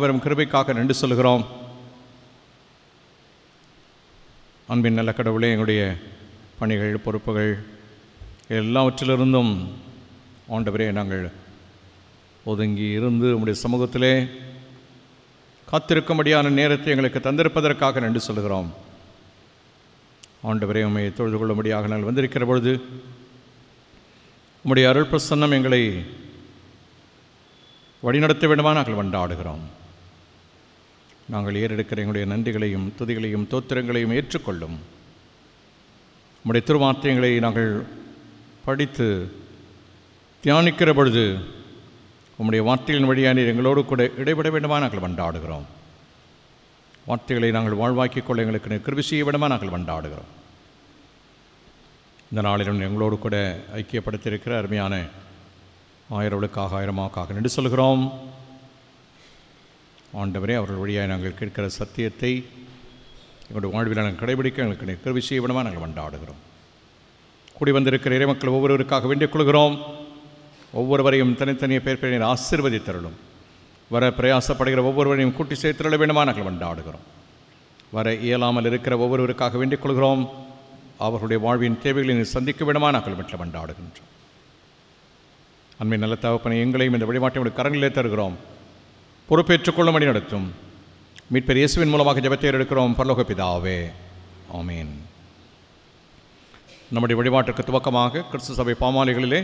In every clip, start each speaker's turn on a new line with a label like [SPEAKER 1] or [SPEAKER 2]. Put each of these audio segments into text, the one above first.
[SPEAKER 1] வரும் கிருபைக்காக நன்றி சொல்கிறோம். அன்பின் நல்ல கடவுளே, எங்களுடைய பணிகள் பொறுப்புகள் எல்லாவற்றிலிருந்தும் ஆண்டவரே நாங்கள் ஒதுங்கி இருந்து உம்முடைய சமூகத்திலே காத்திருக்கும்படியான நேரத்தை எங்களுக்கு தந்திருப்பதற்காக நன்றி சொல்கிறோம். ஆண்டவரே, உம்மை தொழுது கொள்ளும்படியாக நாங்கள் வந்திருக்கிற பொழுது உம்முடைய அருள் பிரசன்னம் எங்களை வழிநடத்த வேண்டுமா நாங்கள் கொண்டாடுகிறோம். நாங்கள் ஏறெடுக்கிற எங்களுடைய நன்றிகளையும் துதிகளையும் தோத்திரங்களையும் ஏற்றுக்கொள்ளும். உம்முடைய திருவார்த்தைகளை நாங்கள் படித்து தியானிக்கிற பொழுது உம்முடைய வார்த்தைகளின் வழியாக நீர் எங்களோடு கூட இடைபெட வேண்டுமா நாங்கள் கொண்டாடுகிறோம். வார்த்தைகளை நாங்கள் வாழ்வாக்கிக் கொள்ள எங்களுக்கு கிருபை செய்ய வேண்டுமா நாங்கள் கொண்டாடுகிறோம். இந்த நாளிலும் எங்களோடு கூட ஐக்கியப்படுத்தியிருக்கிற அருமையான ஆயிரவளுக்காக ஆயிரமாக்காக நன்றி சொல்கிறோம். ஆண்டவரே, அவர்கள் வழியாக நாங்கள் கேட்கிற சத்தியத்தை எங்களுடைய வாழ்வில் நாங்கள் கடைபிடிக்க எங்களுக்கு கிருபை செய்ய வேண்டுமா நாங்கள் கொண்டாடுகிறோம். கூடி வந்திருக்கிற இறைமக்கள் ஒவ்வொருவருக்காக வேண்டிக் கொள்கிறோம். ஒவ்வொருவரையும் தனித்தனிய பேர் ஆசீர்வதித்தருளும். வர பிரயாசப்படுகிற ஒவ்வொருவரையும் கூட்டி சேர்த்திருள வேண்டுமா நாங்கள் கொண்டாடுகிறோம். வர இயலாமல் இருக்கிற ஒவ்வொருவருக்காக வேண்டிக் கொள்கிறோம். அவர்களுடைய வாழ்வின் தேவைகளை சந்திக்க வேண்டுமா நாங்கள் வீட்டில் கொண்டாடுகின்றோம். அண்மை நல்ல தகப்பனை எங்களையும் இந்த வழிபாட்டை கரங்களிலே தருகிறோம். பொறுப்பேற்றுக்கொள்ளும் வழி நடத்தும். மீட்பர் இயேசுவின் மூலமாக ஜெபத்தை எடுக்கிறோம். பரலோக பிதாவே, ஆமீன். நம்முடைய வழிபாட்டிற்கு துவக்கமாக கிறிஸ்து சபை பாமாலைகளிலே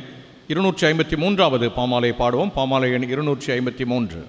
[SPEAKER 1] 253வது பாமாலை பாடுவோம். பாமாலை எண் 253.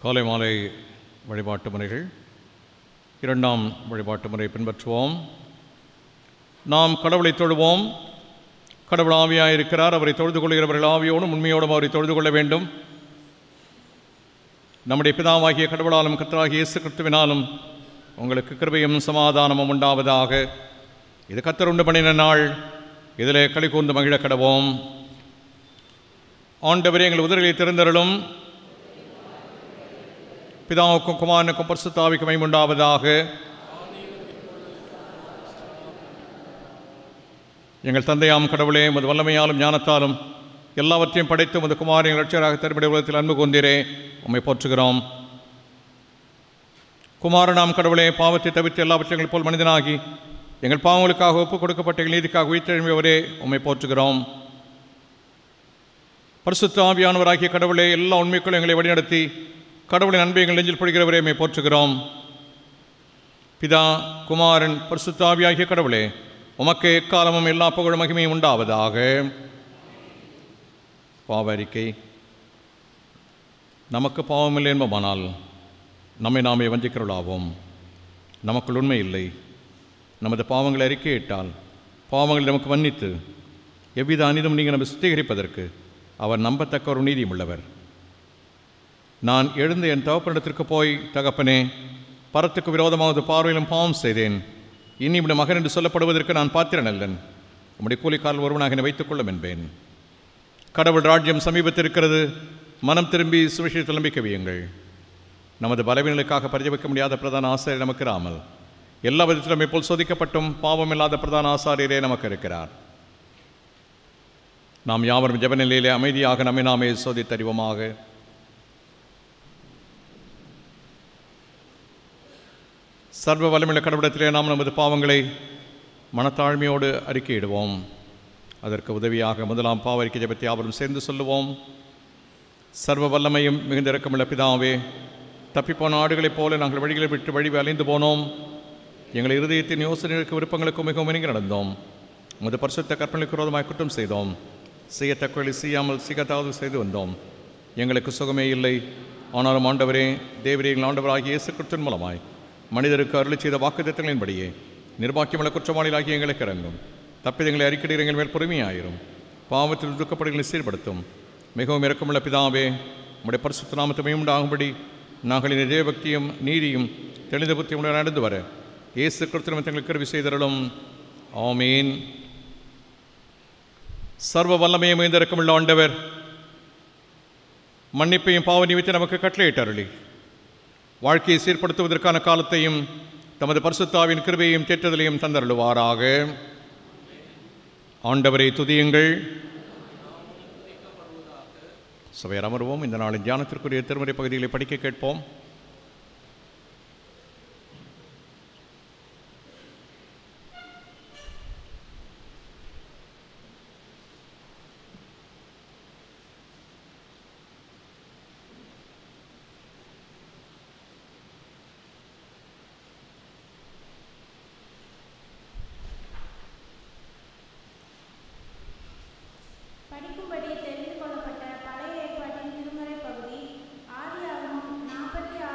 [SPEAKER 1] காலை மாலை வழிபாட்டு முறைகள். 2ஆம் வழிபாட்டு முறை பின்பற்றுவோம். நாம் கடவுளை தொழுவோம். கடவுள் ஆவியாக இருக்கிறார். அவரை தொழுது கொள்கிறவர்கள் ஆவியோடும் உண்மையோடும் அவரை தொழுது கொள்ள வேண்டும். நம்முடைய பிதாவாகிய கடவுளாலும் கர்த்தராகிய இயேசு கிறிஸ்துவினாலும் உங்களுக்கு கிருபையும் சமாதானமும் உண்டாவதாக. இது கர்த்தர் உண்டு பண்ணின நாள். இதிலே களி கூர்ந்து மகிழ கடவோம். ஆண்டவரே, எங்கள் உதடுகளை திறந்தருளும். பிதாவுக்கும் குமாரனுக்கும் பரிசுத்த ஆவிக்கும் மகிமை உண்டாவதாக. எங்கள் தந்தையாம் கடவுளே, உமது வல்லமையாலும் ஞானத்தாலும் எல்லாவற்றையும் படைத்து உமது குமாரின் இரட்சகராக தரும்படி உலகத்தில் அன்பு கொண்டீரே, உம்மை போற்றுகிறோம். குமாரனாம் கடவுளே, பாவத்தை தவிர்த்து எல்லாவற்றையும் போல் மனிதனாகி எங்கள் பாவங்களுக்காக ஒப்புக் கொடுக்கப்பட்ட எங்கள் நீதிக்காக உயிர்த்தெழும்பியவரே, உம்மை போற்றுகிறோம். பரிசுத்த ஆவியானவராகிய கடவுளே, எல்லா உண்மைக்குள்ளும் எங்களை வழிநடத்தி கடவுளின் அன்பை எங்கள் நெஞ்சில் பொழிகிறவரே, உம்மை போற்றுகிறோம். பிதா, குமாரன், பரிசுத்த ஆவியாகிய கடவுளே, உமக்கு எக்காலமும் எல்லா புகழும் மகிமையும் உண்டாவதாக. பாவ அறிக்கை. நமக்கு பாவமில்லை என்பமானால் நம்மை நாமே வஞ்சிக்கிறவளாவோம். நமக்குள் உண்மை இல்லை. நமது பாவங்களை அறிக்கையிட்டால் பாவங்களை நமக்கு மன்னித்து எவ்வித அநீதமும் நீங்கள் நம்ம சுத்திகரிப்பதற்கு அவர் நம்பத்தக்க ஒரு நீதியும் உள்ளவர். நான் எழுந்து என் தகப்பனிடத்திற்கு போய், தகப்பனே, பரத்துக்கு விரோதமாவது பார்வையிலும் பாவம் செய்தேன், இனி இப்படி மகன் என்று சொல்லப்படுவதற்கு நான் பாத்திரன் அல்லன், உம்முடைய கூலிக்காரல் ஒருவனாக என்னை வைத்துக் கொள்ளும் என்பேன். கடவுள் ராஜ்யம் சமீபத்தில் இருக்கிறது. மனம் திரும்பி சுவிசேஷத்தில் நம்பிக்கை வையுங்கள். நமது பலவீனங்களுக்காக பரிஜபிக்க முடியாத பிரதான ஆசாரியர் நமக்கு இராமல் எல்லா விதத்திலும் இப்போல் சோதிக்கப்பட்டும் பாவம் இல்லாத பிரதான ஆசாரியரே நமக்கு இருக்கிறார். நாம் யாவரும் ஜெப நிலையிலே அமைதியாக நம்மை நாமே சோதித்தறிவோமாக. சர்வ வல்லமையுள்ள கடவுளத்திலே நாம் நமது பாவங்களை மனத்தாழ்மையோடு அறிக்கையிடுவோம். அதற்கு உதவியாக முதலாம் பாவறிக்கை ஜெபத்தை யாவரும் சேர்ந்து சொல்லுவோம். சர்வ வல்லமையும் மிகுந்த இரக்கமுள்ள பிதாவே, தப்பிப்போன ஆடுகளைப் போல நாங்கள் வழிகளை விட்டு வழி அலைந்து போனோம். எங்கள் இருதயத்தின் யோசனைகளுக்கு விருப்பங்களுக்கும் மிகவும் இணங்கி நடந்தோம். உமது பரிசுத்த கற்பனைக்கு விரோதமாய் குற்றம் செய்தோம். செய்யத்தக்கவழி செய்யாமல் சிகத்தாவது செய்து வந்தோம். எங்களுக்கு சுகமே இல்லை. ஆனாலும் ஆண்டவரே, தேவரே, எங்கள் ஆண்டவராகிய இயேசு கிறிஸ்துவின் மூலமாய் மனிதருக்கு அருளி செய்த வாக்குத்தத்தங்களின்படியே நிர்வாக்கியமுள்ள குற்றவாளிகளாகிய எங்களுக்கு இறங்கும். தப்பிதங்களை அறிக்கையிட எங்கள் மேல் பொறுமையாயிரும். பாவத்தில் துக்கப்படுகளை சீர்படுத்தும். மிகவும் இரக்கமுள்ள பிதாவே, உம்முடைய பரிசுத்த நாமத்தை மேம்படாகும்படி நாங்கள் இந்த தேவபக்தியும் நீதியும் தெளிந்த புத்தியும் நடந்து வர இயேசு கிறிஸ்துவின் தங்களுக்கு கிருபை செய்தருளும். ஆமீன். சர்வ வல்லமையும் மிகுந்த இரக்கமுள்ள ஆண்டவர் மன்னிப்பையும் பாவ நிமித்தை நமக்கு கட்டளையிட்டருளி வாழ்க்கையை சீர்படுத்துவதற்கான காலத்தையும் தமது பரிசுத்தாவின் கிருபையையும் தேற்றுதலையும் தந்தருளுவாராக. ஆண்டவரை துதியுங்கள். சபையார் அமர்வோம். இந்த நாளின் தியானத்திற்குரிய திருமறை பகுதிகளை படிக்க கேட்போம்.
[SPEAKER 2] படிக்கும்படி தெரிந்து கொள்ளப்பட்ட பழைய ஏற்பாட்டின் திருமறை பகுதி ஆதியாகமம் 46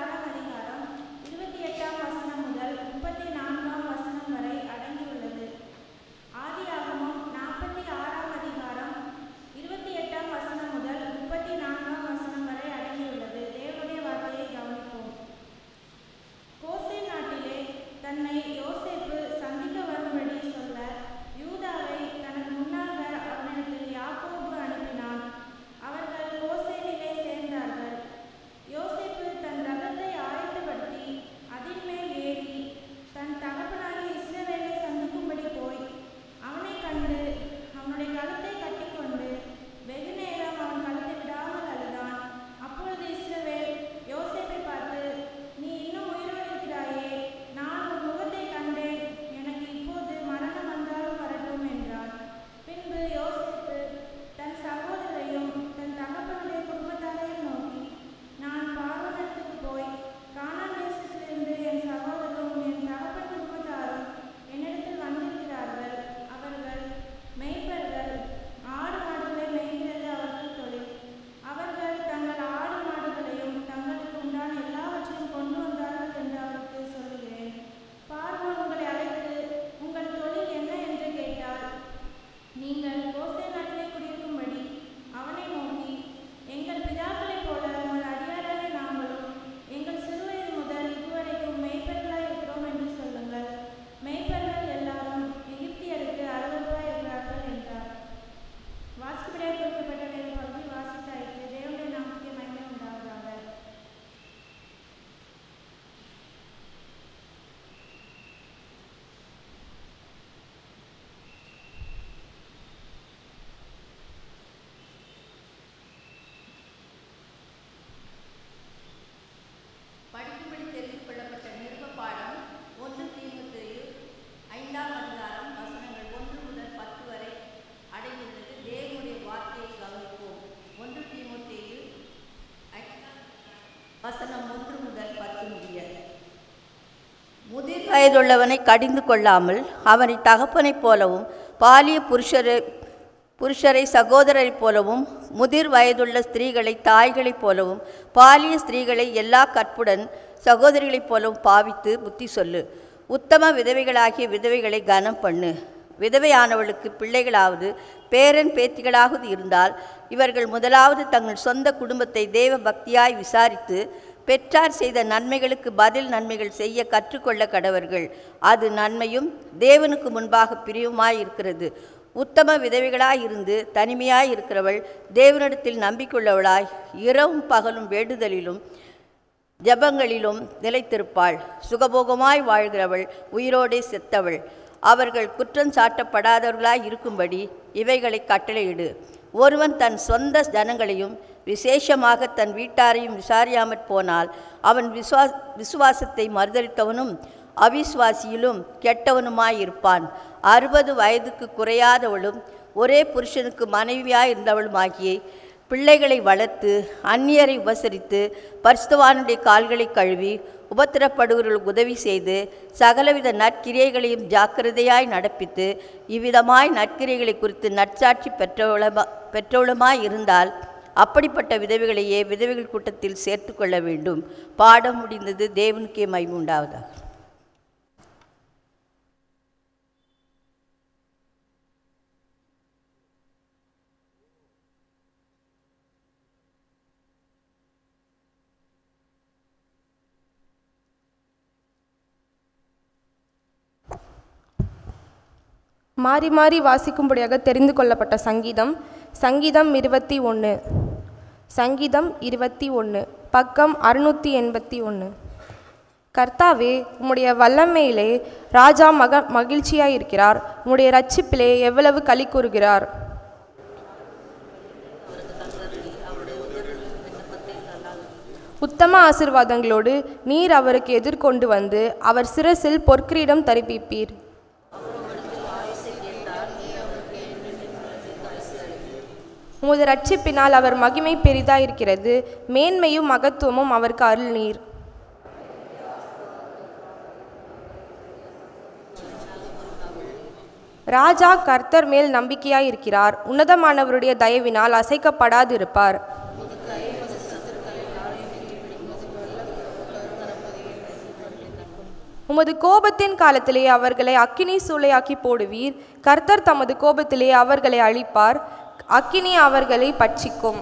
[SPEAKER 2] வயதுள்ளவனை கடிந்து கொள்ளாமல் அவனை தகப்பனைப் போலவும் பாலிய புருஷரை சகோதரரைப் போலவும் முதிர் வயதுள்ள ஸ்திரீகளை தாய்களைப் போலவும் பாலிய ஸ்திரீகளை எல்லா கற்புடன் சகோதரிகளைப் போலவும் பாவித்து புத்தி சொல்லு. உத்தம விதவைகளாகிய விதவைகளை கனம் பண்ணு. விதவையானவளுக்கு பிள்ளைகளாவது பேரன் பேத்திகளாவது இருந்தால் இவர்கள் முதலாவது தங்கள் சொந்த குடும்பத்தை தேவ பக்தியாய் விசாரித்து பெற்றார் செய்த நன்மைகளுக்கு பதில் நன்மைகள் செய்ய கற்றுக்கொள்ள கடவர்கள். அது நன்மையும் தேவனுக்கு முன்பாக பிரியமாயிருக்கிறது. உத்தம விதவைகளாய் இருந்து தனிமையாய் இருக்கிறவள் தேவனிடத்தில் நம்பிக்கையுள்ளவளாய் இரவும் பகலும் வேண்டுதலிலும் ஜபங்களிலும் நிலைத்திருப்பாள். சுகபோகமாய் வாழ்கிறவள் உயிரோடே செத்தவள். அவர்கள் குற்றம் சாட்டப்படாதவர்களாய் இருக்கும்படி இவைகளை கட்டளையிடு. ஒருவன் தன் சொந்த ஜனங்களையும் விசேஷமாக தன் வீட்டாரையும் விசாரியாமற் போனால் அவன் விசுவாசத்தை மறுதலித்தவனும் அவிசுவாசியிலும் கெட்டவனுமாயிருப்பான். 60 வயதுக்கு குறையாதவளும் ஒரே புருஷனுக்கு மனைவியாயிருந்தவளுமாகிய பிள்ளைகளை வளர்த்து அந்நியரை உபசரித்து பரிசுத்தவானுடைய கால்களை கழுவி உபத்திரப்படுவர்களுக்கு உதவி செய்து சகலவித நற்கிரியைகளையும் ஜாக்கிரதையாய் நடப்பித்து இவ்விதமாய் நற்கிரியைகளை குறித்து நற்சாட்சி பெற்றவளுமாய் இருந்தால் அப்படிப்பட்ட விதவைகளையே விதவைகள் கூட்டத்தில் சேர்த்து கொள்ள வேண்டும். பாடம் முடிந்தது. தேவனுக்கே மகிமை உண்டாவதாக.
[SPEAKER 3] மாறி மாறி வாசிக்கும்படியாக தெரிந்து கொள்ளப்பட்ட சங்கீதம் 21. சங்கீதம் 21 பக்கம் 681. கர்த்தாவே, உம்முடைய வல்லமையிலே ராஜா மகிழ்ச்சியாயிருக்கிறார். உம்முடைய இரட்சிப்பிலே எவ்வளவு களி கூறுகிறார். உத்தம ஆசீர்வாதங்களோடு நீர் அவருக்கு எதிர்கொண்டு வந்து அவர் சிரசில் பொற்கிரீடம் தரிப்பிப்பீர். உமது இரட்சிப்பினால் அவர் மகிமை பெரிதாயிருக்கிறது. மேன்மையும் மகத்துவமும் அவருக்கு அருள் நீர். ராஜா கர்த்தர் மேல் நம்பிக்கையாயிருக்கிறார். உன்னதமானவருடைய தயவினால் அசைக்கப்படாதிருப்பார். உமது கோபத்தின் காலத்திலே அவர்களை அக்கினி சூளையாக்கி போடுவீர். கர்த்தர் தமது கோபத்திலே அவர்களை அழிப்பார். அக்கினி அவர்களை பட்சிக்கும்.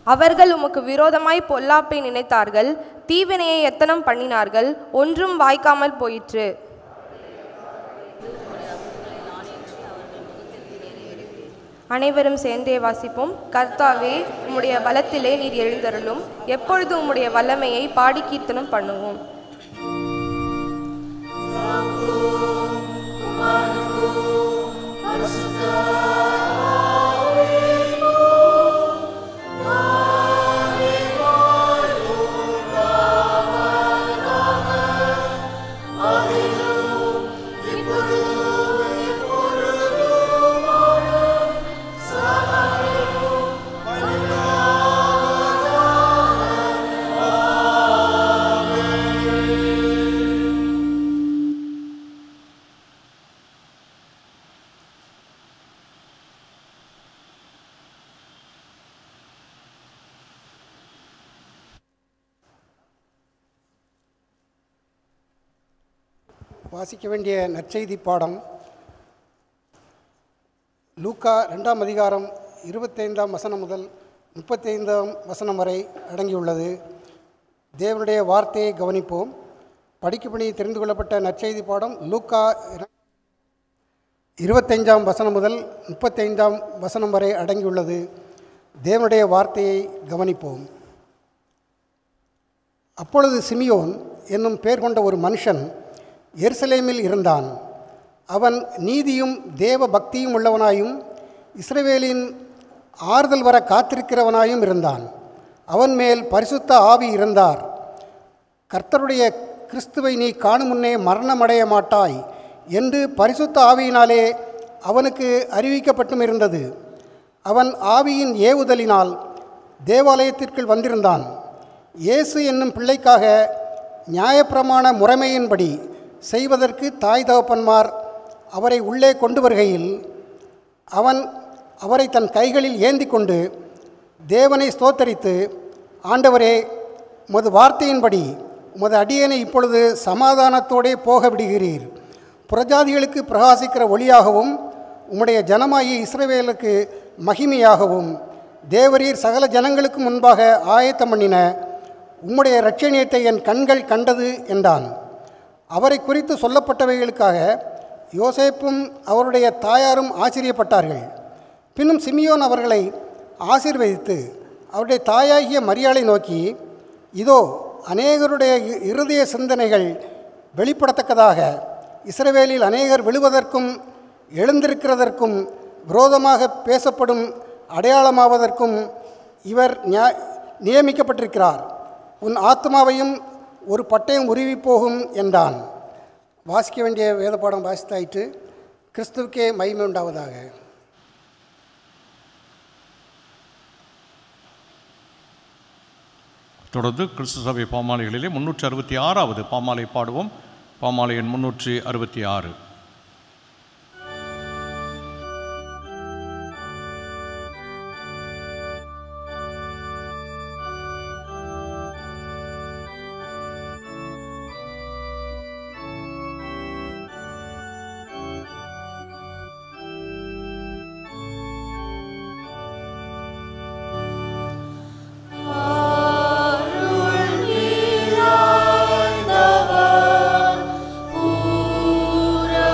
[SPEAKER 3] அவர்கள் உமக்கு விரோதமாய் பொல்லாப்பை நினைத்தார்கள். தீவினையை எத்தனம் பண்ணினார்கள். ஒன்றும் வாய்க்காமல் போயிற்று. அனைவரும் சேர்ந்தே வாசிப்போம். கர்த்தாவே, உம்முடைய பலத்திலே நீர் எழுந்தருளும். எப்பொழுது உம்முடைய வல்லமையை பாடி கீர்த்தனம் பண்ணுவோம்.
[SPEAKER 4] வாசிக்க வேண்டிய நற்செய்தி பாடம் லூக்கா 2ஆம் அதிகாரம் 25ஆம் வசனம் முதல் 35ஆம் வசனம் வரை அடங்கியுள்ளது. தேவனுடைய வார்த்தையை கவனிப்போம். படிக்கும்படி தெரிந்து கொள்ளப்பட்ட நற்செய்தி பாடம் லூக்கா 25ஆம் வசனம் முதல் 35ஆம் வசனம் வரை அடங்கியுள்ளது. தேவனுடைய வார்த்தையை கவனிப்போம். அப்பொழுது சிமியோன் என்னும் பெயர் கொண்ட ஒரு மனுஷன் எருசலேமில் இருந்தான். அவன் நீதியும் தேவ பக்தியும் உள்ளவனாயும் இஸ்ரவேலின் ஆறுதல் வர காத்திருக்கிறவனாயும் இருந்தான். அவன் மேல் பரிசுத்த ஆவி இருந்தார். கர்த்தருடைய கிறிஸ்துவை நீ காணும் முன்னே மரணமடைய மாட்டாய் என்று பரிசுத்த ஆவியினாலே அவனுக்கு அறிவிக்கப்பட்டும் இருந்தது. அவன் ஆவியின் ஏவுதலினால் தேவாலயத்திற்குள் வந்திருந்தான். இயேசு என்னும் பிள்ளைக்காக நியாயப்பிரமாண முறைமையின்படி செய்வதற்கு தாய் தகப்பன்மார் அவரை உள்ளே கொண்டு வருகையில் அவன் அவரை தன் கைகளில் ஏந்தி கொண்டு தேவனை ஸ்தோத்தரித்து, ஆண்டவரே, உமது வார்த்தையின்படி உமது அடியேனை இப்பொழுது சமாதானத்தோடே போக விடுகிறீர். புறஜாதிகளுக்கு பிரகாசிக்கிற ஒளியாகவும் உம்முடைய ஜனமாகிய இஸ்ரவேலுக்கு மகிமையாகவும் தேவரீர் சகல ஜனங்களுக்கு முன்பாக ஆயத்தம் பண்ணின உம்முடைய இரட்சணியத்தை என் கண்கள் கண்டது என்றான். அவரை குறித்து சொல்லப்பட்டவைகளுக்காக யோசேப்பும் அவருடைய தாயாரும் ஆச்சரியப்பட்டார்கள். பின்னும் சிமியோன் அவர்களை ஆசீர்வதித்து அவருடைய தாயாகிய மரியாளை நோக்கி, இதோ அநேகருடைய இருதய சிந்தனைகள் வெளிப்படத்தக்கதாக இஸ்ரவேலில் அநேகர் விழுவதற்கும் எழுந்திருக்கிறதற்கும் விரோதமாக பேசப்படும் அடையாளமாவதற்கும் இவர் நியமிக்கப்பட்டிருக்கிறார். உன் ஆத்மாவையும் ஒரு பட்டயம் உருவி போகும் என்றான். வாசிக்க வேண்டிய வேத பாடம் வாசித்தாயிற்று. கிறிஸ்துவுக்கே மகிமை உண்டாவதாக.
[SPEAKER 1] தொடர்ந்து கிறிஸ்து சபை பாமாலைகளிலே 366வது பாமாலை பாடுவோம். பாமாலை எண் 366.
[SPEAKER 5] Pura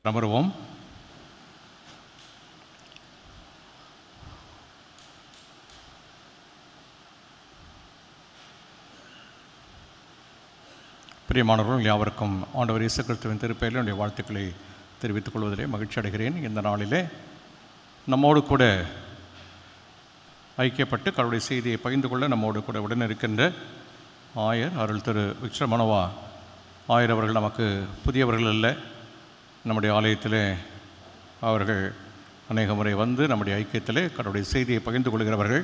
[SPEAKER 1] அமருவோம். பிரியமானவர்கள் யாவருக்கும் ஆண்டவர் இயேசு கிறிஸ்துவின் திருப்பெயரில் என்னுடைய வாழ்த்துக்களை தெரிவித்துக் கொள்வதிலே மகிழ்ச்சி அடைகிறேன். இந்த நாளிலே நம்மோடு கூட ஐக்கியப்பட்டு கடவுளுடைய செய்தியை பகிர்ந்து கொள்ள நம்மோடு கூட உடன் இருக்கின்ற ஆயர் அருள் திரு விக்ரமனோவா ஆயர் அவர்கள் நமக்கு புதியவர்கள் அல்ல. நம்முடைய ஆலயத்திலே அவர்கள் அநேக முறை வந்து நம்முடைய ஐக்கியத்திலே கடவுளுடைய செய்தியை பகிர்ந்து கொள்கிறவர்கள்.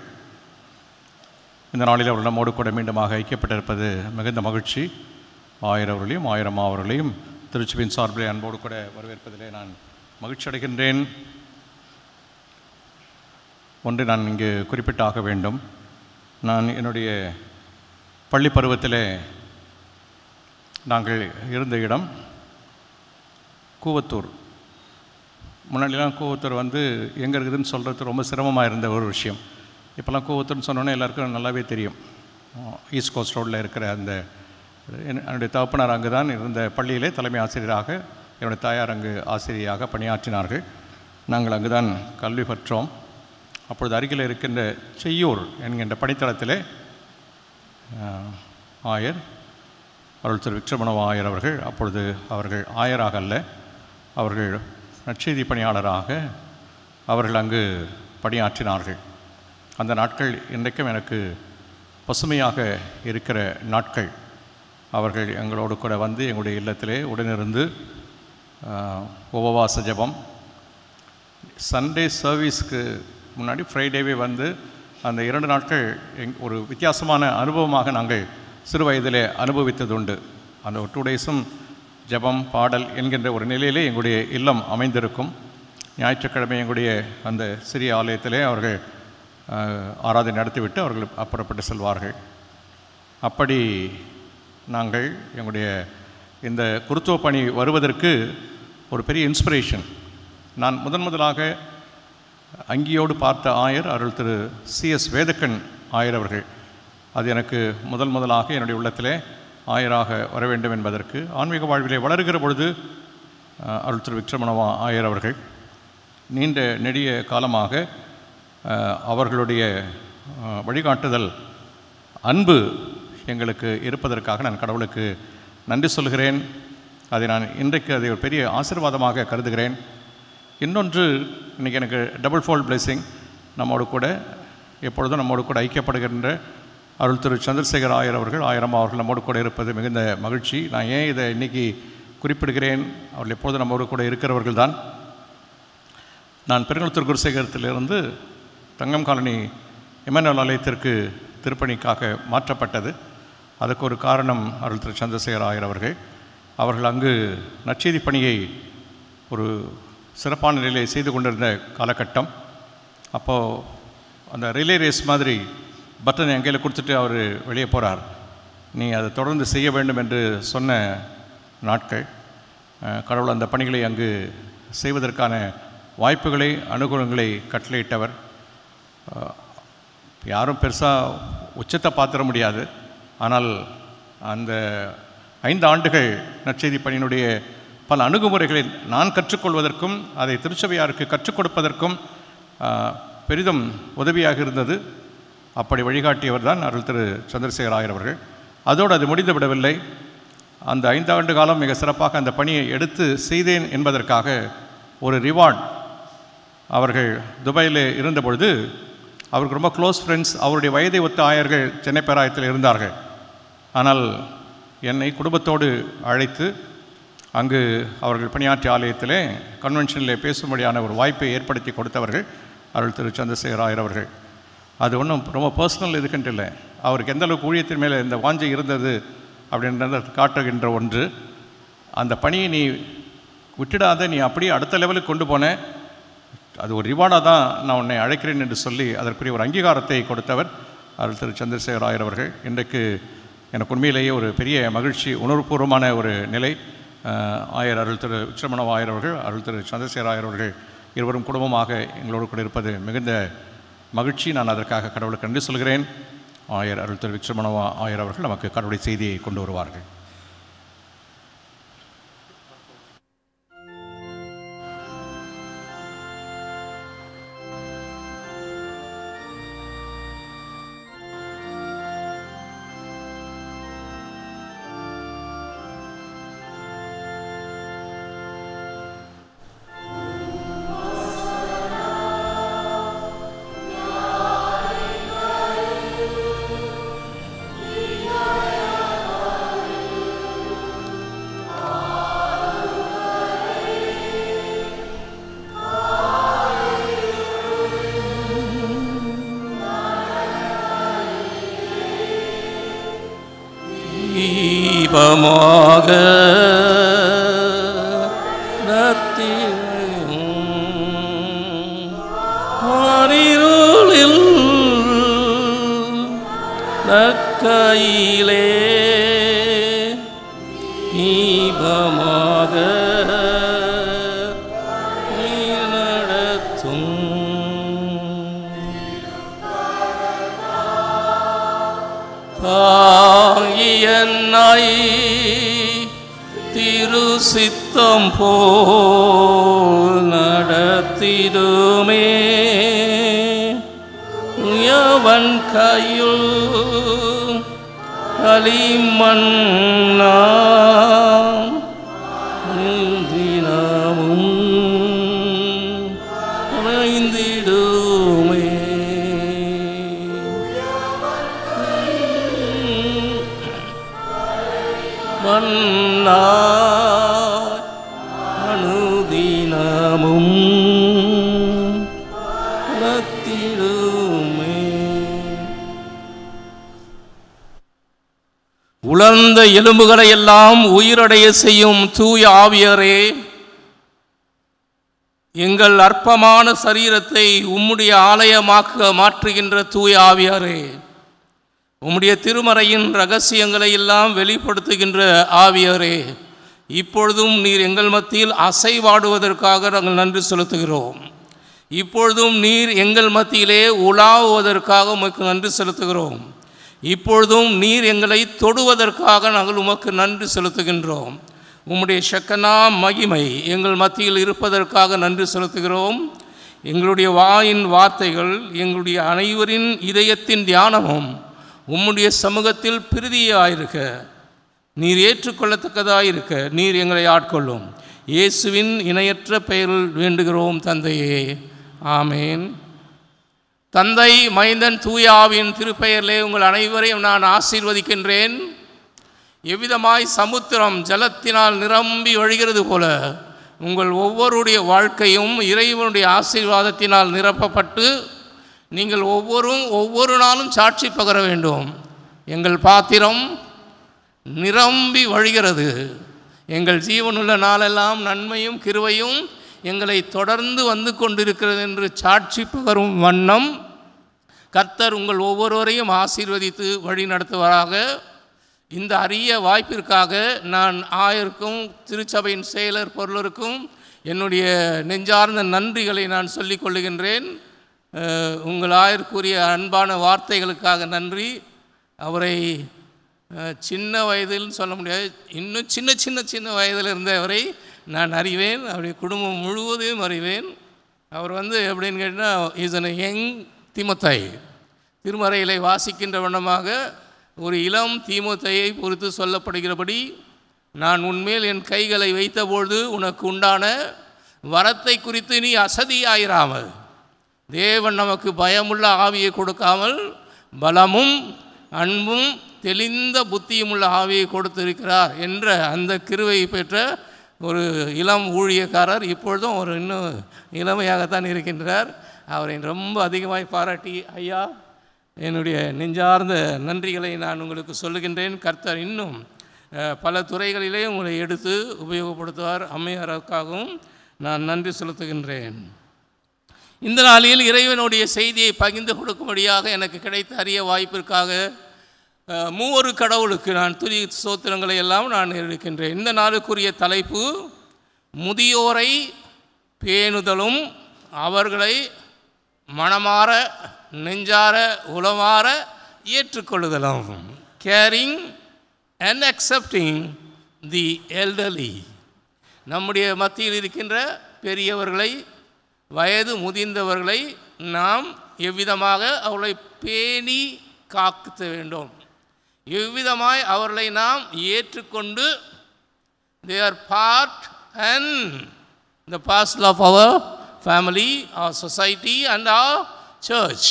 [SPEAKER 1] இந்த நாளில் அவர்கள் நம்மோடு கூட மீண்டுமாக ஐக்கியப்பட்டிருப்பது மிகுந்த மகிழ்ச்சி. ஆயர் அவர்களையும் ஆயிரம்மா அவர்களையும் திருச்சுவின் சார்பிலே அன்போடு கூட வரவேற்பதிலே நான் மகிழ்ச்சி அடைகின்றேன். ஒன்று நான் இங்கு குறிப்பிட்டாக வேண்டும். நான் என்னுடைய பள்ளி பருவத்திலே நாங்கள் இருந்த இடம் கூவத்தூர். முன்னாடிலாம் கூவத்தூர் வந்து எங்கே இருக்குதுன்னு சொல்கிறது ரொம்ப சிரமமாக இருந்த ஒரு விஷயம். இப்போல்லாம் கூவத்தூர்னு சொன்னோன்னே எல்லாருக்கும் நல்லாவே தெரியும். ஈஸ்ட் கோஸ்ட் ரோடில் இருக்கிற அந்த என்னுடைய தகப்பனார் அங்கு தான் இருந்த பள்ளியிலே தலைமை ஆசிரியராக, என்னுடைய தாயார் அங்கு ஆசிரியராக பணியாற்றினார்கள். நாங்கள் அங்கு தான் கல்வி பெற்றோம். அப்பொழுது அருகில் இருக்கின்ற செய்யூர் என்கின்ற பணித்தளத்திலே ஆயர் அருள் திரு விக்ரமனோவா ஆயர் அவர்கள், அப்பொழுது அவர்கள் ஆயராக அல்ல, அவர்கள் நற்செய்தி பணியாளராக அவர்கள் அங்கு பணியாற்றினார்கள். அந்த நாட்கள் இன்றைக்கும் எனக்கு பசுமையாக இருக்கிற நாட்கள். அவர்கள் எங்களோடு கூட வந்து எங்களுடைய இல்லத்திலே உடனிருந்து உபவாச ஜெபம், சண்டே சர்வீஸ்க்கு முன்னாடி ஃப்ரைடேவே வந்து அந்த 2 நாட்கள் ஒரு வித்தியாசமான அனுபவமாக நாங்கள் சிறு வயதிலே அனுபவித்ததுண்டு. அந்த 2 டேஸும் ஜெபம் பாடல் என்கின்ற ஒரு நிலையிலே எங்களுடைய இல்லம் அமைந்திருக்கும். ஞாயிற்றுக்கிழமை எங்களுடைய அந்த சிறிய ஆலயத்திலே அவர்கள் ஆராதனை நடத்திவிட்டு அவர்கள் அப்புறப்பட்டு செல்வார்கள். அப்படி நாங்கள் எங்களுடைய இந்த குருத்துவ பணி வருவதற்கு ஒரு பெரிய இன்ஸ்பிரேஷன். நான் முதலாக அங்கியோடு பார்த்த ஆயர் அருள் திரு சிஎஸ் வேதக்கண் ஆயர் அவர்கள். அது எனக்கு முதலாக என்னுடைய உள்ளத்திலே ஆயராக வர வேண்டும் என்பதற்கு ஆன்மீக வாழ்விலே வளர்கிற பொழுது அருள் திரு விக்ரமனோவா ஆயர் அவர்கள் நீண்ட நெடிய காலமாக அவர்களுடைய வழிகாட்டுதல் அன்பு எங்களுக்கு இருப்பதற்காக நான் கடவுளுக்கு நன்றி சொல்கிறேன். அதை நான் இன்றைக்கு அதை ஒரு பெரிய ஆசீர்வாதமாக கருதுகிறேன். இன்னொன்று, இன்றைக்கி எனக்கு டபுள் ஃபோல்ட் பிளெஸிங். நம்மோடு கூட எப்பொழுதும் நம்மோடு கூட ஐக்கியப்படுகின்ற அருள் திரு சந்திரசேகர் ஆயர் அவர்கள், ஆயிரம்மா அவர்கள் நம்மோடு கூட இருப்பது மிகுந்த மகிழ்ச்சி. நான் ஏன் இதை இன்றைக்கி குறிப்பிடுகிறேன், அவர்கள் எப்பொழுதும் நம்மோடு கூட இருக்கிறவர்கள் தான். நான் பெருங்குளத்தூர் குருசேகரத்திலிருந்து தங்கம் காலனி இமானுவேல் ஆலயத்திற்கு திருப்பணிக்காக மாற்றப்பட்டது. அதுக்கு ஒரு காரணம் அருள் திரு சந்திரசேகர் ஆயர் அவர்கள் அங்கு நற்செய்தி பணியை ஒரு சிறப்பான நிலையை செய்து கொண்டிருந்த காலகட்டம். அப்போது அந்த ரிலே ரேஸ் மாதிரி பட்டன் என் கையில் கொடுத்துட்டு அவர் வெளியே போகிறார். நீ அதை தொடர்ந்து செய்ய வேண்டும் என்று சொன்ன நாட்கள். கடவுள் அந்த பணிகளை அங்கு செய்வதற்கான வாய்ப்புகளை அனுகூலங்களை கட்டளையிட்டவர். யாரும் பெருசாக உச்சத்தை பார்த்துட முடியாது. ஆனால் அந்த 5 ஆண்டுகள் நற்செய்தி பணியினுடைய பல அணுகுமுறைகளை நான் கற்றுக்கொள்வதற்கும் அதை திருச்சபையாருக்கு கற்றுக் கொடுப்பதற்கும் பெரிதும் உதவியாக இருந்தது. அப்படி வழிகாட்டியவர் தான் அருள் திரு சந்திரசேகர் ஆயர் அவர்கள். அதோடு அது முடிந்து விடவில்லை. அந்த 5 ஆண்டு காலம் மிக சிறப்பாக அந்த பணியை எடுத்து செய்தேன் என்பதற்காக ஒரு ரிவார்ட் அவர்கள் துபாயில் இருந்தபொழுது அவருக்கு ரொம்ப க்ளோஸ் ஃப்ரெண்ட்ஸ், அவருடைய வயதை ஒத்த ஆயர்கள் சென்னை பேராயத்தில் இருந்தார்கள். ஆனால் என்னை குடும்பத்தோடு அழைத்து அங்கு அவர்கள் பணியாற்றிய ஆலயத்திலே கன்வென்ஷனில் பேசும்படியான ஒரு வாய்ப்பை ஏற்படுத்தி கொடுத்தவர்கள் அருள் திரு சந்திரசேகர் ஆயர் அவர்கள். அது ஒன்றும் ரொம்ப பர்சனல் இதுக்குன்ட்டு இல்லை, அவருக்கு எந்த அளவுக்கு ஊழியத்தின் மேலே இந்த வாஞ்சை இருந்தது அப்படின்றத காட்டுகின்ற ஒன்று. அந்த பணியை நீ விட்டுடாத, நீ அப்படியே அடுத்த லெவலுக்கு கொண்டு போன, அது ஒரு ரிவார்டாக தான் நான் உன்னை அழைக்கிறேன் என்று சொல்லி அதற்குரிய ஒரு அங்கீகாரத்தை கொடுத்தவர் அருள் திரு சந்திரசேகர் ஆயர் அவர்கள். இன்றைக்கு எனக்கு உண்மையிலேயே ஒரு பெரிய மகிழ்ச்சி, உணர்வுபூர்வமான ஒரு நிலை. ஆயர் அருள் திரு விக்ரமனோவா ஆயர் அவர்கள், அருள் திரு சந்திரசேகர் ஆயர் அவர்கள் இருவரும் குடும்பமாக எங்களோடு கூட இருப்பது மிகுந்த மகிழ்ச்சி. நான் அதற்காக கடவுளுக்கு நன்றி சொல்கிறேன். ஆயர் அருள் திரு விக்ரமனோவா ஆயர் அவர்கள் நமக்கு கடவுளுடைய செய்தியை கொண்டு வருவார்கள்.
[SPEAKER 5] தீபமாக ஆரிருளில் நற்கையிலே தீபமாக நடத்தும். தாங்கியன்னை திரு சித்தம் போல் நடத்திடுமே உயவன் கையுள் களிமண்ணாம் தினமும் அணைந்திடுமே. மன்னாய் அனுதினமும் நடத்திடுமே. உலர்ந்த எலும்புகளை எல்லாம் உயிரடைய செய்யும் தூய ஆவியரே, எங்கள் அற்பமான சரீரத்தை உம்முடைய ஆலயமாக்க மாற்றுகின்ற தூய ஆவியாரே, உம்முடைய திருமறையின் இரகசியங்களை எல்லாம் வெளிப்படுத்துகின்ற ஆவியாரே, இப்பொழுதும் நீர் எங்கள் மத்தியில் அசைவாடுவதற்காக நாங்கள் நன்றி செலுத்துகிறோம். இப்பொழுதும் நீர் எங்கள் மத்தியிலே உலாவுவதற்காக உமக்கு நன்றி செலுத்துகிறோம். இப்பொழுதும் நீர் எங்களை தொடுவதற்காக நாங்கள் உமக்கு நன்றி செலுத்துகின்றோம். உம்முடைய ஷக்கனா மகிமை எங்கள் மத்தியில் இருப்பதற்காக நன்றி செலுத்துகிறோம். எங்களுடைய வாயின் வார்த்தைகள் எங்களுடைய அனைவரின் இதயத்தின் தியானமும் உம்முடைய சமூகத்தில் பிரீதியாயிருக்க, நீர் ஏற்றுக்கொள்ளத்தக்கதாயிருக்க நீர் எங்களை ஆட்கொள்ளும். இயேசுவின் இணையற்ற பெயரில் வேண்டுகிறோம் தந்தையே, ஆமேன். தந்தை, மைந்தன், தூய ஆவியின் திருப்பெயரிலே உங்கள் அனைவரையும் நான் ஆசீர்வதிக்கின்றேன். எவ்விதமாய் சமுத்திரம் ஜலத்தினால் நிரம்பி வழிகிறது போல உங்கள் ஒவ்வொருடைய வாழ்க்கையும் இறைவனுடைய ஆசீர்வாதத்தினால் நிரப்பப்பட்டு நீங்கள் ஒவ்வொரு நாளும் சாட்சி பகர வேண்டும். எங்கள் பாத்திரம் நிரம்பி வழிகிறது, எங்கள் ஜீவனுள்ள நாளெல்லாம் நன்மையும் கிருபையும் எங்களை தொடர்ந்து வந்து கொண்டிருக்கிறது என்று சாட்சி பகரும் வண்ணம் கர்த்தர் உங்கள் ஒவ்வொருவரையும் ஆசீர்வதித்து வழி நடத்துவராக. இந்த அரிய வாய்ப்பிற்காக நான் ஆயருக்கும் திருச்சபையின் செயலர் பொருளருக்கும் என்னுடைய நெஞ்சார்ந்த நன்றிகளை நான் சொல்லிக் கொள்ளுகின்றேன். உங்கள் ஆயருக்குரிய அன்பான வார்த்தைகளுக்காக நன்றி. அவரை சின்ன வயதில் சொல்ல முடியாது, இன்னும் சின்ன வயதில் இருந்தவரை நான் அறிவேன். அவருடைய குடும்பம் முழுவதையும் அறிவேன். அவர் எப்படின்னு கேட்டால் இஸ் அன் யங் தீமோத்தேயு. திருமறையிலே வாசிக்கின்ற வண்ணமாக ஒரு இளம் தீமோத்தேயை பொறுத்து சொல்லப்படுகிறபடி, நான் உன்மேல் என் கைகளை வைத்தபொழுது உனக்கு உண்டான வரத்தை குறித்து நீ அசதியாயிராமல், தேவன் நமக்கு பயமுள்ள ஆவியை கொடுக்காமல் பலமும் அன்பும் தெளிந்த புத்தியும் உள்ள ஆவியை கொடுத்திருக்கிறார் என்ற அந்த கிருபையை பெற்ற ஒரு இளம் ஊழியக்காரர். இப்பொழுதும் ஒரு இன்னும் இளமையாகத்தான் இருக்கின்றார். அவரை ரொம்ப அதிகமாக பாராட்டி ஐயா என்னுடைய நெஞ்சார்ந்த நன்றிகளை நான் உங்களுக்கு சொல்லுகின்றேன். கர்த்தர் இன்னும் பல துறைகளிலே உங்களை எடுத்து உபயோகப்படுத்துவார். அம்மையாருக்காகவும் நான் நன்றி செலுத்துகின்றேன். இந்த நாளில் இறைவனுடைய செய்தியை பகிர்ந்து கொடுக்கும்படியாக எனக்கு கிடைத்த அரிய வாய்ப்பிற்காக மூவொரு கடவுளுக்கு நான் துதி ஸ்தோத்திரங்களை எல்லாம் நான் இருக்கின்றேன். இந்த நாளுக்குரிய தலைப்பு முதியோரை பேணுதலும் அவர்களை மனமாற நெஞ்சார உளமாற ஏற்றுக்கொள்ளுதலும். Caring and accepting the elderly. நம்முடைய மத்தியில் இருக்கின்ற பெரியவர்களை, வயது முதிர்ந்தவர்களை நாம் எவ்விதமாக அவர்களை பேணி காக்க வேண்டும், எவ்விதமாய் அவர்களை நாம் ஏற்றுக்கொண்டு they are part and the parcel of our family, our society and our church.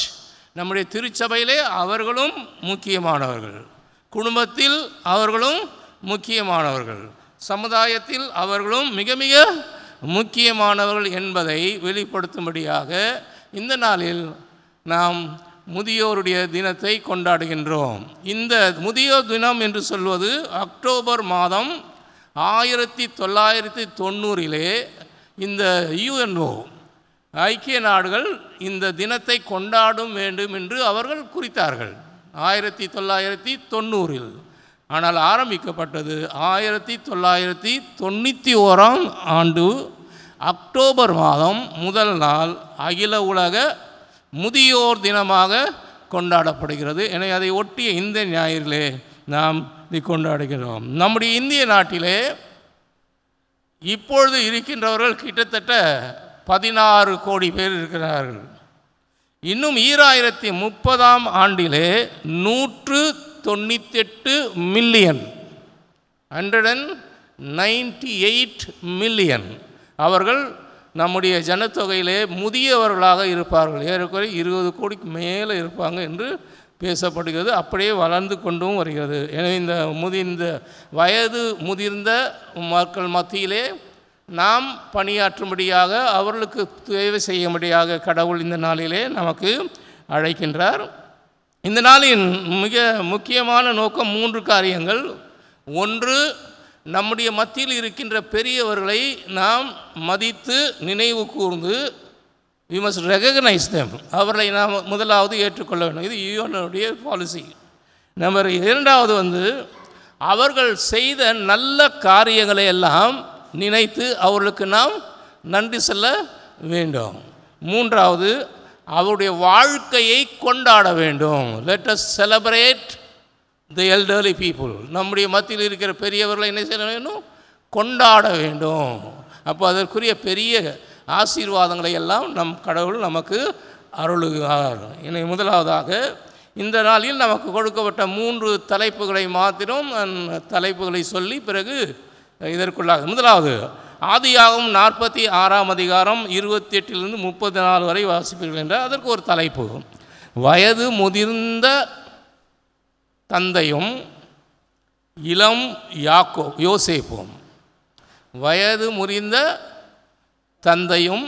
[SPEAKER 5] நம்முடைய திருச்சபையிலே அவர்களும் முக்கியமானவர்கள், குடும்பத்தில் அவர்களும் முக்கியமானவர்கள், சமுதாயத்தில் அவர்களும் மிக மிக முக்கியமானவர்கள் என்பதை வெளிப்படுத்தும்படியாக இந்த நாளில் நாம் முதியோருடைய தினத்தை கொண்டாடுகின்றோம். இந்த முதியோர் தினம் என்று சொல்வது அக்டோபர் மாதம் 1990 இந்த UNO ஐக்கிய நாடுகள் இந்த தினத்தை கொண்டாடும் வேண்டும் என்று அவர்கள் குறித்தார்கள் 1990. ஆனால் ஆரம்பிக்கப்பட்டது 1991 ஆண்டு அக்டோபர் மாதம் முதல் நாள் அகில உலக முதியோர் தினமாக கொண்டாடப்படுகிறது. எனவே அதை ஒட்டிய இந்த ஞாயிறிலே நாம் இதை கொண்டாடுகிறோம். நம்முடைய இந்திய நாட்டிலே இப்பொழுது இருக்கின்றவர்கள் கிட்டத்தட்ட 16 கோடி பேர் இருக்கிறார்கள். இன்னும் 2030 ஆண்டிலே 198 மில்லியன் 198 மில்லியன் அவர்கள் நம்முடைய ஜனத்தொகையிலே முதியவர்களாக இருப்பார்கள். ஏறக்குறைய 20 கோடிக்கு மேலே இருப்பாங்க என்று பேசப்படுகிறது. அப்படியே வளர்ந்து கொண்டும் வருகிறது. எனவே இந்த வயது முதிர்ந்த மக்கள் மத்தியிலே நாம் பணியாற்றும்படியாக அவர்களுக்கு தேவை செய்யும்படியாக கடவுள் இந்த நாளிலே நமக்கு அழைக்கின்றார். இந்த நாளின் மிக முக்கியமான நோக்கம் 3 காரியங்கள். ஒன்று, நம்முடைய மத்தியில் இருக்கின்ற பெரியவர்களை நாம் மதித்து நினைவு கூர்ந்து we must recognize them. அவர்களை நாம் முதலாவது ஏற்றுக்கொள்ள வேண்டும். இது யூஎன்னுடைய பாலிசி. நம்பர் 2 அவர்கள் செய்த நல்ல காரியங்களை எல்லாம் நினைத்து அவர்களுக்கு நாம் நன்றி சொல்ல வேண்டும். 3 அவருடைய வாழ்க்கையை கொண்டாட வேண்டும். let us celebrate the elderly people. நம்முடைய மத்தியில் இருக்கிற பெரியவர்களை என்ன செய்ய வேண்டும்? கொண்டாட வேண்டும். அப்போ அதற்குரிய பெரிய ஆசீர்வாதங்களை எல்லாம் நம் கடவுள் நமக்கு அருளுகிறார். எனவே முதலாவதாக இந்த நாளில் நமக்கு கொடுக்கப்பட்ட 3 தலைப்புகளை மாத்திரம் தலைப்புகளை சொல்லி பிறகு இதற்குள்ளாக முதலாவது ஆதியாகமம் 46 அதிகாரம் 28 34 வரை வாசிப்பீர்கள் என்றால் அதற்கு ஒரு தலைப்பு, வயது முதிர்ந்த தந்தையும் இளம் யோசேப்பும். வயது முறிந்த தந்தையும்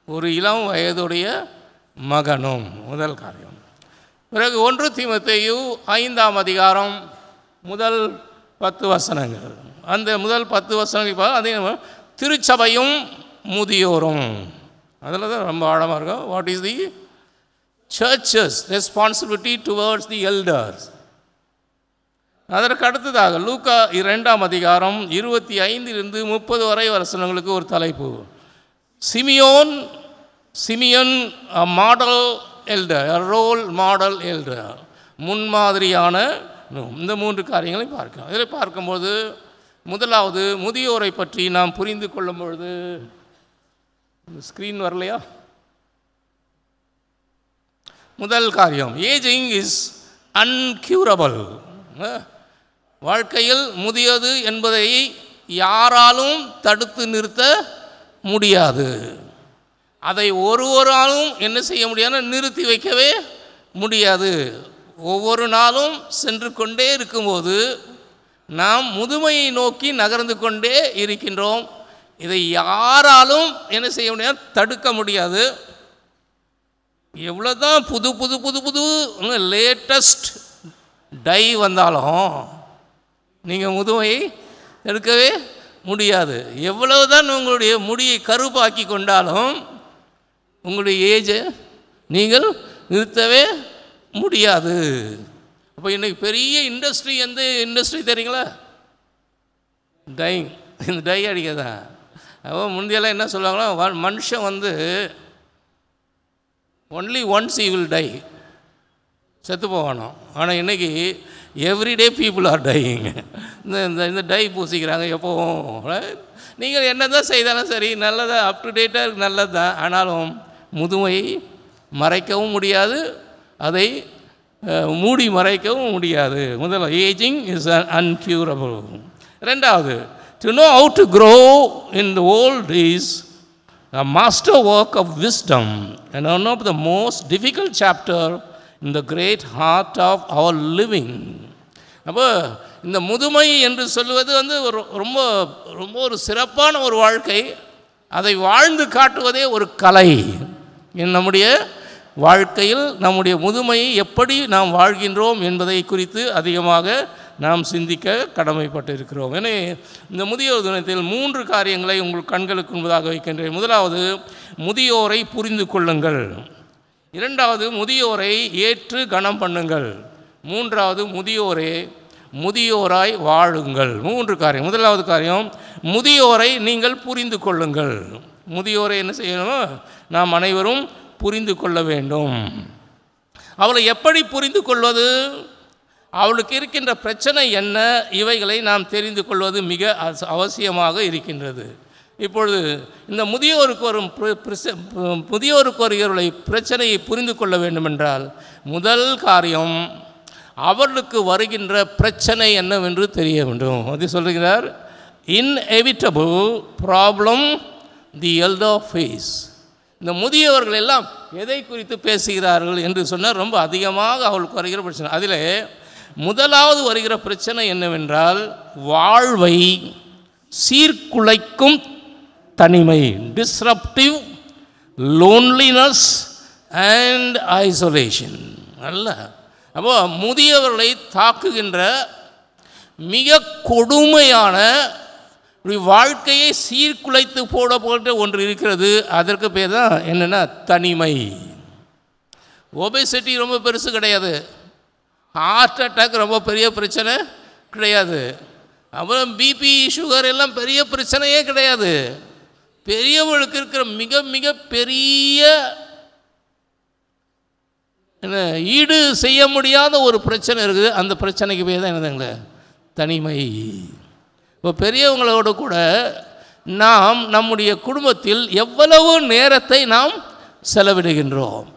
[SPEAKER 5] ஒரு இளம் வயதுடைய மகனும் முதல் காரியம். பிறகு 1 தீமோத்தேயு 5 அதிகாரம் முதல் 10 வசனங்கள். அந்த முதல் 10 வசனங்கள் அதே திருச்சபையும் முதியோரும், அதில் தான் ரொம்ப ஆழமாக இருக்கும். What is the church's responsibility towards the elders. அதற்கு அடுத்ததாக லூக்கா 2 அதிகாரம் 25 30 வரை வசனங்களுக்கு ஒரு தலைப்பு, Simeon model elder, role model elder, முன்மாதிரியான. இந்த 3 காரியங்களை பார்க்கலாம். இதில் பார்க்கும்போது முதலாவது முதியோரை பற்றி நாம் புரிந்து கொள்ளும் பொழுது, ஸ்க்ரீன் வரலையா? முதல் காரியம், ஏஜிங் இஸ் அன்கியூரபிள். வாழ்க்கையில் முதியது என்பதை யாராலும் தடுத்து நிறுத்த முடியாது. அதை ஒருவராலும் என்ன செய்ய முடியாது? நிறுத்தி வைக்கவே முடியாது. ஒவ்வொரு நாளும் சென்று கொண்டே இருக்கும்போது நாம் முதுமையை நோக்கி நகர்ந்து கொண்டே இருக்கின்றோம். இதை யாராலும் என்ன செய்ய முடியாது? தடுக்க முடியாது. எவ்வளோதான் புது புது புது புது லேட்டஸ்ட் டை வந்தாலும் நீங்கள் முதுமையை எடுக்கவே முடியாது. எவ்வளவுதான் உங்களுடைய முடியை கருப்பாக்கி கொண்டாலும் உங்களுடைய ஏஜை நீங்கள் நிறுத்தவே முடியாது. அப்போ இன்றைக்கி பெரிய இண்டஸ்ட்ரி, எந்த இண்டஸ்ட்ரி தெரியுங்களா? டைங், இந்த டை அடிக்க தான். அப்போ முந்தையெல்லாம் என்ன சொல்லுவாங்கன்னா, மனுஷன் only once he will tie, செத்து போகணும். ஆனால் இன்றைக்கி எவ்ரிடே பீப்புள் ஆர் டையிங். இந்த டை பூசிக்கிறாங்க எப்போவும். நீங்கள் என்ன தான் செய்தாலும் சரி, நல்லதாக அப் டு டேட்டாக நல்லது தான். ஆனாலும் முதுமையை மறைக்கவும் முடியாது, அதை மூடி மறைக்கவும் முடியாது. முதல்ல ஏஜிங் இஸ் அன்கியூரபிள். ரெண்டாவது, to know how to grow in the old is a master work of wisdom and one of the most difficult chapter in the great heart of our living. அப்போ இந்த முதுமை என்று சொல்லுவது ரொம்ப ரொம்ப ஒரு சிறப்பான ஒரு வாழ்க்கை. அதை வாழ்ந்து காட்டுவதே ஒரு கலை. நம்முடைய வாழ்க்கையில் நம்முடைய முதுமையை எப்படி நாம் வாழ்கின்றோம் என்பதை குறித்து அதிகமாக நாம் சிந்திக்க கடமைப்பட்டு இருக்கிறோம். எனவே இந்த முதியோர் தினத்தில் 3 காரியங்களை உங்கள் கண்களுக்கு முன்பதாக வைக்கின்றேன். முதலாவது, முதியோரை புரிந்து கொள்ளுங்கள். இரண்டாவது, முதியோரை ஏற்று கனம் பண்ணுங்கள். மூன்றாவது, முதியோராய் வாழுங்கள். 3 காரியம். முதலாவது காரியம், முதியோரை நீங்கள் புரிந்து கொள்ளுங்கள். முதியோரை என்ன செய்யணும்? நாம் அனைவரும் புரிந்து கொள்ள வேண்டும். அவளை எப்படி புரிந்து கொள்வது? அவளுக்கு இருக்கின்ற பிரச்சனை என்ன? இவைகளை நாம் தெரிந்து கொள்வது மிக அவசியமாக இருக்கின்றது. இப்பொழுது இந்த முதியோருக்கு வருகிறவர்களை பிரச்சனையை புரிந்து கொள்ள வேண்டுமென்றால் முதல் காரியம், அவர்களுக்கு வருகின்ற பிரச்சனை என்னவென்று தெரிய வேண்டும். அது சொல்கிறார், inevitable problem the elder face. இந்த முதியவர்கள் எல்லாம் எதை குறித்து பேசுகிறார்கள் என்று சொன்னால் ரொம்ப அதிகமாக அவளுக்கு வருகிற பிரச்சனை. அதில் முதலாவது வருகிற பிரச்சனை என்னவென்றால், வாழ்வை சீர்குலைக்கும் தனிமை, டிஸ்ரப்டிவ் லோன்லினஸ் அண்ட் ஐசோலேஷன். அல்ல, அப்போ முதியவர்களை தாக்குகின்ற மிக கொடுமையான வாழ்க்கையை சீர்குலைத்து போட ஒன்று இருக்கிறது. அதற்கு பேர் தான் என்னென்னா தனிமை. ஒபேசிட்டி ரொம்ப பெருசு கிடையாது, ஹார்ட் அட்டாக் ரொம்ப பெரிய பிரச்சனை கிடையாது, அப்புறம் பிபி சுகர் எல்லாம் பெரிய பிரச்சனையே கிடையாது. பெரியவர்களுக்கு இருக்கிற மிக மிக பெரிய ஈடு செய்ய முடியாத ஒரு பிரச்சனை இருக்குது. அந்த பிரச்சனைக்கு பேர் தான் என்னதுங்களே தனிமை. இப்போ பெரியவங்களோடு கூட நாம் நம்முடைய குடும்பத்தில் எவ்வளவு நேரத்தை நாம் செலவிடுகின்றோம்,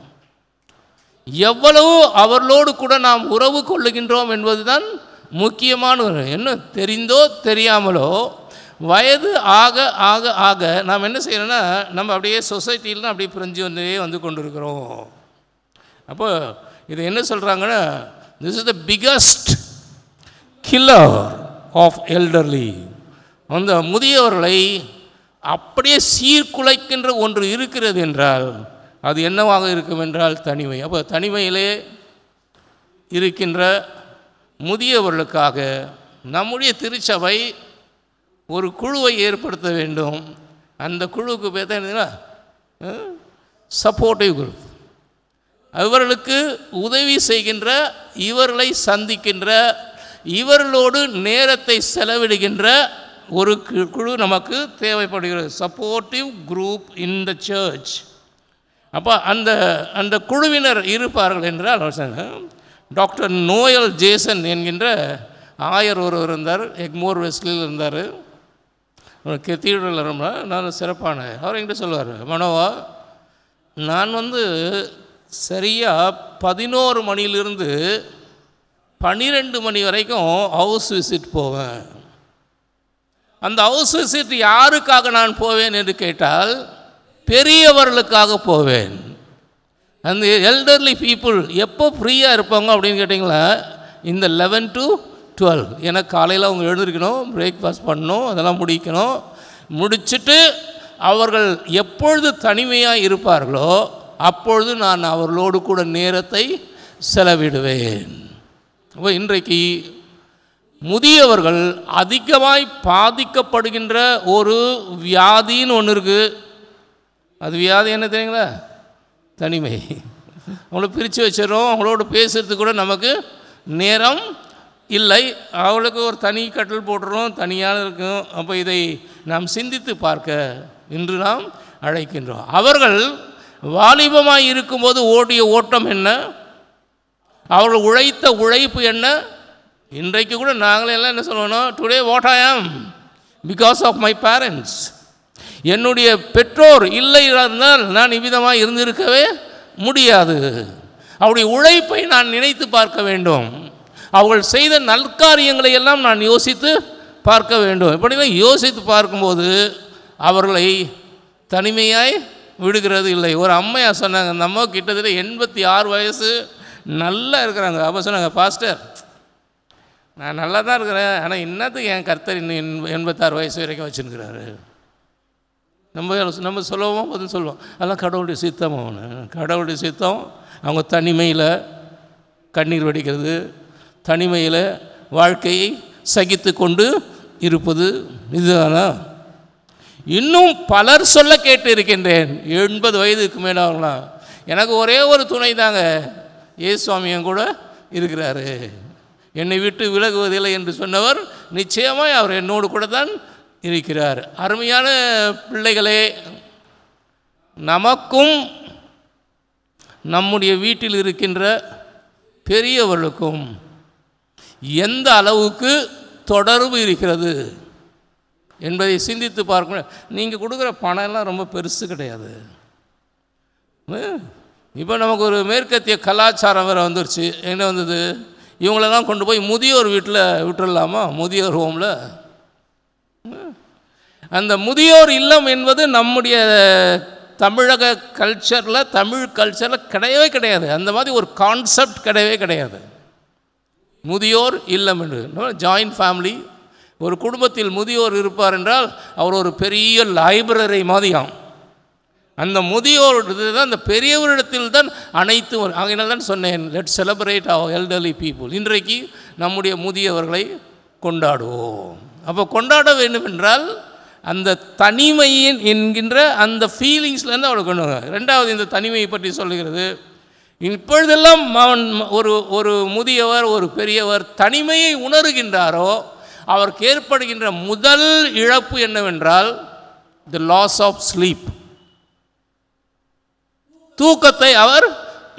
[SPEAKER 5] எவ்வளவு அவர்களோடு கூட நாம் உறவு கொள்ளுகின்றோம் என்பது தான் முக்கியமான. என்ன தெரிந்தோ தெரியாமலோ வயது ஆக ஆக ஆக நாம் என்ன செய்யணும்னா, நம்ம அப்படியே சொசைட்டியில் அப்படியே பிரிஞ்சு வந்து கொண்டிருக்கிறோம். அப்போ இது என்ன சொல்கிறாங்கன்னா, this is the biggest killer of elderly. அந்த முதியவர்களை அப்படியே சீர்குலைக்கின்ற ஒன்று இருக்கிறது என்றால் அது என்னவாக இருக்கும் என்றால் தனிமை. அப்போ தனிமையிலே இருக்கின்ற முதியவர்களுக்காக நம்முடைய திருச்சபை ஒரு குழுவை ஏற்படுத்த வேண்டும். அந்த குழுவுக்கு பேர் தான் என்னதுன்னா சப்போர்ட்டிவ் குரூப். இவர்களுக்கு உதவி செய்கின்ற, இவர்களை சந்திக்கின்ற, இவர்களோடு நேரத்தை செலவிடுகின்ற ஒரு குழு நமக்கு தேவைப்படுகிறது. Supportive group in the church. அப்போ அந்த குழுவினர் இருப்பார்கள் என்றால், டாக்டர் நோயல் ஜேசன் என்கின்ற ஆயர் ஒருவர் இருந்தார், எக்மோர் வெஸ்ட்லியில் இருந்தார், கெத்தீட்ரல் ரொம்ப நல்ல சிறப்பான. அவர் என்கிட்ட சொல்லுவார், மனோவா, நான் சரியாக 11 மணியிலிருந்து 12 மணி வரைக்கும் ஹவுஸ் விசிட் போவேன். அந்த ஹவுஸ் விசிட் யாருக்காக நான் போவேன் என்று கேட்டால் பெரியவர்களுக்காக போவேன். அந்த எல்டர்லி பீப்புள் எப்போ ஃப்ரீயாக இருப்பாங்க அப்படின்னு கேட்டிங்களா, இந்த 11 to 12. எனக்கு காலையில் அவங்க எழுந்திருக்கணும், பிரேக்ஃபாஸ்ட் பண்ணணும், அதெல்லாம் முடிக்கணும். முடிச்சுட்டு அவர்கள் எப்பொழுது தனிமையாக இருப்பார்களோ அப்பொழுது நான் அவர்களோடு கூட நேரத்தை செலவிடுவேன். அப்போ இன்றைக்கு முதியவர்கள் அதிகமாய் பாதிக்கப்படுகின்ற ஒரு வியாதின்னு ஒன்று இருக்குது. அது வியாதி என்ன தெரியுங்களா? தனிமை. அவங்கள பிரித்து வச்சிடறோம், அவங்களோட பேசுகிறதுக்கு கூட நமக்கு நேரம் இல்லை. அவளுக்கு ஒரு தனி கட்டில் போட்டுறோம், தனியாக இருக்கும். அப்போ இதை நாம் சிந்தித்து பார்க்க இன்று நாம் அழைக்கின்றோம். அவர்கள் வாலிபமாய் இருக்கும்போது ஓடிய ஓட்டம் என்ன, அவர்கள் உழைத்த உழைப்பு என்ன? இன்றைக்கு கூட நாங்களே எல்லாம் என்ன சொல்லணும், டுடே வாட் ஐ ஆம் பிகாஸ் ஆஃப் மை பேரண்ட்ஸ். என்னுடைய பெற்றோர் இல்லை இருந்தால் நான் இவ்விதமாக இருந்திருக்கவே முடியாது. அவருடைய உழைப்பை நான் நினைத்து பார்க்க வேண்டும். அவர்கள் செய்த நற்காரியங்களை எல்லாம் நான் யோசித்து பார்க்க வேண்டும். இப்படிலாம் யோசித்து பார்க்கும்போது அவர்களை தனிமையாய் விடுகிறது இல்லை. ஒரு அம்மையா சொன்னாங்க, அந்த அம்மா கிட்டத்தட்ட 86 வயசு, நல்லா இருக்கிறாங்க. அப்போ சொன்னாங்க, பாஸ்டர் நான் நல்லா தான் இருக்கிறேன், ஆனால் இன்னத்துக்கு என் கர்த்தர் இன்னும் 86 வயசு வரைக்கும் வச்சுருக்கிறாரு. நம்ம சொல்லுவோம், பதில் சொல்லுவோம், அதெல்லாம் கடவுளுடைய சித்தம். அவனு கடவுளுடைய சித்தம். அவங்க தனிமையில் கண்ணீர் வடிக்கிறது, தனிமையில் வாழ்க்கையை சகித்து கொண்டு இருப்பது, இதுதானா? இன்னும் பலர் சொல்ல கேட்டு இருக்கின்றேன். 80 வயதுக்கு மேலாகலாம், எனக்கு ஒரே ஒரு துணை தாங்க, ஏசுவாமியும் கூட இருக்கிறாரு, என்னை விட்டு விலகுவதில்லை என்று சொன்னவர் நிச்சயமாக அவர் என்னோடு கூட தான் இருக்கிறார். அருமையான பிள்ளைகளே, நமக்கும் நம்முடைய வீட்டில் இருக்கின்ற பெரியவர்களுக்கும் எந்த அளவுக்கு தொடர்பு இருக்கிறது என்பதை சிந்தித்து பார்க்கணும். நீங்கள் கொடுக்குற பணம் எல்லாம் ரொம்ப பெருசு கிடையாது. இப்போ நமக்கு ஒரு மேற்கத்திய கலாச்சாரம் வேறு வந்துருச்சு. என்ன வந்தது? இவங்களெல்லாம் கொண்டு போய் முதியோர் வீட்டில் விட்டுடலாமா, முதியோர் ஹோமில். அந்த முதியோர் இல்லம் என்பது நம்முடைய தமிழக கல்ச்சரில், தமிழ் கல்ச்சரில் கிடையவே கிடையாது. அந்த மாதிரி ஒரு கான்செப்ட் கிடையவே கிடையாது. முதியோர் இல்லம் என்று ஜாயின்ட் ஃபேமிலி. ஒரு குடும்பத்தில் முதியோர் இருப்பார் என்றால் அவர் ஒரு பெரிய லைப்ரரி மாதிரியாம். அந்த முதியோர் தான், அந்த பெரியவரிடத்தில் தான் அனைத்து. அதனால தான் சொன்னேன், let celebrate our elderly people. இன்றைக்கு நம்முடைய முதியவர்களை கொண்டாடுவோம். அப்போ கொண்டாட வேண்டும் என்றால் அந்த தனிமையின் என்கின்ற அந்த ஃபீலிங்ஸ்லேருந்து அவளை கொண்டு வர. ரெண்டாவது, இந்த தனிமையை பற்றி சொல்லுகிறது. இப்பொழுதெல்லாம் ஒரு முதியவர், ஒரு பெரியவர் தனிமையை உணர்கின்றாரோ அவருக்கு ஏற்படுகின்ற முதல் இழப்பு என்னவென்றால் தி லாஸ் ஆஃப் ஸ்லீப். தூக்கத்தை அவர்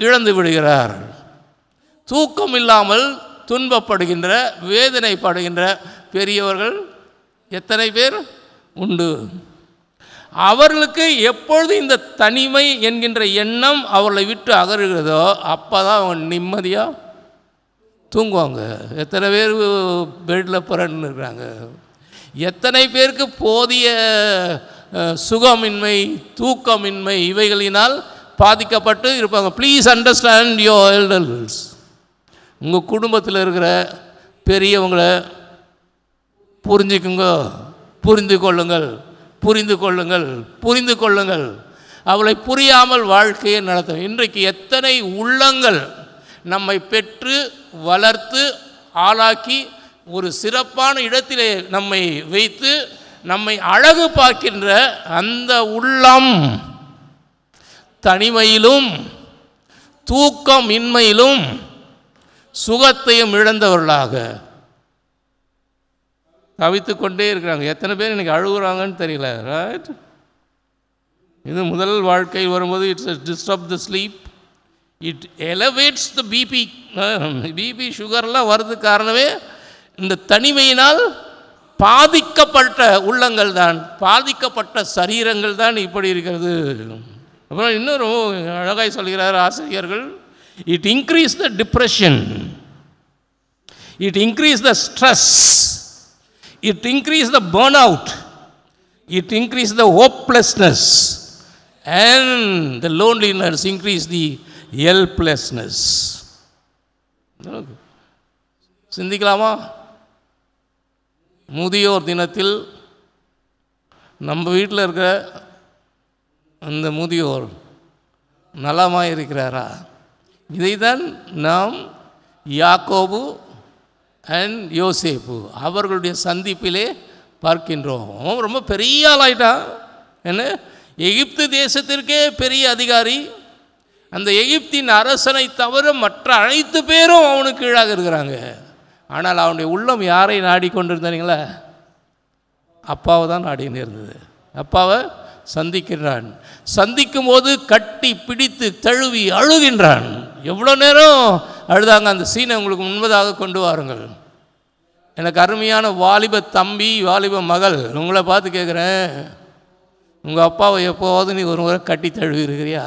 [SPEAKER 5] இழந்து விடுகிறார். தூக்கம் இல்லாமல் துன்பப்படுகின்ற, வேதனைப்படுகின்ற பெரியவர்கள் எத்தனை பேர் உண்டு? அவர்களுக்கு எப்பொழுது இந்த தனிமை என்கின்ற எண்ணம் அவர்களை விட்டு அகறுகிறதோ அப்போ தான் அவங்க நிம்மதியாக தூங்குவாங்க. எத்தனை பேர் பெட்டில் புரண்டுருக்கிறாங்க? எத்தனை பேருக்கு போதிய சுகமின்மை, தூக்கமின்மை இவைகளினால் பாதிக்கப்பட்டு இருப்பாங்க. Please understand your elders. உங்கள் குடும்பத்தில் இருக்கிற பெரியவங்களை புரிஞ்சுக்குங்க, புரிந்து கொள்ளுங்கள், புரிந்து கொள்ளுங்கள், புரிந்து கொள்ளுங்கள். அவளை புரியாமல் வாழ்க்கையை நடத்த. இன்றைக்கு எத்தனை உள்ளங்கள் நம்மை பெற்று வளர்த்து ஆளாக்கி ஒரு சிறப்பான இடத்திலே நம்மை வைத்து நம்மை அழகு பார்க்கின்ற அந்த உள்ளம் தனிமையிலும் தூக்கமின்மையிலும் சுகத்தையும் இழந்தவர்களாக தவித்து கொண்டே இருக்கிறாங்க. எத்தனை பேர் இன்றைக்கி அழுகுறாங்கன்னு தெரியல. ரைட்? இது முதல் வாழ்க்கை வரும்போது it's disturb the sleep, it elevates the BP சுகர்லாம் வர்றதுக்கு காரணமே இந்த தனிமையினால் பாதிக்கப்பட்ட உள்ளங்கள் தான், பாதிக்கப்பட்ட சரீரங்கள் தான் இப்படி இருக்கிறது. அப்புறம் இன்னொரு அழகாய் சொல்கிறார் ஆசிரியர்கள், it increase the depression, it increase the stress, it increase the burnout, it increase the hopelessness, and the loneliness increase the helplessness. சிந்திக்கலாமா? முதியோர் தினத்தில் நம்ம வீட்டில் இருக்கிற அந்த முதியோர் நலமாக இருக்கிறாரா? இதை தான் நாம் யாக்கோபு அண்ட் யோசேப்பு அவர்களுடைய சந்திப்பிலே பார்க்கின்றோம். அவன் ரொம்ப பெரிய ஆளாயிட்டான். என்ன, எகிப்து தேசத்திற்கே பெரிய அதிகாரி. அந்த எகிப்தின் அரசனை தவிர மற்ற அனைத்து பேரும் அவனுக்கு கீழாக இருக்கிறாங்க. ஆனால் அவனுடைய உள்ளம் யாரை நாடிக்கொண்டிருந்தாங்களா? அப்பாவை தான் நாடின்னு இருந்தது. அப்பாவை சந்திக்கின்றான். சந்திக்கும் போது கட்டி பிடித்து தழுவி அழுகின்றான். எவ்வளோ நேரம் அழுதாங்க? அந்த சீனை உங்களுக்கு முன்பதாக கொண்டு வாருங்கள். எனக்கு அருமையான வாலிப தம்பி, வாலிப மகள், உங்களை பார்த்து கேட்குறேன், உங்கள் அப்பாவை எப்போவாவது நீ ஒரு முறை கட்டி தழுவி இருக்கிறியா?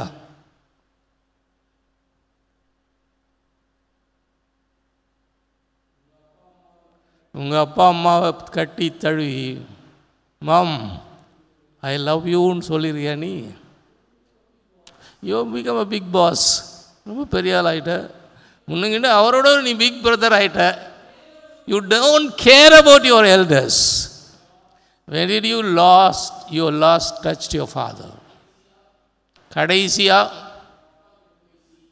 [SPEAKER 5] உங்கள் அப்பா அம்மாவை கட்டி தழுவி மாம் ஐ லவ் யூன்னு சொல்லியிருக்கியா? நீ you become a big boss, ரொம்ப பெரிய ஆள் ஆகிட்ட. முன்னுங்கிட்ட அவரோட நீ பிக் பிரதர் ஆகிட்ட. You don't care about your elders. when did you last touched your father? கடைசியாக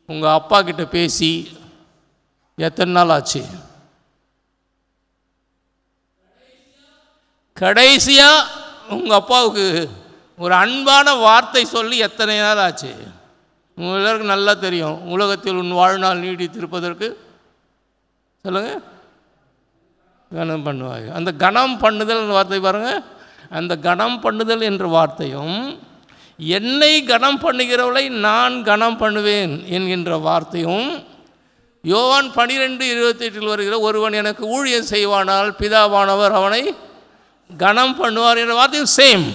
[SPEAKER 5] உங்கள் அப்பா கிட்ட பேசி எத்தனை நாள் ஆச்சு? கடைசியாக உங்கள் அப்பாவுக்கு ஒரு அன்பான வார்த்தை சொல்லி எத்தனை நாள் ஆச்சு? உங்கள் எல்லாருக்கும் நல்லா தெரியும். உலகத்தில் உன் வாழ்நாள் நீடித்திருப்பதற்கு சொல்லுங்கள், கனம் பண்ணுவாங்க. அந்த கனம் பண்ணுதல் வார்த்தை பாருங்கள். அந்த கனம் பண்ணுதல் என்ற வார்த்தையும் என்னை கனம் பண்ணுகிறவளை நான் கனம் பண்ணுவேன் என்கின்ற வார்த்தையும் யோவான் 12:28 வருகிற ஒருவன் எனக்கு ஊழியம் செய்வானால் பிதாவானவர் அவனை கனம் பண்ணுவார் என்ற வார்த்தையும் சேம்.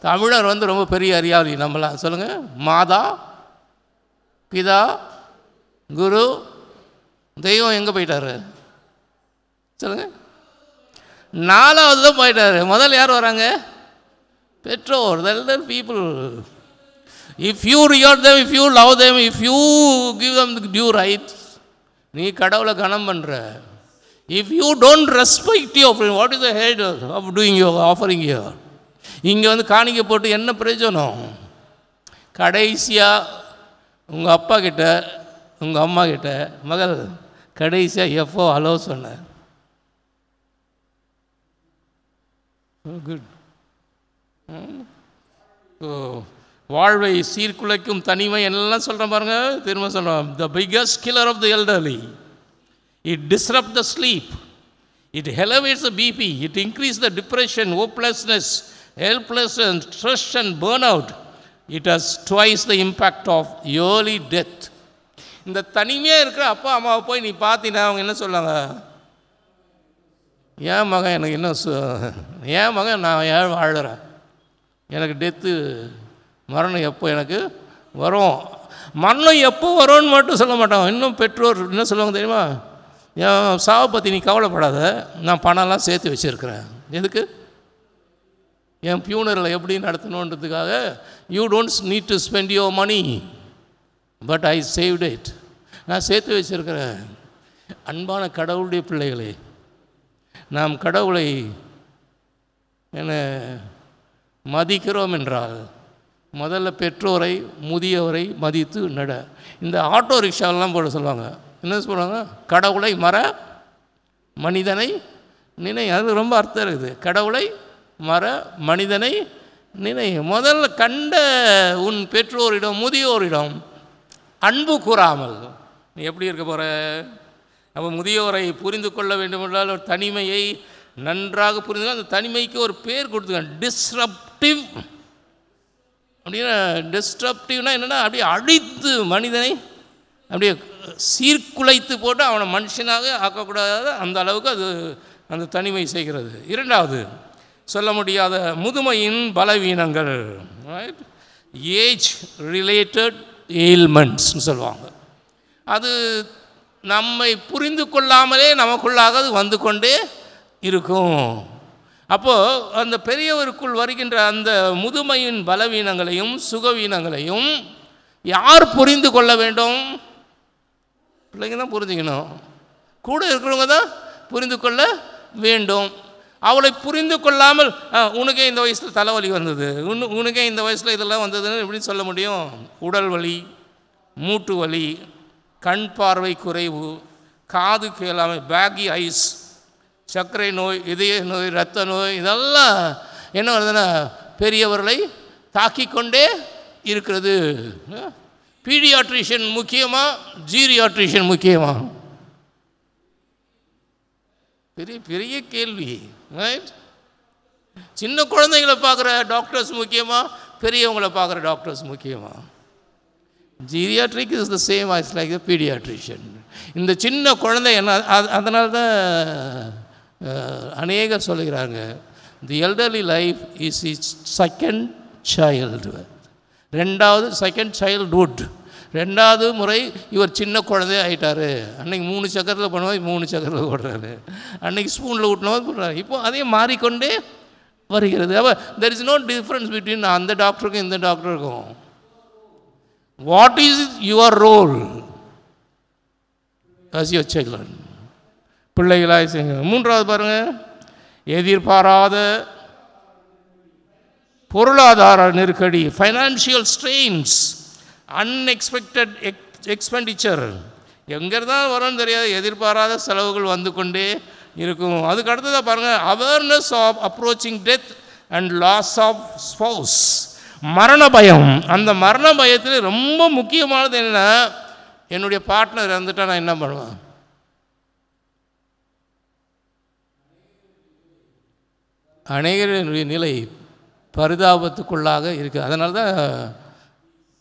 [SPEAKER 5] தமிழர் வந்து ரொம்ப பெரிய அறியாளி நம்மளாம். சொல்லுங்கள், மாதா, பிதா, குரு, தெய்வம் எங்கே போயிட்டார் சொல்லுங்கள்? 4வது தான் போயிட்டார். முதல்ல யார் வராங்க? பெற்றோர், the elder people. If you regard them, if you love them, if you give them the due right, நீ கடவுளை கனம் பண்ணுற. If you don't respect your friend, what is the head of doing your offering here? இங்கே வந்து காணிக்கை போட்டு என்ன பிரயோஜனம்? கடைசியாக உங்கள் அப்பா கிட்ட உங்கள் அம்மா கிட்ட மகள் கடைசியாக எப்போ ஹலோ சொன்ன? குட். வாழ்வை சீர்குலைக்கும் தனிமை எல்லாம் சொல்கிறேன் பாருங்க. திரும்ப சொல்கிறோம். The biggest killer of the elderly. It disrupt the sleep, it elevates the BP, it increase the depression, hopelessness, helplessness, stress and burnout. It has twice the impact of early death. இந்த தனிமையாக இருக்கிற அப்பா அம்மாவை போய் நீ பார்த்தீங்கன்னா அவங்க என்ன சொல்லுவாங்க? ஏன் மகன் எனக்கு இன்னும் ஏன் மகன் நான் ஏன் வாழுறேன், எனக்கு டெத்து மரணம் எப்போ எனக்கு வரும், மரணம் எப்போ வரும்னு மட்டும் சொல்ல மாட்டாங்க. இன்னும் பெற்றோர் என்ன சொல்லுவாங்க தெரியுமா? என் சாவை பற்றி நீ கவலைப்படாத, நான் பணம்லாம் சேர்த்து வச்சுருக்கிறேன். எதுக்கு? என் ஃபியூனரலை எப்படி நடத்தணுன்றதுக்காக. You don't need to spend your money, but I saved it. நான் சேர்த்து வச்சுருக்கிறேன். அன்பான கடவுளுடைய பிள்ளைகளே, நாம் கடவுளை என்ன மதிக்கிறோம் என்றால் முதல்ல பெற்றோரை முதியவரை மதித்து நட. இந்த ஆட்டோ ரிக்ஷாவெல்லாம் போட சொல்லுவாங்க. என்ன சொல்லுவாங்க? கடவுளை மற, மனிதனை நினை. அது ரொம்ப அர்த்தம் இருக்குது. கடவுளை மற, மனிதனை நினை. முதல்ல கண்ட உன் பெற்றோரிடம் முதியோரிடம் அன்பு கூறாமல் நீ எப்படி இருக்க போகிற? நம்ம முதியோரை புரிந்து கொள்ள வேண்டும் என்றால் ஒரு தனிமையை நன்றாக புரிந்து, அந்த தனிமைக்கு ஒரு பேர் கொடுத்துக்க, டிஸ்ரப்டிவ் அப்படின்னா. டிஸ்ரப்டிவ்னா என்னென்னா அப்படியே அழித்து மனிதனை அப்படியே சீர்குலைத்து போட்டு அவனை மனுஷனாக ஆக்கக்கூடாத அந்த அளவுக்கு அது அந்த தனிமை செய்கிறது. இரண்டாவது, சொல்ல முடியாத முதுமையின் பலவீனங்கள், ஏஜ் ரிலேட்டட் எயில்மெண்ட்ஸ்னு சொல்லுவாங்க. அது நம்மை புரிந்து கொள்ளாமலே நமக்குள்ளாக அது வந்து கொண்டே இருக்கும். அப்போது அந்த பெரியவருக்குள் வருகின்ற அந்த முதுமையின் பலவீனங்களையும் சுகவீனங்களையும் யார் புரிந்து கொள்ள வேண்டும்? பிள்ளைங்க தான் புரிஞ்சுக்கணும். கூட இருக்கிறவங்க தான் புரிந்து கொள்ள வேண்டும். அவளை புரிந்து கொள்ளாமல் உனக்கே இந்த வயசில் தலைவலி வந்தது, உனக்கே இந்த வயசில் இதெல்லாம் வந்ததுன்னு எப்படி சொல்ல முடியும்? உடல் வலி, மூட்டு வலி, கண் பார்வை குறைவு, காது கேளாமை, பேகி ஐஸ், சர்க்கரை நோய், இதய நோய், இரத்த நோய், இதெல்லாம் என்ன வருதுன்னா பெரியவர்களை தாக்கிக்கொண்டே இருக்கிறது. பீடியாட்ரிஷியன் முக்கியமா, ஜீரியாட்ரிஷியன் முக்கியமா? பெரிய பெரிய கேள்வி. ரைட்? சின்ன குழந்தைங்களை பார்க்குற டாக்டர்ஸ் முக்கியமா, பெரியவங்களை பார்க்குற டாக்டர்ஸ் முக்கியமா? Geriatric is the same as like the paediatrician. இந்த சின்ன குழந்தை என்ன, அதனால தான் அநேகர் சொல்லுகிறாங்க, the elderly life is is second child. ரெண்டாவது செகண்ட் சைல்ட்ஹுட். ரெண்டாவது முறை இவர் சின்ன குழந்தை ஆகிட்டார். அன்றைக்கி 3 சக்கரத்தில் பண்ணுவாங்க, 3 சக்கரத்தில் ஓடுறாரு. அன்றைக்கி ஸ்பூனில் ஊட்டினவங்க போடுறாரு. இப்போது அதே மாறிக்கொண்டே வருகிறது. அப்போ there is no difference between அந்த டாக்டருக்கும் இந்த டாக்டருக்கும். What is your role as your children? பிள்ளைகளாக செய்யுங்க. மூன்றாவது பாருங்கள், எதிர்பாராத பொருளாதார நெருக்கடி, ஃபைனான்ஷியல் ஸ்ட்ரெயின்ஸ், அன்எக்ஸ்பெக்டட் எக்ஸ்பெண்டிச்சர், எங்கேருந்தான் வரும்னு தெரியாது, எதிர்பாராத செலவுகள் வந்து கொண்டே இருக்கும். அதுக்கு அடுத்ததாக பாருங்கள், awareness of approaching death and loss of spouse, மரண பயம். அந்த மரண பயத்தில் ரொம்ப முக்கியமானது என்னென்னா, என்னுடைய பார்ட்னர் இறந்துட்டா நான் என்ன பண்ணுவேன்? அநேகருடைய நிலை பரிதாபத்துக்குள்ளாக இருக்குது. அதனால தான்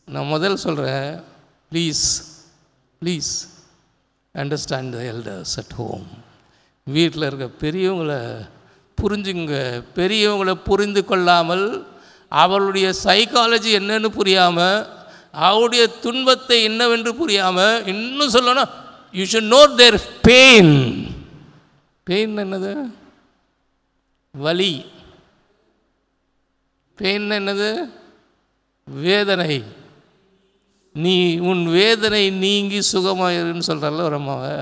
[SPEAKER 5] நான் முதல் சொல்கிறேன், please understand the elders at home. வீட்டில் இருக்க பெரியவங்களை புரிஞ்சுங்க. பெரியவங்களை புரிந்து கொள்ளாமல், அவளுடைய சைக்காலஜி என்னன்னு புரியாமல், அவருடைய துன்பத்தை என்னவென்று புரியாமல், இன்னும் சொல்லணும், you should know their pain. Pain என்னது? வலி. பெயின் என்னது? வேதனை. நீ உன் வேதனை நீங்கி சுகமாயிருன்னு சொல்கிறால ஒரு அம்மாவை.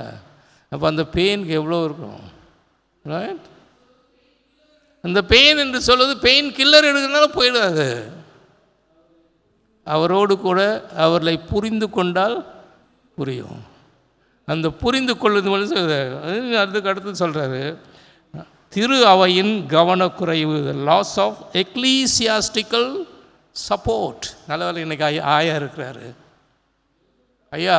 [SPEAKER 5] அப்போ அந்த பெயினுக்கு எவ்வளோ இருக்கும், ரைட்? அந்த பெயின் என்று சொல்வது பெயின் கில்லர் எடுக்கிறதுனால போயிடாது. அவரோடு கூட அவர்களை புரிந்து கொண்டால் புரியும். அந்த புரிந்து கொள்ளுது அதுக்கு அடுத்து சொல்கிறாரு, திரு அவையின் கவனக்குறைவு, லாஸ் ஆஃப் எக்லீசியாஸ்டிக்கல் சப்போர்ட். நல்ல வேலை இன்றைக்கி ஆயா இருக்கிறாரு. ஐயா,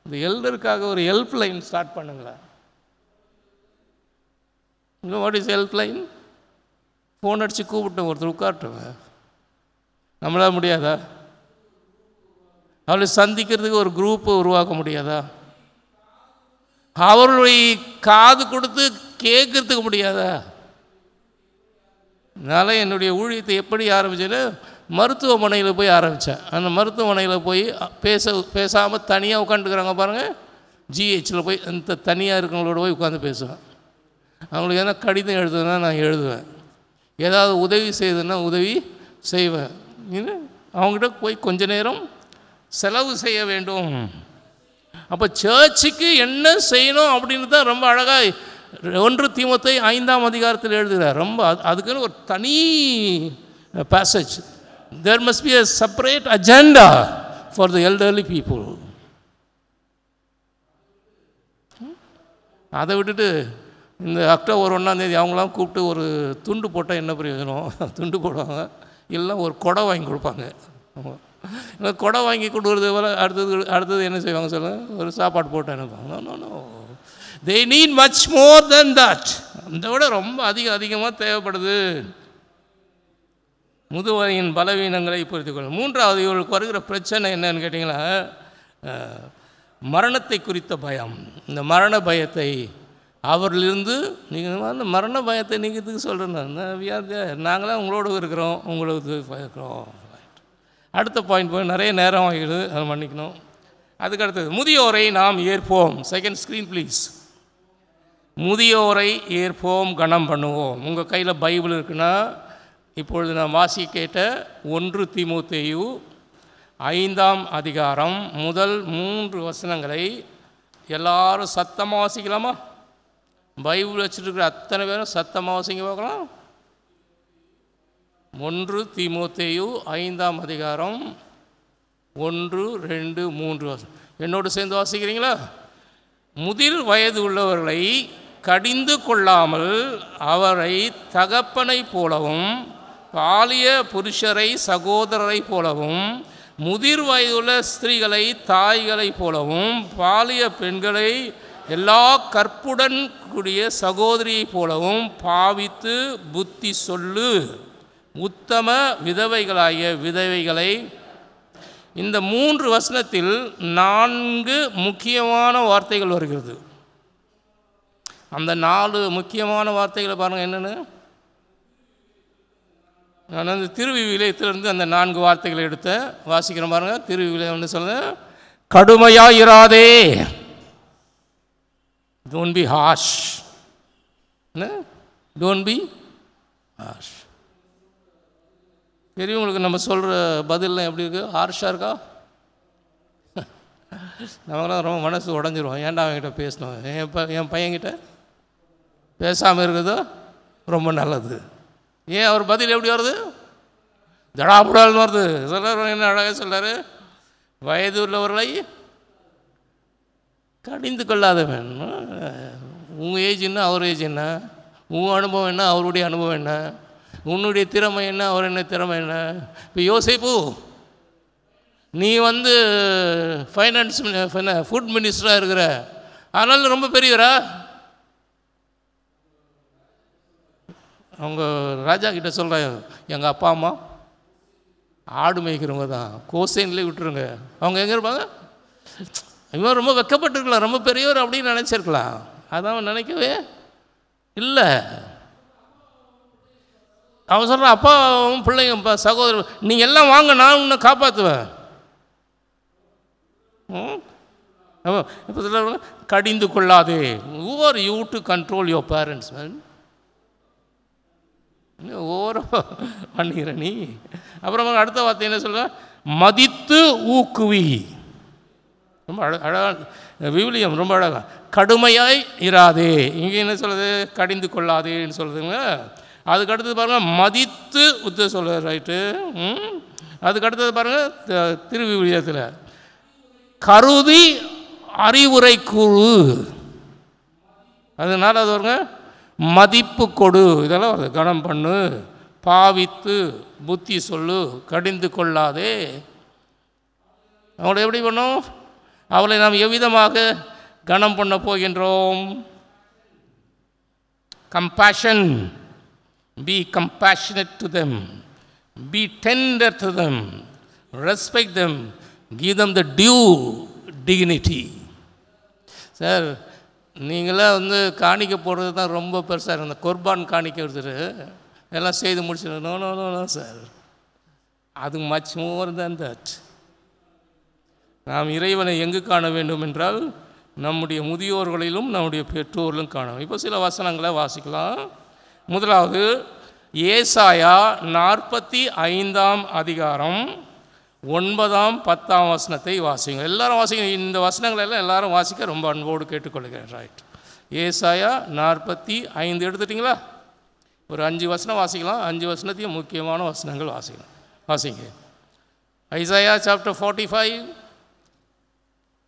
[SPEAKER 5] இந்த எல்டருக்காக ஒரு ஹெல்ப் லைன் ஸ்டார்ட் பண்ணுங்களேன். What is help line? Phone அடித்து கூப்பிட்டு ஒருத்தர் உட்காட்டுவேன். நம்மளால் முடியாதா? அவளை சந்திக்கிறதுக்கு ஒரு குரூப்பை உருவாக்க முடியாதா? அவர்களுடைய காது கொடுத்து கேட்கறதுக்கு முடியாதா? அதனால் என்னுடைய ஊழியத்தை எப்படி ஆரம்பிச்சேன்னு மருத்துவமனையில் போய் ஆரம்பித்தேன். அந்த மருத்துவமனையில் போய் பேசாமல் தனியாக உட்காந்துக்கிறாங்க பாருங்கள், ஜிஹெச்சில் போய் அந்த தனியாக இருக்கிறவங்களோட போய் உட்காந்து பேசுவேன். அவங்களுக்கு எதனா கடிதம் எழுதுனா நான் எழுதுவேன், ஏதாவது உதவி செய்யுதுன்னா உதவி செய்வேன். அவங்ககிட்ட போய் கொஞ்ச நேரம் செலவு செய்ய வேண்டும். அப்போ சர்ச்சுக்கு என்ன செய்யணும் அப்படின்னு தான் ரொம்ப அழகாக 1 தீமோத்தேயு 5ஆம் அதிகாரத்தில் எழுதுகிறார். ரொம்ப அதுக்குன்னு ஒரு தனி passage. There must be a separate agenda for the elderly people. அதை விட்டுட்டு இந்த அக்டோபர் 1ஆம் தேதி அவங்களாம் கூப்பிட்டு ஒரு துண்டு போட்டால் என்ன பிரயோஜனம்? துண்டு போடுவாங்க, இல்லை ஒரு கொடை வாங்கி கொடுப்பாங்க. இல்லை கொடை வாங்கி கொடுக்குறது போல் அடுத்தது என்ன செய்வாங்க சொல்லுங்கள்? ஒரு சாப்பாடு போட்டு அனுப்பாங்க. No, they need much more than that. அந்த விட ரொம்ப அதிகமாக தேவைப்படுது. முதுவரையின் பலவீனங்களை புரிந்து கொள்ளும். 3வது இவர்களுக்கு வருகிற பிரச்சனை என்னன்னு கேட்டிங்கன்னா, மரணத்தை குறித்த பயம். இந்த மரண பயத்தை அவர்களிருந்து நீங்கள் மரண பயத்தை நீங்கிறதுக்கு சொல்கிறேன். நாங்களாம் உங்களோடு இருக்கிறோம், உங்களுக்கு இருக்கிறோம். அடுத்த பாயிண்ட் போய் நிறைய நேரம் ஆகிடுது, அதை மன்னிக்கணும். அதுக்கு அடுத்தது, முதியோரை நாம் ஏற்போம். Second screen please. முதியோரை ஏற்போம், கனம் பண்ணுவோம். உங்கள் கையில் பைபிள் இருக்குன்னா இப்பொழுது நான் வாசிக்க கேட்ட 1 தீமோத்தேயு 5ஆம் அதிகாரம் முதல் 3 வசனங்களை எல்லாரும் சத்தமாக வாசிக்கலாமா? பைபிள் வச்சுருக்கிற அத்தனை பேரும் சத்தமாக வாசிங்க பார்க்கலாம். 1 தீமோத்தேயு 5ஆம் அதிகாரம் 1, 2, 3 வசனம். என்னோடு சேர்ந்து வாசிக்கிறீங்களா? முதிர் வயது உள்ளவர்களை கடிந்து கொள்ளாமல் அவரை தகப்பனை போலவும், பாலிய புருஷரை சகோதரரை போலவும், முதிர் வயதுள்ள ஸ்திரீகளை தாய்களை போலவும், பாலிய பெண்களை எல்லா கற்புடன் கூடிய சகோதரியை போலவும் பாவித்து புத்தி சொல்லு. உத்தம விதவைகளாகிய விதவைகளை. இந்த 3 வசனத்தில் 4 முக்கியமான வார்த்தைகள் வருகிறது. அந்த 4 முக்கியமான வார்த்தைகளை பாருங்கள் என்னென்னு. நான் அந்த திருவிவிலியத்திலிருந்து அந்த 4 வார்த்தைகளை எடுத்தேன், வாசிக்கிறேன் பாருங்கள். திருவிவிலியம் வந்து சொல்லுங்கள், கடுமையாக இராதே, don't be harsh. Don't be harsh. பெரியவங்களுக்கு நம்ம சொல்கிற பதிலெலாம் எப்படி இருக்குது? ஹார்ஷாக இருக்கா? நமக்கெல்லாம் ரொம்ப மனசு உடஞ்சிரும். ஏன்டா அவங்ககிட்ட பேசணும், என் பையன்கிட்ட பேசாமல் இருக்குதோ ரொம்ப நல்லது. ஏன் அவர் பதில் எப்படி வருது? தடாபுடால்னு வருது. சொல்கிறார், என்ன அழகாக சொல்கிறார், வயது உள்ளவர்களை கடிந்து கொள்ளாதவன். உங்கள் ஏஜ் என்ன, அவர் ஏஜ் என்ன, உன் அனுபவம் என்ன, அவருடைய அனுபவம் என்ன, உன்னுடைய திறமை என்ன, அவர் என்ன திறமை என்ன. இப்போ யோசிப்பு, நீ ஃபைனான்ஸ் ஃபுட் மினிஸ்டராக இருக்கிற, அதனால ரொம்ப பெரியவரா? அவங்க ராஜா கிட்ட சொல்கிறாங்க, எங்கள் அப்பா அம்மா ஆடு மேய்க்கிறவங்க தான், கோசைன்லேயே விட்டுருங்க. அவங்க எங்கே இருப்பாங்க? இவன் ரொம்ப வெக்கப்பட்டுருக்கலாம், ரொம்ப பெரியவர் அப்படின்னு நினச்சிருக்கலாம். அதான் அவன் நினைக்கவே இல்லை. அவன் சொல்கிறான், அப்பாவும் பிள்ளைங்க சகோதரர் நீங்கள் எல்லாம் வாங்க, நான் உன்னை காப்பாற்றுவேன். இப்போ சொல்ல கடிந்து கொள்ளாதே. who are you to control your parents, man? ஓரம் பண்ணுகிற நீ. அப்புறம் அடுத்த வார்த்தை என்ன சொல்ற? மதித்து ஊக்குவி. ரொம்ப அழகாக விவிலியம், ரொம்ப அழகா. கடுமையாய் இராதே, இங்கே என்ன சொல்லுது? கடிந்து கொள்ளாதேன்னு சொல்லுதுங்க. அதுக்கு அடுத்தது பாருங்கள், மதித்து உத்த சொல்ல, ரைட்டு. அதுக்கு அடுத்தது பாருங்கள், திருவிவிலியத்தில் கருதி அறிவுரை கூறு. அதனால் அது வருங்க, மதிப்பு கொடு, இதெல்லாம் வருது. கனம் பண்ணு, பாவித்து புத்தி சொல்லு, கடிந்து கொள்ளாதே. அவளை எப்படி பண்ணோம்? அவளை நாம் எவ்விதமாக கனம் பண்ண போகின்றோம்? Compassion. Be compassionate to them, be tender to them, respect them, give them the due dignity. Sir, நீங்களாம் காணிக்க போடுறது தான் ரொம்ப பெருசாக இருக்கும். இந்த குர்பான் காணிக்க எடுத்துட்டு எல்லாம் செய்து முடிச்சிடும். No no no no sir, அது மச் மோர் than that. நாம் இறைவனை எங்கு காண வேண்டும் என்றால் நம்முடைய முதியோர்களிலும் நம்முடைய பெற்றோர்களும் காணணும். இப்போ சில வசனங்களை வாசிக்கலாம். முதலாவது ஏசாயா 45ஆம் அதிகாரம் 9, 10 வசனத்தை வாசிங்க. எல்லாரும் வாசிங்க. இந்த வசனங்கள் எல்லாம் எல்லாரும் வாசிக்க ரொம்ப அன்போடு கேட்டுக்கொள்கிறேன். ரைட். ஏசாயா 45 எடுத்துட்டிங்களா? ஒரு 5 வசனம் வாசிக்கலாம். 5 வசனத்தையும் முக்கியமான வசனங்கள் வாசிக்கலாம். வாசிங்க. Isaiah chapter 45,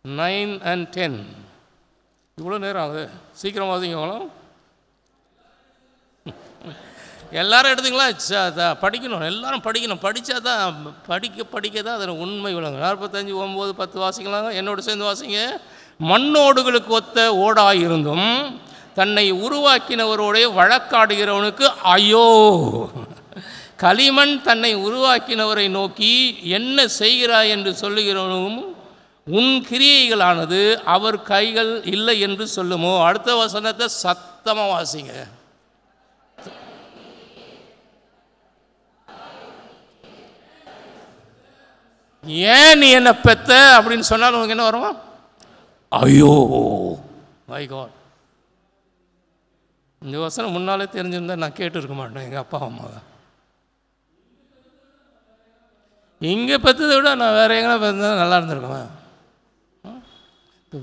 [SPEAKER 5] 9 and 10. இவ்வளோ நேரம் ஆகுது, சீக்கிரம் வாசிங்க. எல்லாரும் எடுத்துங்களா? படிக்கணும், எல்லாரும் படிக்கணும். படித்தா தான் படிக்க தான் அதில் உண்மை விளங்கும். 45, 9, 10 வாசிக்கலாங்க. என்னோடு சேர்ந்து வாசிங்க. மண்ணோடுகளுக்கு ஒத்த ஓடாயிருந்தும் தன்னை உருவாக்கினவரோடைய வழக்காடுகிறவனுக்கு ஐயோ. களிமண் தன்னை உருவாக்கினவரை நோக்கி என்ன செய்கிறாய் என்று சொல்லுகிறவனும் உன் கிரியைகளானது அவர் கைகள் இல்லை என்று சொல்லுமோ. அடுத்த வசனத்தை சத்தமாக வாசிங்க. ஏன் நீ என்ன பெத்த அப்படின்னு சொன்னாலும் உனக்கு என்ன வருமா? ஐயோ, மை காட். இந்த வசனம் முன்னாலே தெரிஞ்சிருந்தா நான் கேட்டு இருக்க மாட்டேன் எங்கள் அப்பா அம்மாவை. இங்கே பெற்றதை விட நான் வேறு எங்கன்னா பெற்றா நல்லா இருந்திருக்கேன்.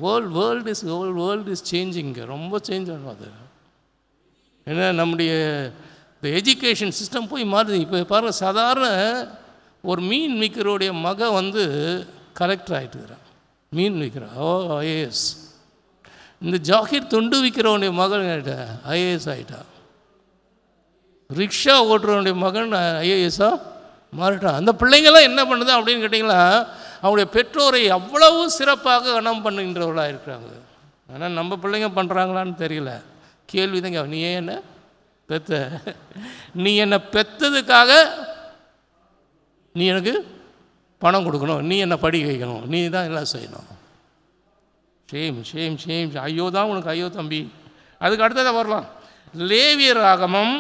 [SPEAKER 5] World is changing. ரொம்ப சேஞ்ச் ஆகும் அது. ஏன்னா நம்முடைய இந்த எஜுகேஷன் சிஸ்டம் போய் மாறுது. இப்போ பாருங்கள், சாதாரண ஒரு மீன் விற்கிறோடைய மகன் கலெக்டர் ஆகிட்டுக்கிறான். மீன் விற்கிறான், ஐஏஎஸ். இந்த ஜாக்கெட் துண்டு விற்கிறவனுடைய மகன் ஐஏஎஸ் ஆகிட்டான். ரிக்ஷா ஓட்டுறவனுடைய மகன் ஐஏஎஸ்ஸாக மாறிட்டான். அந்த பிள்ளைங்கள்லாம் என்ன பண்ணுது அப்படின்னு கேட்டிங்கன்னா, அவங்களுடைய பெற்றோரை அவ்வளவு சிறப்பாக கனம் பண்ணுகின்றவர்களாக இருக்கிறாங்க. ஆனால் நம்ம பிள்ளைங்க பண்ணுறாங்களான்னு தெரியல. கேள்வி தாங்க, நீ ஏன் என்ன பெத்த? நீ என்னை பெற்றதுக்காக நீ எனக்கு பணம் கொடுக்கணும், நீ என்னை படிக்க வைக்கணும், நீ தான் எல்லாம் செய்யணும். Shame shame shame. ஐயோ தான் உனக்கு ஐயோ தம்பி. அதுக்கு அடுத்ததாக வரலாம். லேவியர் ஆகமம்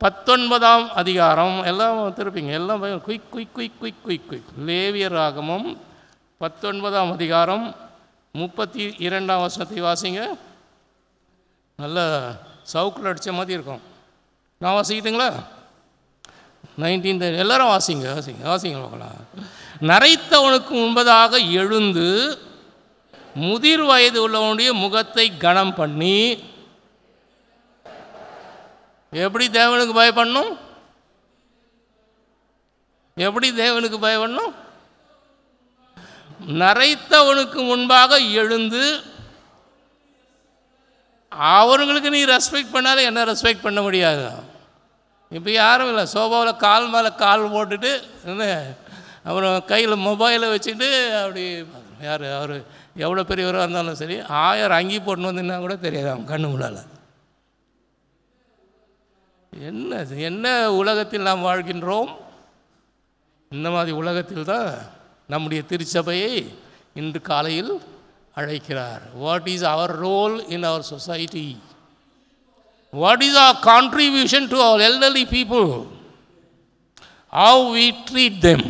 [SPEAKER 5] 19ஆம் அதிகாரம். எல்லாம் திருப்பிங்க, எல்லாம் quick quick quick quick quick quick. லேவியர் ஆகமம் 19ஆம் அதிகாரம் 32ஆம் வசனத்தை வாசிங்க. நல்ல சவுக்கில் அடித்த மாதிரி இருக்கும். நான் வாசிக்கிட்டுங்களா? 19 எல்லாரும் வாசிங்க வாசிங்க வாசிங்க பார்க்கலாம். நரைத்தவனுக்கு முன்பதாக எழுந்து முதிர் வயது உள்ளவனுடைய முகத்தை கனம் பண்ணி எப்படி தேவனுக்கு பயப்படணும்? எப்படி தேவனுக்கு பயப்படணும்? நரைத்தவனுக்கு முன்பாக எழுந்து அவர்களுக்கு நீ ரெஸ்பெக்ட் பண்ணாலும் என்ன ரெஸ்பெக்ட் பண்ண முடியாது. இப்போ யாரும் இல்லை, சோபாவில் கால் மேலே கால் போட்டுட்டு என்ன அப்புறம் கையில் மொபைலை வச்சுட்டு அப்படி யார் அவர் எவ்வளோ பெரியவராக இருந்தாலும் சரி 1000 அங்கி போட்டுன்னு வந்துன்னா கூட தெரியாது அவன் கண்ணு முன்னால். என்ன உலகத்தில் நாம் வாழ்கின்றோம்? இந்த மாதிரி உலகத்தில் தான் நம்முடைய திருச்சபையை இன்று காலையில் அழைக்கிறார். What is our role in our society? What is our contribution to our elderly people? How we treat them?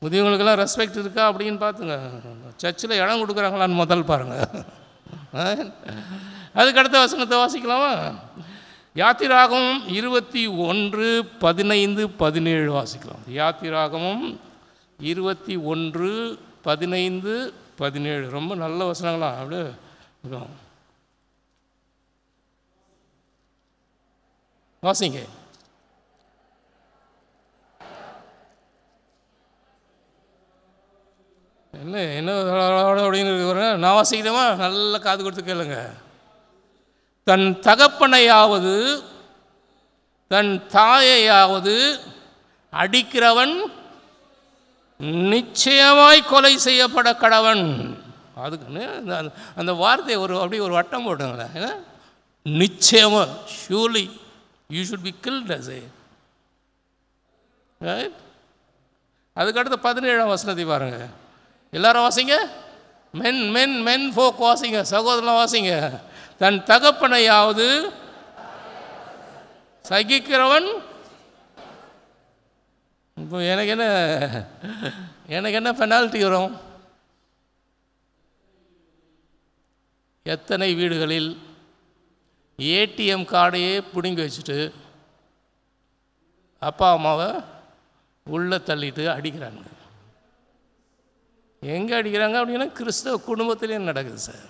[SPEAKER 5] முதியவங்களுக்கெல்லாம் ரெஸ்பெக்ட் இருக்கா அப்படின்னு பார்த்துங்க. சர்ச்சில் இடம் கொடுக்குறாங்களான்னு முதல் பாருங்கள். அதுக்கடுத்த வசனத்தை வாசிக்கலாமா? யாத்திராகமம் 21:15-17 வாசிக்கலாம். யாத்திராகமம் 21:15-17 ரொம்ப நல்ல வசனங்களா அப்படியே வாசிங்க. என்ன அப்படின்னு நான் வாசிக்கிறேமா? நல்ல காது கொடுத்து கேளுங்க. தன் தகப்பனையாவது தன் தாயையாவது அடிக்கிறவன் நிச்சயமாய் கொலை செய்யப்பட கடவன். அதுக்கு அந்த வார்த்தையை அப்படி ஒரு வட்டம் போட்டுங்களேன். நிச்சயமாக, surely you should be guilt as a right. அதுக்கடுத்து 17ஆம் வசனத்தை பாருங்க. எல்லாரும் வாசிங்க. மென் ஃபோக் வாசிங்க. சகோதரன் வாசிங்க. தன் தகப்பனையாவது சகிக்கிறவன். இப்போ எனக்கு என்ன பெனால்ட்டி வரும்? எத்தனை வீடுகளில் ஏடிஎம் கார்டையே பிடுங்கி வச்சுட்டு அப்பா அம்மாவை உள்ளே தள்ளிட்டு அடிக்கிறாங்க. எங்கே அடிக்கிறாங்க அப்படின்னா கிறிஸ்தவ குடும்பத்திலே நடக்குது சார்.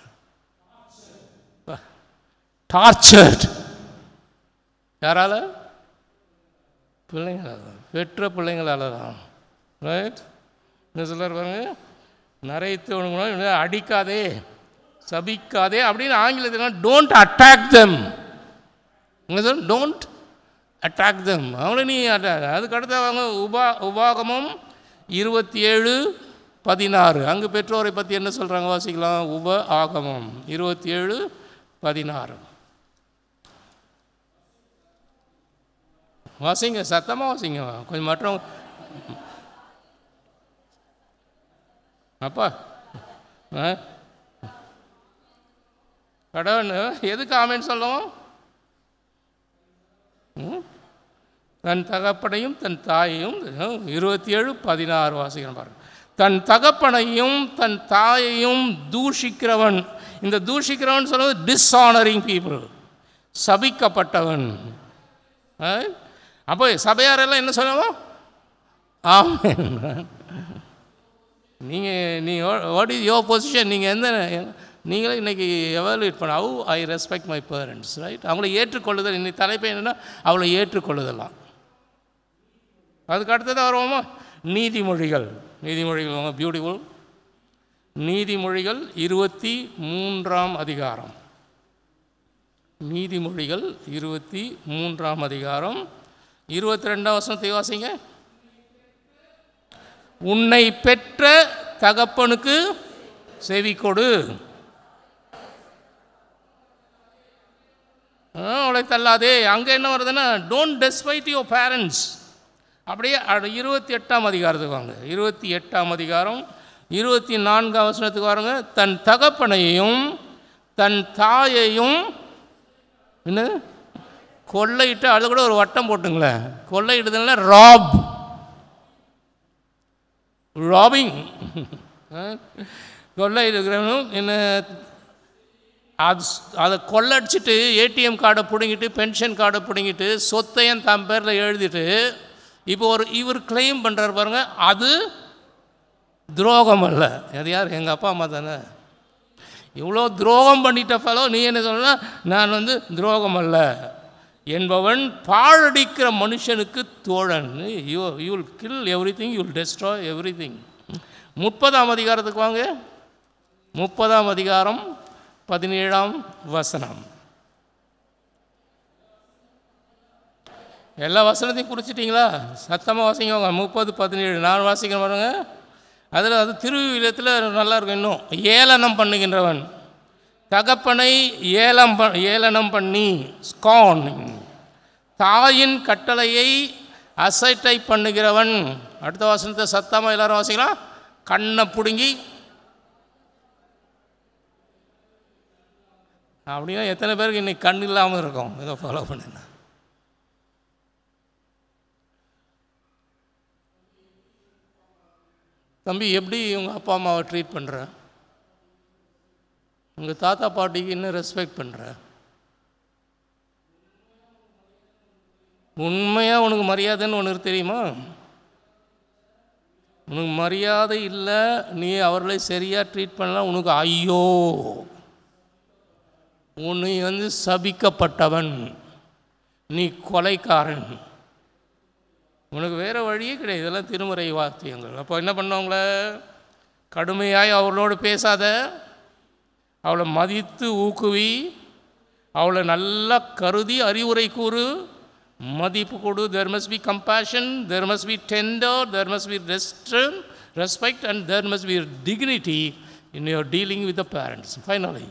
[SPEAKER 5] டார்ச்சர்ட். யாரால? பிள்ளைங்களால, பெற்ற பிள்ளைங்களால தான். ரைட். இன்னும் சிலர் பாருங்க, நரைத்தவனுக்கு அடிக்காதே சபிக்காதே அப்படின்னு ஆங்கிலத்தில் don't attack them. Don't attack them. அவங்கள நீ அட்டாக். அதுக்கு அடுத்து அவங்க உபாகமம் 27:16 அங்கு பெற்றோரை பற்றி என்ன சொல்கிறாங்க வாசிக்கலாம். உபாகமம் 27:16 வாசிங்க. சத்தமாக வாசிங்க கொஞ்சம். மற்றவங்க அப்பா கடவுள் எதுக்கு ஆமேன்னு சொல்லுவோம்? தன் தகப்பனையும் தன் தாயையும் 27:16 வாசிக்கிறேன் பாருங்க. தன் தகப்பனையும் தன் தாயையும் தூஷிக்கிறவன். இந்த தூஷிக்கிறவன் சொல்வது டிஸ்ஆனரிங் பீப்புள், சபிக்கப்பட்டவன். அப்போ சபையாரெல்லாம் என்ன சொல்லுவோம்? ஆமென். What is your position? நீங்களே இன்றைக்கி எவாலுவேட் பண்ண. How I respect my parents, right. அவங்கள ஏற்றுக்கொள்ளுதல். இன்னைக்கு தலைப்பு என்னென்னா அவளை ஏற்றுக்கொள்ளுதலாம். அதுக்கு அடுத்ததாக வருவோமா? நீதிமொழிகள். பியூட்டிஃபுல். நீதிமொழிகள் 23ஆம் அதிகாரம். நீதிமொழிகள் 23ஆம் அதிகாரம் 22ஆம் வசனத்தை வாசிங்க. உன்னை பெற்ற தகப்பனுக்கு செவி கொடு, அவளை தள்ளாதே. அங்கே என்ன வருதுன்னா டோன்ட் டெஸ்பைட் யுவர் பேரண்ட்ஸ். அப்படியே 28ஆம் அதிகாரத்துக்கு வாங்க. 28ஆம் அதிகாரம் 24ஆம் வசனத்துக்கு வாருங்க. தன் தகப்பனையும் தன் தாயையும் என்ன கொள்ளையிட்டு, அது கூட ஒரு வட்டம் போட்டுங்களேன். கொள்ளையிடுதுல ராபிங். கொள்ளையிடுகிறவனும் என்ன அதை கொள்ளடிச்சிட்டு ஏடிஎம் கார்டை பிடுங்கிட்டு பென்ஷன் கார்டை பிடுங்கிட்டு சொத்தையும் தன் பேரில் எழுதிட்டு இப்போ இவர் கிளைம் பண்ணுறார் பாருங்க. அது துரோகம் அல்ல. அது யார்? எங்கள் அப்பா அம்மா தானே. இவ்வளோ துரோகம் பண்ணிட்ட ஃபலோ நீ என்ன சொல்லலாம்? நான் துரோகம் அல்ல. என்பவன் பாழடிக்கிற மனுஷனுக்கு தோழன். You will kill everything, you will destroy everything. 30ஆம் அதிகாரத்துக்கு வாங்க. 30ஆம் அதிகாரம் 17ஆம் வசனம். எல்லா வசனத்தையும் குறிச்சிட்டிங்களா? சத்தமாக வாசிங்க. 30:17 நான் வாசிக்கிறேன் பாருங்க. அதில் அது திருவிவிலியத்தில் நல்லா இருக்கும். இன்னும் ஏளனம் பண்ணுகின்றவன், தகப்பனை ஏளனம் பண்ணி ஸ்கார்னிங், தாயின் கட்டளையை அசட்டை பண்ணுகிறவன். அடுத்த வசனத்தை சத்தமாக எல்லாரும் வாசிக்கலாம். கண்ணை பிடுங்கி. அப்படின்னா எத்தனை பேருக்கு இன்னைக்கு கண் இல்லாமல் இருக்கும்? இதை ஃபாலோ பண்ணுங்க. தம்பி, எப்படி உங்கள் அப்பா அம்மாவை ட்ரீட் பண்ணுற? உங்கள் தாத்தா பாட்டிக்கு இன்னும் ரெஸ்பெக்ட் பண்ணுற? உண்மையாக உனக்கு மரியாதைன்னு ஒன்று தெரியுமா? உனக்கு மரியாதை இல்லை, நீ அவர்களை சரியாக ட்ரீட் பண்ணலாம், உனக்கு ஐயோ, உன்னை சபிக்கப்பட்டவன், நீ கொலைக்காரன், உனக்கு வேறு வழியே கிடையாது. இதெல்லாம் திருமுறை வாக்கியங்கள். அப்போ என்ன பண்ணவங்கள? கடுமையாய் அவளோடு பேசாத, அவளை மதித்து ஊக்குவி, அவளை நல்லா கருதி அறிவுரை கூறு, மதிப்பு கொடு. there must be compassion, there must be tender, there must be respect and there must be dignity in your dealing with the parents. Finally,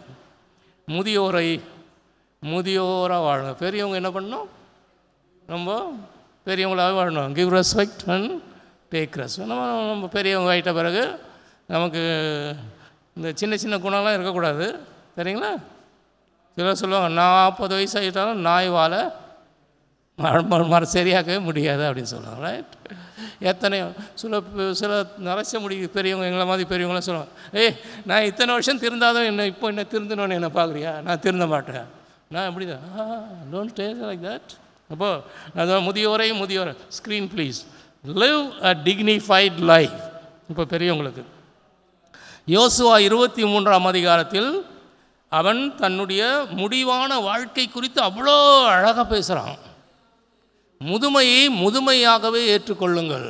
[SPEAKER 5] முதியோராக வாழணும். பெரியவங்க என்ன பண்ணணும்? ரொம்ப பெரியவங்களாகவே வாழணும். Give respect and take respect. நம்ம பெரியவங்க ஆகிட்ட பிறகு நமக்கு இந்த சின்ன சின்ன குணம்லாம் இருக்கக்கூடாது. சரிங்களா? சிலர் சொல்லுவாங்க, 40 வயசு ஆகிட்டாலும் நாய் வாழை சரியாக்கவே முடியாது அப்படின்னு சொல்லுவாங்க. ரைட்? எத்தனையோ சில நரச முடிவு பெரியவங்க, எங்களை மாதிரி பெரியவங்களாம் சொல்லுவாங்க, நான் இத்தனை வருஷம் திருந்தாதான் என்ன திருந்தணும்னு என்ன பார்க்குறியா? நான் திருந்த மாட்டேன், நான் எப்படி தான். Don't take like that. அப்போது அதான் முதியோரை screen please live a dignified life. இப்போ பெரியவங்களுக்கு யோசுவா 23ஆம் அதிகாரத்தில் அவன் தன்னுடைய முடிவான வாழ்க்கை குறித்து அவ்வளோ அழகாக பேசுகிறான். முதுமையை முதுமையாகவே ஏற்றுக்கொள்ளுங்கள்.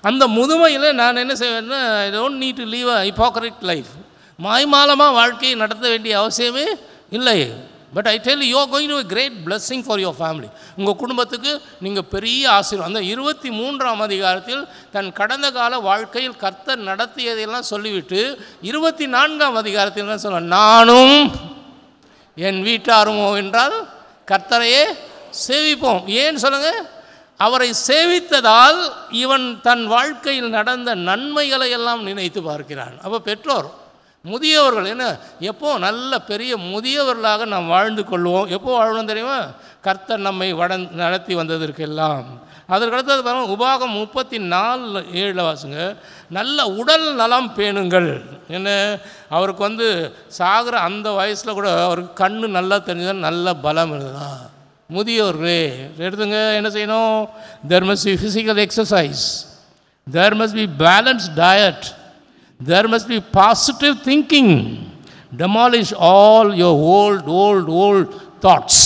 [SPEAKER 5] அந்த முதுமையில் நான் என்ன செய்வேன்னா, I don't need to leave a hypocrite life. மாய்மாலமாக வாழ்க்கையை நடத்த வேண்டிய அவசியமே இல்லை. But I tell you are going to a great blessing for your family. உங்கள் குடும்பத்துக்கு நீங்கள் பெரிய ஆசீர்வாதம். அந்த 23ஆம் அதிகாரத்தில் தன் கடந்த கால வாழ்க்கையில் கர்த்தர் நடத்தியதையெல்லாம் சொல்லிவிட்டு 24ஆம் அதிகாரத்தில் என்ன சொல்ல, நானும் என் வீட்டாருமோ என்றால் கர்த்தரையே சேவிப்போம். ஏன்னு சொல்லுங்கள்? அவரை சேவித்ததால் இவன் தன் வாழ்க்கையில் நடந்த நன்மைகளை எல்லாம் நினைத்து பார்க்கிறான். அப்போ பெற்றோர், முதியவர்கள் என்ன, எப்போ நல்ல பெரிய முதியவர்களாக நாம் வாழ்ந்து கொள்வோம். எப்போ வாழணும் தெரியுமா? கர்த்தர் நம்மை நடத்தி வந்ததற்கெல்லாம். அதற்கடுத்தது பாருங்கள், உபாகம் 34:7 வாசுங்க. நல்ல உடல் நலம் பேணுங்கள். என்ன, அவருக்கு சாகிற அந்த வயசில் கூட அவருக்கு கண்ணு நல்லா தெரிஞ்சதான், நல்ல பலம் இருந்ததான். முதியோர்களே எடுத்துங்க, என்ன செய்யணும்? there must be physical exercise, there must be balanced diet, there must be positive thinking, demolish all your old thoughts.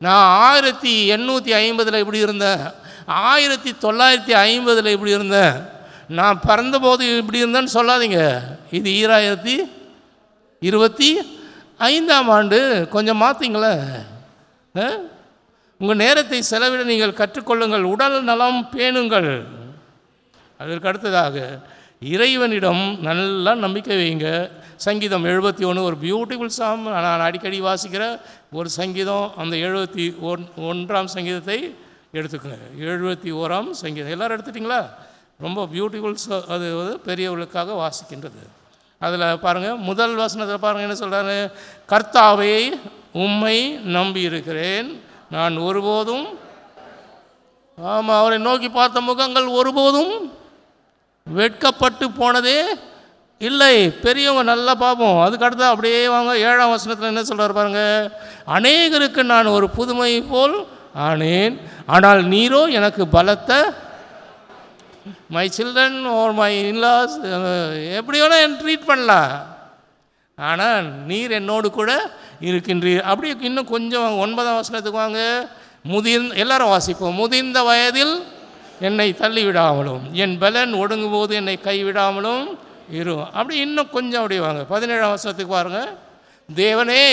[SPEAKER 5] நான் 1850 இப்படி இருந்தேன், 1950 இப்படி இருந்தேன், நான் பிறந்தபோது இப்படி இருந்தேன்னு சொல்லாதீங்க. இது 2025ஆம் ஆண்டு. கொஞ்சம் மாற்றிங்களேன். உங்கள் நேரத்தை செலவிட நீங்கள் கற்றுக்கொள்ளுங்கள். உடல் நலம் பேணுங்கள். அதற்கு அடுத்ததாக இறைவனிடம் நல்லா நம்பிக்கை வைங்க. சங்கீதம் 71 ஒரு பியூட்டிஃபுல் சாம். நான் அடிக்கடி வாசிக்கிற ஒரு சங்கீதம். அந்த 71ஆம் சங்கீதத்தை எடுத்துக்கோங்க. 71ஆம் சங்கீதம் எல்லோரும் எடுத்துட்டிங்களா? ரொம்ப பியூட்டிஃபுல். அது பெரியவர்களுக்காக வாசிக்கின்றது. அதில் பாருங்கள், முதல் வசனத்தில் பாருங்கள் என்ன சொல்கிறாரு? கர்த்தாவே உம்மை நம்பி இருக்கிறேன், நான் ஒருபோதும், ஆமாம், அவரை நோக்கி பார்த்த முகங்கள் ஒருபோதும் வெட்கப்பட்டு போனதே இல்லை. பெரியவங்க நல்லா பார்ப்போம். அதுக்கடுத்து அப்படியே வாங்க. 7ஆம் வசனத்தில் என்ன சொல்கிறார் பாருங்க? அநேகருக்கு நான் ஒரு புதுமை போல் ஆனேன், ஆனால் நீரோ எனக்கு பலத்த, my children or my in-laws எப்படி வேணால் ட்ரீட் பண்ணலாம், ஆனால் நீர் என்னோடு கூட இருக்கின்றீர். அப்படியே இன்னும் கொஞ்சம் 9ஆம் வசனத்துக்கு வாங்க. எல்லாரும் வாசிப்போம். முதிர்ந்த வயதில் என்னை தள்ளிவிடாமலும் என் பலன் ஒடுங்கும் போது என்னை கைவிடாமலும் இரும். அப்படி இன்னும் கொஞ்சம் அப்படி வாங்க. 17ஆம் வசனத்துக்கு பாருங்கள். தேவனே,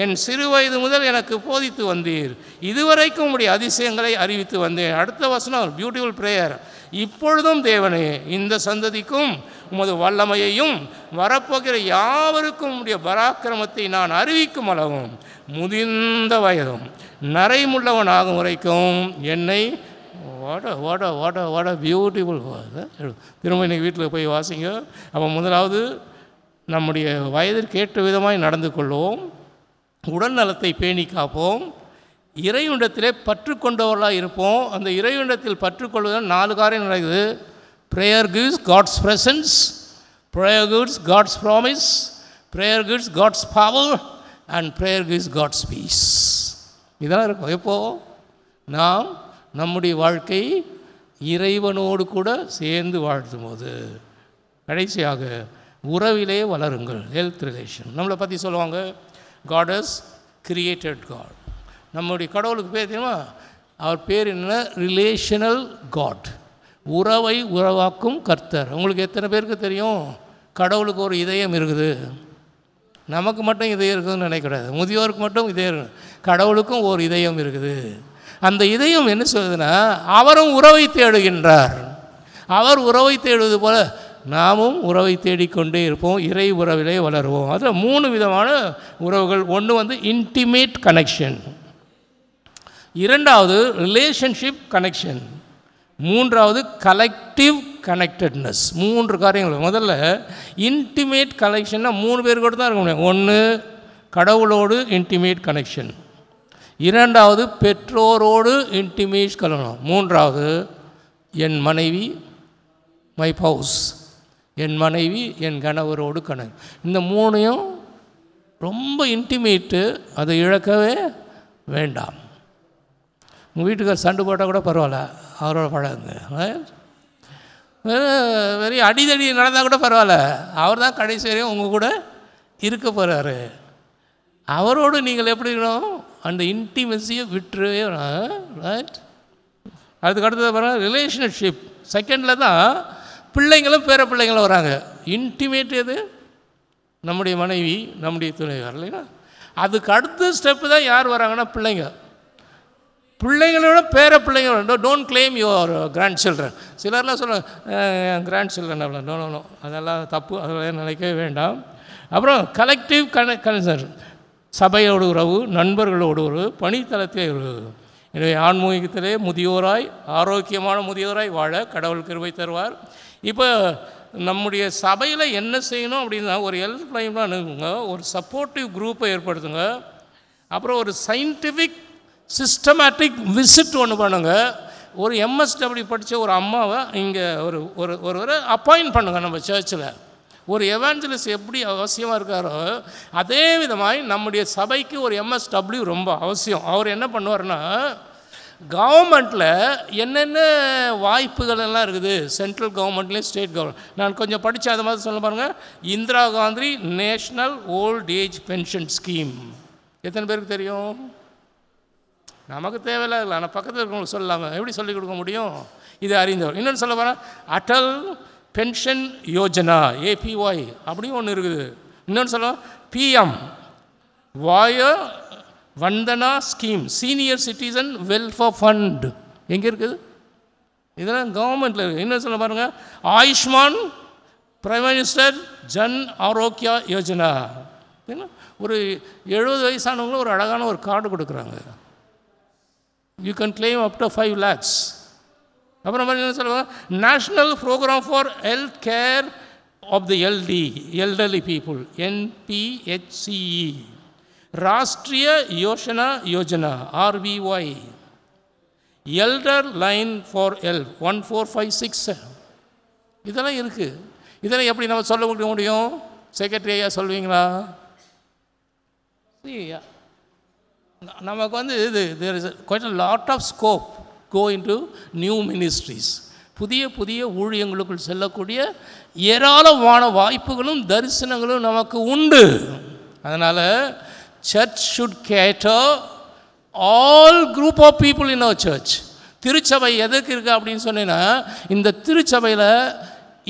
[SPEAKER 5] என் சிறு வயது முதல் எனக்கு போதித்து வந்தீர், இதுவரைக்கும் உம்முடைய அதிசயங்களை அறிவித்து வந்தேன். அடுத்த வசனம் பியூட்டிஃபுல் ப்ரேயர். இப்பொழுதும் தேவனே, இந்த சந்ததிக்கும் உமது வல்லமையையும் வரப்போகிற யாவருக்கும் உம்முடைய பராக்கிரமத்தை நான் அறிவிக்கும் அளவும் முதிர்ந்த வயதும் நரைமுள்ளவனாகும் வரைக்கும் என்னை வாட பியூட்டிஃபுல். திரும்ப இன்னைக்கு வீட்டில் போய் வாசிங்க. அப்போ முதலாவது நம்முடைய வயதிற்கேற்ற விதமாய் நடந்து கொள்வோம், உடல் நலத்தை பேணி காப்போம், இறையுண்டத்திலே பற்று கொண்டவர்களாக இருப்போம். அந்த இறையுண்டத்தில் பற்றுக்கொள்வதால் 4 காரியம் நடக்குது. Prayer gives God's presence, prayer gives God's promise, prayer gives God's power and prayer gives God's peace. இதெல்லாம் இருக்கும். எப்போது நாம் நம்முடைய வாழ்க்கை இறைவனோடு கூட சேர்ந்து வாழ்த்தும் போது. கடைசியாக உறவிலே வளருங்கள், ஹெல்த் ரிலேஷன். நம்மளை பற்றி சொல்லுவாங்க, God has created God. நம்முடைய கடவுளுக்கு பேர் தெரியுமா? அவர் பேர் என்ன? ரிலேஷனல் காட், உறவை உறவாக்கும் கர்த்தர். உங்களுக்கு எத்தனை பேருக்கு தெரியும் கடவுளுக்கு ஒரு இதயம் இருக்குது? நமக்கு மட்டும் இதயம் இருக்குதுன்னு நினைக்கூடாது. முதியோருக்கு மட்டும் இதயம், கடவுளுக்கும் ஒரு இதயம் இருக்குது. அந்த இதயம் என்ன சொல்லுதுன்னா, அவரும் உறவை தேடுகின்றார். அவர் உறவை தேடுவது போல நாமும் உறவை தேடிக்கொண்டே இருப்போம், இறை உறவிலே வளருவோம். அதில் 3 விதமான உறவுகள். ஒன்று இன்டிமேட் கனெக்ஷன், 2வது ரிலேஷன்ஷிப் கனெக்ஷன், 3வது கலெக்டிவ் கனெக்டட்னஸ். 3 காரியங்கள். முதல்ல இன்டிமேட் கனெக்ஷன்னா 3 பேர் கூட தான் இருக்க முடியும். 1 கடவுளோடு இன்டிமேட் கனெக்ஷன், 2வது பெற்றோரோடு இன்டிமேட் கலனம், 3வது என் மனைவி, மை பவுஸ், என் மனைவி என் கணவரோடு கணக்கு. இந்த 3ஐயும் ரொம்ப இன்டிமேட்டு, அதை இழக்கவே வேண்டாம். உங்கள் வீட்டுக்கார் சண்டை போட்டால் கூட பரவாயில்ல, அவரோட பழகுங்க. வெறி அடிதடி நடந்தால் கூட பரவாயில்ல, அவர் தான் கடைசி வரையும் உங்கள் கூட இருக்க போகிறாரு. அவரோடு நீங்கள் எப்படி இருக்கணும்? அந்த இன்டிமெசியை விட்டுருவே. ரைட். அதுக்கு அடுத்தது பாருங்கள் ரிலேஷன்ஷிப். செகண்டில் தான் பிள்ளைங்களும் பேர பிள்ளைங்களும் வராங்க. இன்டிமேட் எது? நம்முடைய மனைவி, நம்முடைய துணைவர் இல்லைங்களா? அதுக்கு அடுத்த ஸ்டெப்பு தான் யார் வராங்கன்னா பிள்ளைங்க. பிள்ளைங்களோட பேர பிள்ளைங்க. Don't claim your grandchildren. சிலர்லாம் சொல்லுவாங்க கிராண்ட் சில்ட்ரன் அவ்வளோ. நோ, அதெல்லாம் தப்பு, அதெல்லாம் நினைக்கவே வேண்டாம். அப்புறம் கலெக்டிவ் கனெக்ஷன், சபையோடு உறவு, நண்பர்களோடு உறவு, பணித்தளத்திலே உறவு. எனவே ஆன்மீகத்திலே முதியோராய், ஆரோக்கியமான முதியோராய் வாழ கடவுள் கிருபை தருவார். இப்போ நம்முடைய சபையில் என்ன செய்யணும் அப்படின்னா, ஒரு ஹெல்ப் லைன்லாம் அனுப்புங்க, ஒரு சப்போர்ட்டிவ் குரூப்பை ஏற்படுத்துங்க, அப்புறம் ஒரு சயின்டிஃபிக் சிஸ்டமேட்டிக் விசிட் ஒன்று பண்ணுங்க. ஒரு எம்எஸ்டபிள்யூ படித்த ஒரு அம்மாவை இங்கே ஒரு அப்பாயிண்ட் பண்ணுங்கள் நம்ம சர்ச்சில். ஒரு எவாஞ்சலிஸ்ட் எப்படி அவசியமாக இருக்காரோ அதே விதமாய் நம்முடைய சபைக்கு ஒரு எம்எஸ்டபிள்யூ ரொம்ப அவசியம். அவர் என்ன பண்ணுவார்னா, கவர்மெண்ட்டில் என்னென்ன வாய்ப்புகள் எல்லாம் இருக்குது, சென்ட்ரல் கவர்மெண்ட்லேயும் ஸ்டேட் கவர்மெண்ட். நான் கொஞ்சம் படித்து அதை மாதிரி சொல்ல பாருங்கள். Indira Gandhi national old age pension scheme எத்தனை பேருக்கு தெரியும்? நமக்கு தேவையில்லை, ஆனால் பக்கத்தில் இருக்கவங்களுக்கு சொல்லலாமல் எப்படி சொல்லிக் கொடுக்க முடியும்? இது அறிந்தவர். இன்னொன்று சொல்ல போகிறேன், அட்டல் பென்ஷன் யோஜனா, ஏபிஒய் அப்படியும் ஒன்று இருக்குது. இன்னொன்று சொல்ல PM Vaya Vandana scheme, senior citizen welfare fund எங்கே இருக்குது? இதெல்லாம் கவர்மெண்ட்டில் இருக்குது. இன்னும் சொல்ல பாருங்கள், ஆயுஷ்மான் பிரைம் மினிஸ்டர் ஜன் ஆரோக்கியா யோஜனா. ஒரு 70 வயசானவங்களும் ஒரு அழகான ஒரு கார்டு கொடுக்குறாங்க. You can claim up to 5 lakhs. அப்புறம் என்ன சொல்லுவாங்க, national programme for health care of the elderly people, NPHCE, Rashtriya Yojana Yojana, RBY, elder line for help 1456. இதெல்லாம் இருக்குது. இதெல்லாம் எப்படி நம்ம சொல்ல முடியும்? செக்ரட்டரியா சொல்லுவீங்களா? நமக்கு வந்து there is quite a lot of scope go into new ministries. புதிய ஊழியங்களுக்குள் செல்லக்கூடிய ஏராளமான வாய்ப்புகளும் தரிசனங்களும் நமக்கு உண்டு. அதனால் church should cater all group of people in our church. திருச்சபை எதற்கு இருக்குது அப்படின்னு சொன்னீங்கன்னா, இந்த திருச்சபையில்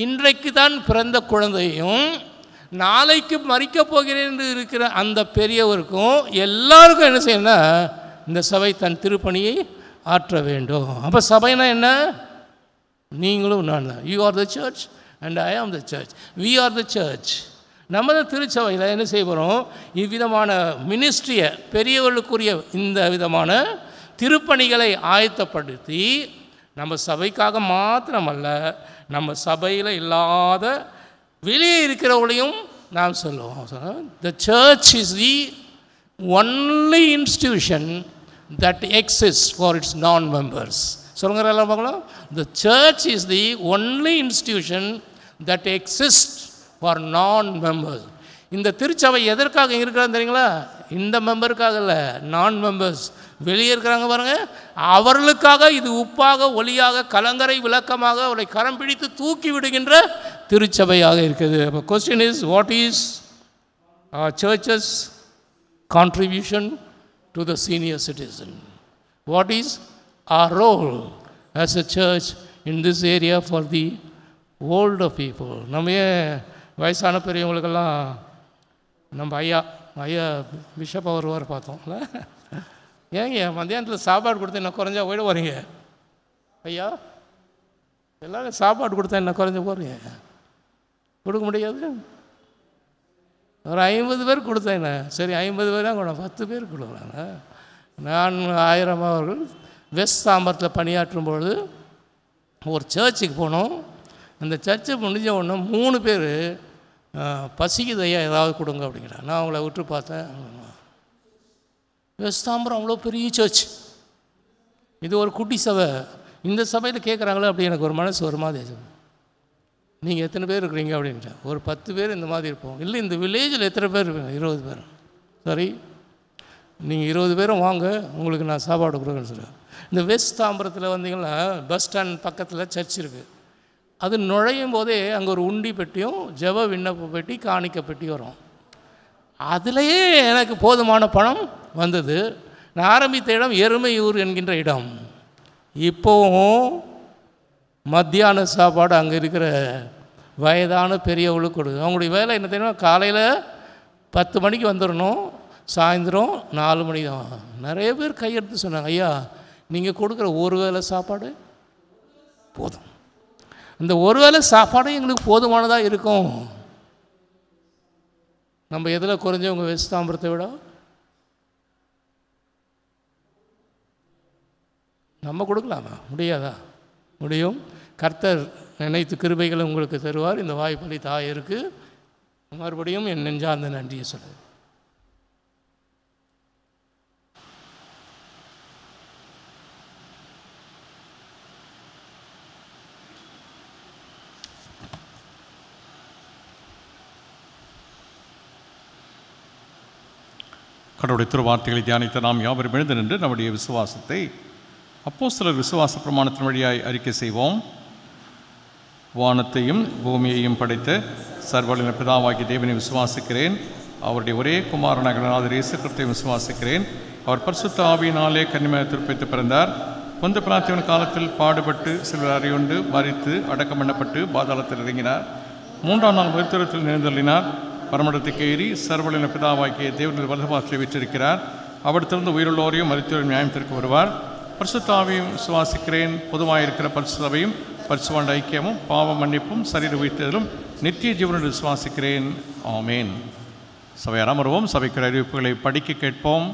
[SPEAKER 5] இன்றைக்கு தான் பிறந்த குழந்தையும் நாளைக்கு மறிக்கப் போகிறேன் என்று இருக்கிற அந்த பெரியவருக்கும் எல்லாருக்கும் என்ன செய்யணும்னா, இந்த சபை தன் திருப்பணியை ஆற்ற வேண்டும். அப்போ சபைனா என்ன? நீங்களும் நான் தான். You are the church and I am the church. We are the church. நம்ம தான் திருச்சபையில் என்ன செய்ய போகிறோம்? இவ்விதமான மினிஸ்ட்ரியை, பெரியவர்களுக்குரிய இந்த விதமான திருப்பணிகளை ஆயத்தப்படுத்தி நம்ம சபைக்காக மாத்திரமல்ல, நம்ம சபையில் இல்லாத வெளியே இருக்கிறவங்களையும் நாம் சொல்லுவோம். The church is the only institution that exist for it's நான் மெம்பர்ஸ். சொல்லுங்க எல்லாம் பார்க்கலாம். The church is the only institution that exist for நான் மெம்பர்ஸ். இந்த திருச்சபை எதற்காக இருக்கிறான்னு தெரியுங்களா? இந்த மெம்பருக்காக இல்லை, நான் மெம்பர்ஸ் வெளியே இருக்கிறாங்க பாருங்கள், அவர்களுக்காக இது உப்பாக ஒளியாக கலங்கரை விளக்கமாக அவரை கரம் பிடித்து தூக்கி விடுகின்ற திருச்சபையாக இருக்குது. அப்போ question is, what is our church's contribution to the senior citizen? What is our role as a church in this area for the older people? நம்ம வயசான பெரியவங்களுக்கெல்லாம் நம்ம ஐயா பிஷப் அவர் பார்த்தோம்ல. ஏங்க மத்தியானத்தில் சாப்பாடு கொடுத்தா என்ன குறைஞ்சா போயிட போகிறீங்க? ஐயா எல்லோரும் சாப்பாடு கொடுத்தா என்ன குறைஞ்ச போகிறீங்க? கொடுக்க முடியாது. ஒரு 50 பேர் கொடுத்தா என்ன? சரி 50 பேர் தான் கூட 10 பேர் கொடுக்குறாங்க. நான் 1000 அவர்கள் வெஸ்ட் தாம்பரத்தில் பணியாற்றும்பொழுது ஒரு சர்ச்சுக்கு போனோம். அந்த சர்ச்சை முடிஞ்ச உடனே 3 பேர் பசிக்குதையா ஏதாவது கொடுங்க அப்படிங்கிறாங்க. நான் அவங்கள விட்டு பார்த்தேன். வெஸ்ட் தாம்பரம் அவ்வளோ பெரிய சர்ச், இது ஒரு குட்டி சபை. இந்த சபையில் கேட்குறாங்களே அப்படி எனக்கு ஒரு மனசு ஒரு மாதிரி. நீங்கள் எத்தனை பேர் இருக்கிறீங்க அப்படின்ட்டு. ஒரு 10 பேர் இந்த மாதிரி இருப்போம். இல்லை இந்த வில்லேஜில் எத்தனை பேர் இருப்பீங்க? 20 பேர். சரி, நீங்கள் 20 பேரும் வாங்க, உங்களுக்கு நான் சாப்பாடு கொடுக்குறேன்னு சொல்லுவேன். இந்த வெஸ்ட் தாம்பரத்தில் வந்தீங்கன்னா பஸ் ஸ்டாண்ட் பக்கத்தில் சர்ச் இருக்குது. அது நுழையும் போதே அங்கே ஒரு உண்டி பெட்டியும் ஜெப விண்ணப்ப பெட்டி காணிக்க பெட்டி வரும். அதிலேயே எனக்கு போதுமான பணம் வந்தது. நான் ஆரம்பித்த இடம் எருமையூர் என்கின்ற இடம். இப்போவும் மத்தியான சாப்பாடு அங்கே இருக்கிற வயதான பெரியவங்களுக்கு கொடுக்குது. அவங்களுடைய வேலை என்ன தெரியுமா? காலையில் 10 மணிக்கு வந்துடணும், சாயந்தரம் 4 மணி தான். நிறைய பேர் கையெடுத்து சொன்னாங்க, ஐயா நீங்கள் கொடுக்குற ஒரு வேளை சாப்பாடு போதும். இந்த ஒரு வேளை சாப்பாடு எங்களுக்கு போதுமானதாக இருக்கும். நம்ம எதில் குறைஞ்சவங்க வெஸ்ட் தாம்பரத்தை விட? நம்ம கொடுக்கலாமா? முடியாதா? முடியும். கர்த்தர் நினைத்து கிருபைகளை உங்களுக்கு தருவார். இந்த வாய்ப்பளி தாயருக்கு மறுபடியும் என் நெஞ்சார்ந்த நன்றியை சொல்லுங்கள்.
[SPEAKER 1] கடவுளுடைய திருவார்த்தைகளை தியானித்த நாம் யாவரும் எழுந்து நின்று நம்முடைய விசுவாசத்தை அப்போஸ்தலர் விசுவாச பிரமாணத்தின் வழியாய் அறிக்கை செய்வோம். வானத்தையும் பூமியையும் படைத்த சர்வவல்ல பிதாவாகிய தேவனை விசுவாசிக்கிறேன். அவருடைய ஒரே குமாரனாகிய நாதர் இயேசு கிறிஸ்துவை விசுவாசிக்கிறேன். அவர் பரிசுத்த ஆவியினாலே கன்னிமரியாள் திருப்பதித்து பிறந்தார். பொந்து பிலாத்தியின் காலத்தில் பாடுபட்டு சிலர் அறியுண்டு மரித்து அடக்கம் பண்ணப்பட்டு பாதாளத்தில் இறங்கினார். 3ஆம் நாள் உயிர்த்தெழுதலில் எழுந்தருளினார். பரமண்டலத்துக்கு ஏறி சர்வவல்ல பிதாவாகிய தேவனுடைய வலதுபார்சலில் வீற்றிருக்கிறார். அவரிடத்திலிருந்து உயிருள்ளோரையும் மரித்தோரையும் நியாயத்திற்கு வருவார். பரிசுத்த ஆவியையும் விசுவாசிக்கிறேன். பொதுவாயிருக்கிற பரிசுத்த சபையும் பரிசுத்த ஐக்கியமும் பாவ மன்னிப்பும் சரீர உயிர்த்தெழுதலும் நித்திய ஜீவனுடன் விசுவாசிக்கிறேன். ஆமேன். சபையார் அமர்வோம். சபைக்குரிய அறிவிப்புகளை படிக்க கேட்போம்.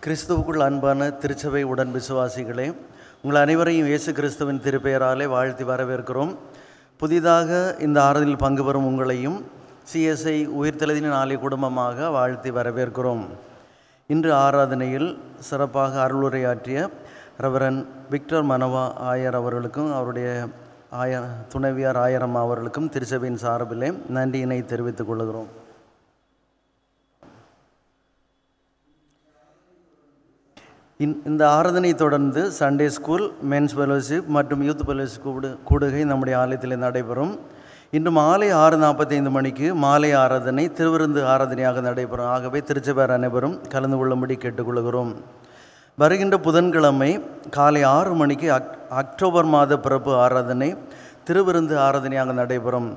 [SPEAKER 6] கிறிஸ்துவுக்குள் அன்பான திருச்சபை உடன் விசுவாசிகளே, உங்கள் அனைவரையும் இயேசு கிறிஸ்துவின் திருப்பெயராலே வாழ்த்தி வரவேற்கிறோம். புதிதாக இந்த ஆராதனையில் பங்கு பெறும் உங்களையும் சிஎஸ்ஐ உயிர்த்தெழுதின் நாளை குடும்பமாக வாழ்த்தி வரவேற்கிறோம். இன்று ஆராதனையில் சிறப்பாக அருளுரையாற்றிய ரெவரன் விக்டர் மனவா ஆயர் அவர்களுக்கும் அவருடைய துணைவியார் ஆயரம்மா அவர்களுக்கும் திருச்சபையின் சார்பிலே நன்றியினை தெரிவித்துக் கொள்கிறோம். இந்த ஆராதனை தொடர்ந்து சண்டே ஸ்கூல், மென்ஸ் ஃபெலோஷிப் மற்றும் யூத் ஃபெலோஷிப் கூடுகை நம்முடைய ஆலயத்தில் நடைபெறும். இன்று மாலை 6:45 மணிக்கு மாலை ஆராதனை திருவிருந்து ஆராதனையாக நடைபெறும். ஆகவே திருச்சபையார் அனைவரும் கலந்து கொள்ளும்படி கேட்டுக்கொள்கிறோம். வருகின்ற புதன்கிழமை காலை 6 மணிக்கு அக்டோபர் மாத பிறப்பு ஆராதனை திருவிருந்து ஆராதனையாக நடைபெறும்.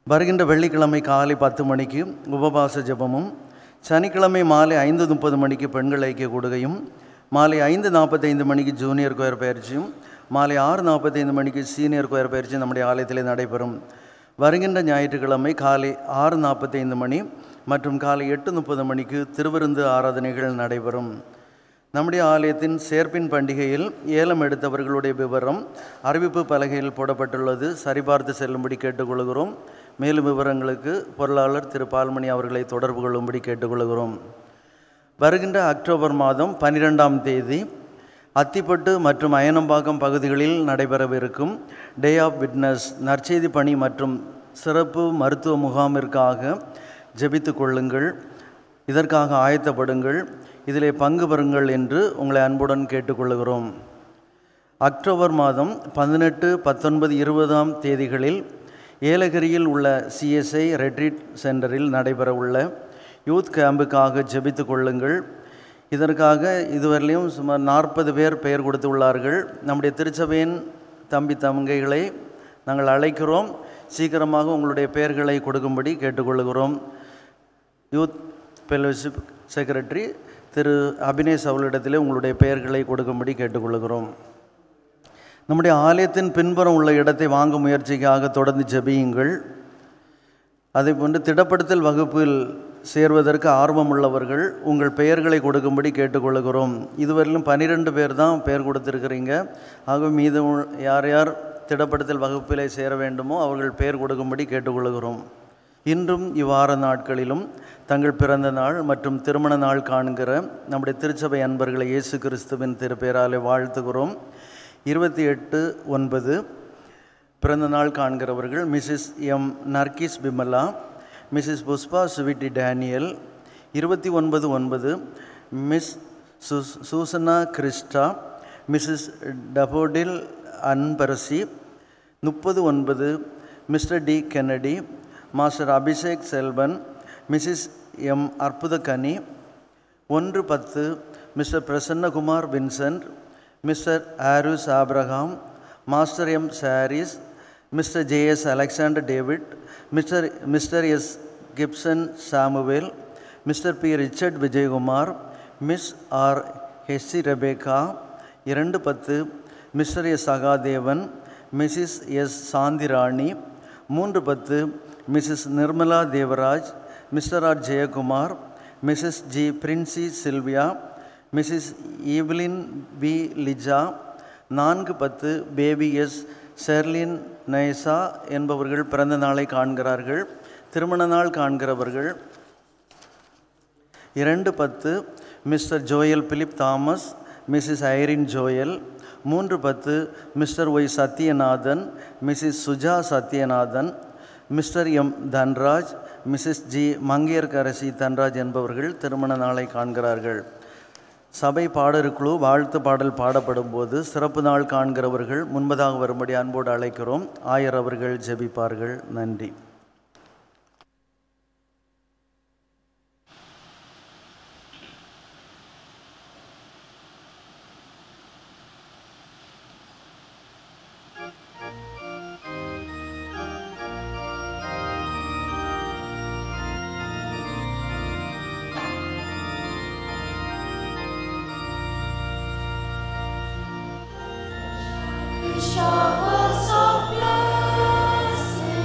[SPEAKER 6] வருகின்ற வெள்ளிக்கிழமை காலை 10 மணிக்கு உபவாச ஜெபமும், சனிக்கிழமை மாலை 5:30 மணிக்கு பெண்கள் ஐக்கிய கூடுகையும், மாலை 5:45 மணிக்கு ஜூனியர் கொயர் பயிற்சியும், மாலை 6:45 மணிக்கு சீனியர் கொயர் பயிற்சியும் நம்முடைய ஆலயத்திலே நடைபெறும். வருகின்ற ஞாயிற்றுக்கிழமை காலை 6:45 மணி மற்றும் காலை 8:30 மணிக்கு திருவிருந்து ஆராதனைகள் நடைபெறும். நம்முடைய ஆலயத்தின் சேர்ப்பின் பண்டிகையில் ஏலம் எடுத்தவர்களுடைய விவரம் அறிவிப்பு பலகையில் போடப்பட்டுள்ளது. சரிபார்த்து செல்லும்படி கேட்டுக்கொள்கிறோம். மேலும் விவரங்களுக்கு பொருளாளர் திரு பால்மணி அவர்களை தொடர்பு கொள்ளும்படி கேட்டுக்கொள்கிறோம். வருகின்ற அக்டோபர் மாதம் 12ஆம் தேதி அத்திப்பட்டு மற்றும் அயனம்பாக்கம் பகுதிகளில் நடைபெறவிருக்கும் டே ஆஃப் விட்னஸ் நற்செய்தி பணி மற்றும் சிறப்பு மருத்துவ முகாமிற்காக ஜெபித்து கொள்ளுங்கள். இதற்காக ஆயத்தப்படுங்கள், இதிலே பங்கு பெறுங்கள் என்று உங்களை அன்புடன் கேட்டுக்கொள்கிறோம். அக்டோபர் மாதம் 18, 19, 20ஆம் தேதிகளில் ஏலகிரியில் உள்ள சிஎஸ்ஐ ரெட்ரீட் சென்டரில் நடைபெற உள்ள யூத் கேம்புக்காக ஜெபித்து கொள்ளுங்கள். இதற்காக இதுவரையிலும் சுமார் 40 பேர் பெயர் கொடுத்துள்ளார்கள். நம்முடைய திருச்சபையின் தம்பி தங்கைகளை நாங்கள் அழைக்கிறோம். சீக்கிரமாக உங்களுடைய பெயர்களை கொடுக்கும்படி கேட்டுக்கொள்கிறோம். யூத் ஃபெலோஷிப் செக்ரட்டரி திரு அபினேஷ் அவர்களிடத்திலே உங்களுடைய பெயர்களை கொடுக்கும்படி கேட்டுக்கொள்கிறோம். நம்முடைய ஆலயத்தின் பின்புறம் உள்ள இடத்தை வாங்க முயற்சிக்காக தொடர்ந்து ஜெபியுங்கள். அதே போன்று திடப்படுத்தல் வகுப்பில் சேர்வதற்கு ஆர்வம் உள்ளவர்கள் உங்கள் பெயர்களை கொடுக்கும்படி கேட்டுக்கொள்கிறோம். இதுவரையிலும் 12 பேர் தான் பெயர் கொடுத்துருக்கிறீங்க. ஆக மீது யார் யார் திடப்படுத்தல் வகுப்பிலே சேர வேண்டுமோ அவர்கள் பெயர் கொடுக்கும்படி கேட்டுக்கொள்கிறோம். இன்றும் இவ்வார நாட்களிலும் தங்கள் பிறந்த நாள் மற்றும் திருமண நாள் காண்கிற நம்முடைய திருச்சபை அன்பர்களை இயேசு கிறிஸ்துவின் திருப்பெயராலே வாழ்த்துகிறோம். 28/9 பிறந்த நாள் காண்கிறவர்கள் Mrs M Nargis Bimala, Mrs Pushpa Sweety Daniel. 29/9 Miss Susanna Christa, Mrs Daffodil Anbarasi. 30/9 Mr T Kennedy, Master Abhishek Selvan, Mrs M Arputhakani. 1/10 Mr Prasannakumar Vincent, Mr ஆரூஸ் Abraham, Master M Charis, Mr J S. Alexander David, Mr S. Gibson Samuel, Mr P. Richard Vijayakumar, Miss R. ஹெஸ்ஸி Rebecca. 2/10 Mr S. Sahadevan, Mrs S. Shanthirani. 3/10 Mrs Nirmala Devaraj, Mr R. Jayakumar, Mrs G. Princy Sylvia, Mrs Evelyn V. Lija. 4/10 baby S. Sherlin Naisa என்பவர்கள் பிறந்த நாளை காண்கிறார்கள். திருமண நாள் காண்கிறவர்கள் 2/10 Mr Joel Philip Thomas, Mrs Irene Joel. 3/10 Mr Y Sathyanathan, Mrs Suja Sathyanathan, Mr M. Dhanraj, Mrs G. Mangaiyarkarasi Dhanraj என்பவர்கள் திருமண நாளை காண்கிறார்கள். சபை பாடற்குழு வாழ்த்து பாடல் பாடப்படும் போது சிறப்பு நாள் காண்கிறவர்கள் முன்பதாக வரும்படி அன்போடு அழைக்கிறோம். ஆயர் அவர்கள் ஜெபிப்பார்கள். நன்றி.
[SPEAKER 7] Showers of blessing,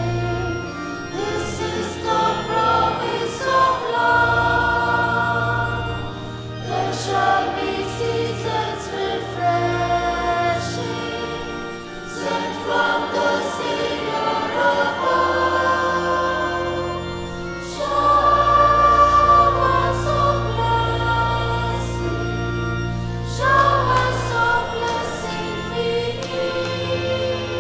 [SPEAKER 7] this is the promise of love. There shall be seasons refreshing, sent from the Savior above. Showers of blessing, showers of blessing we need.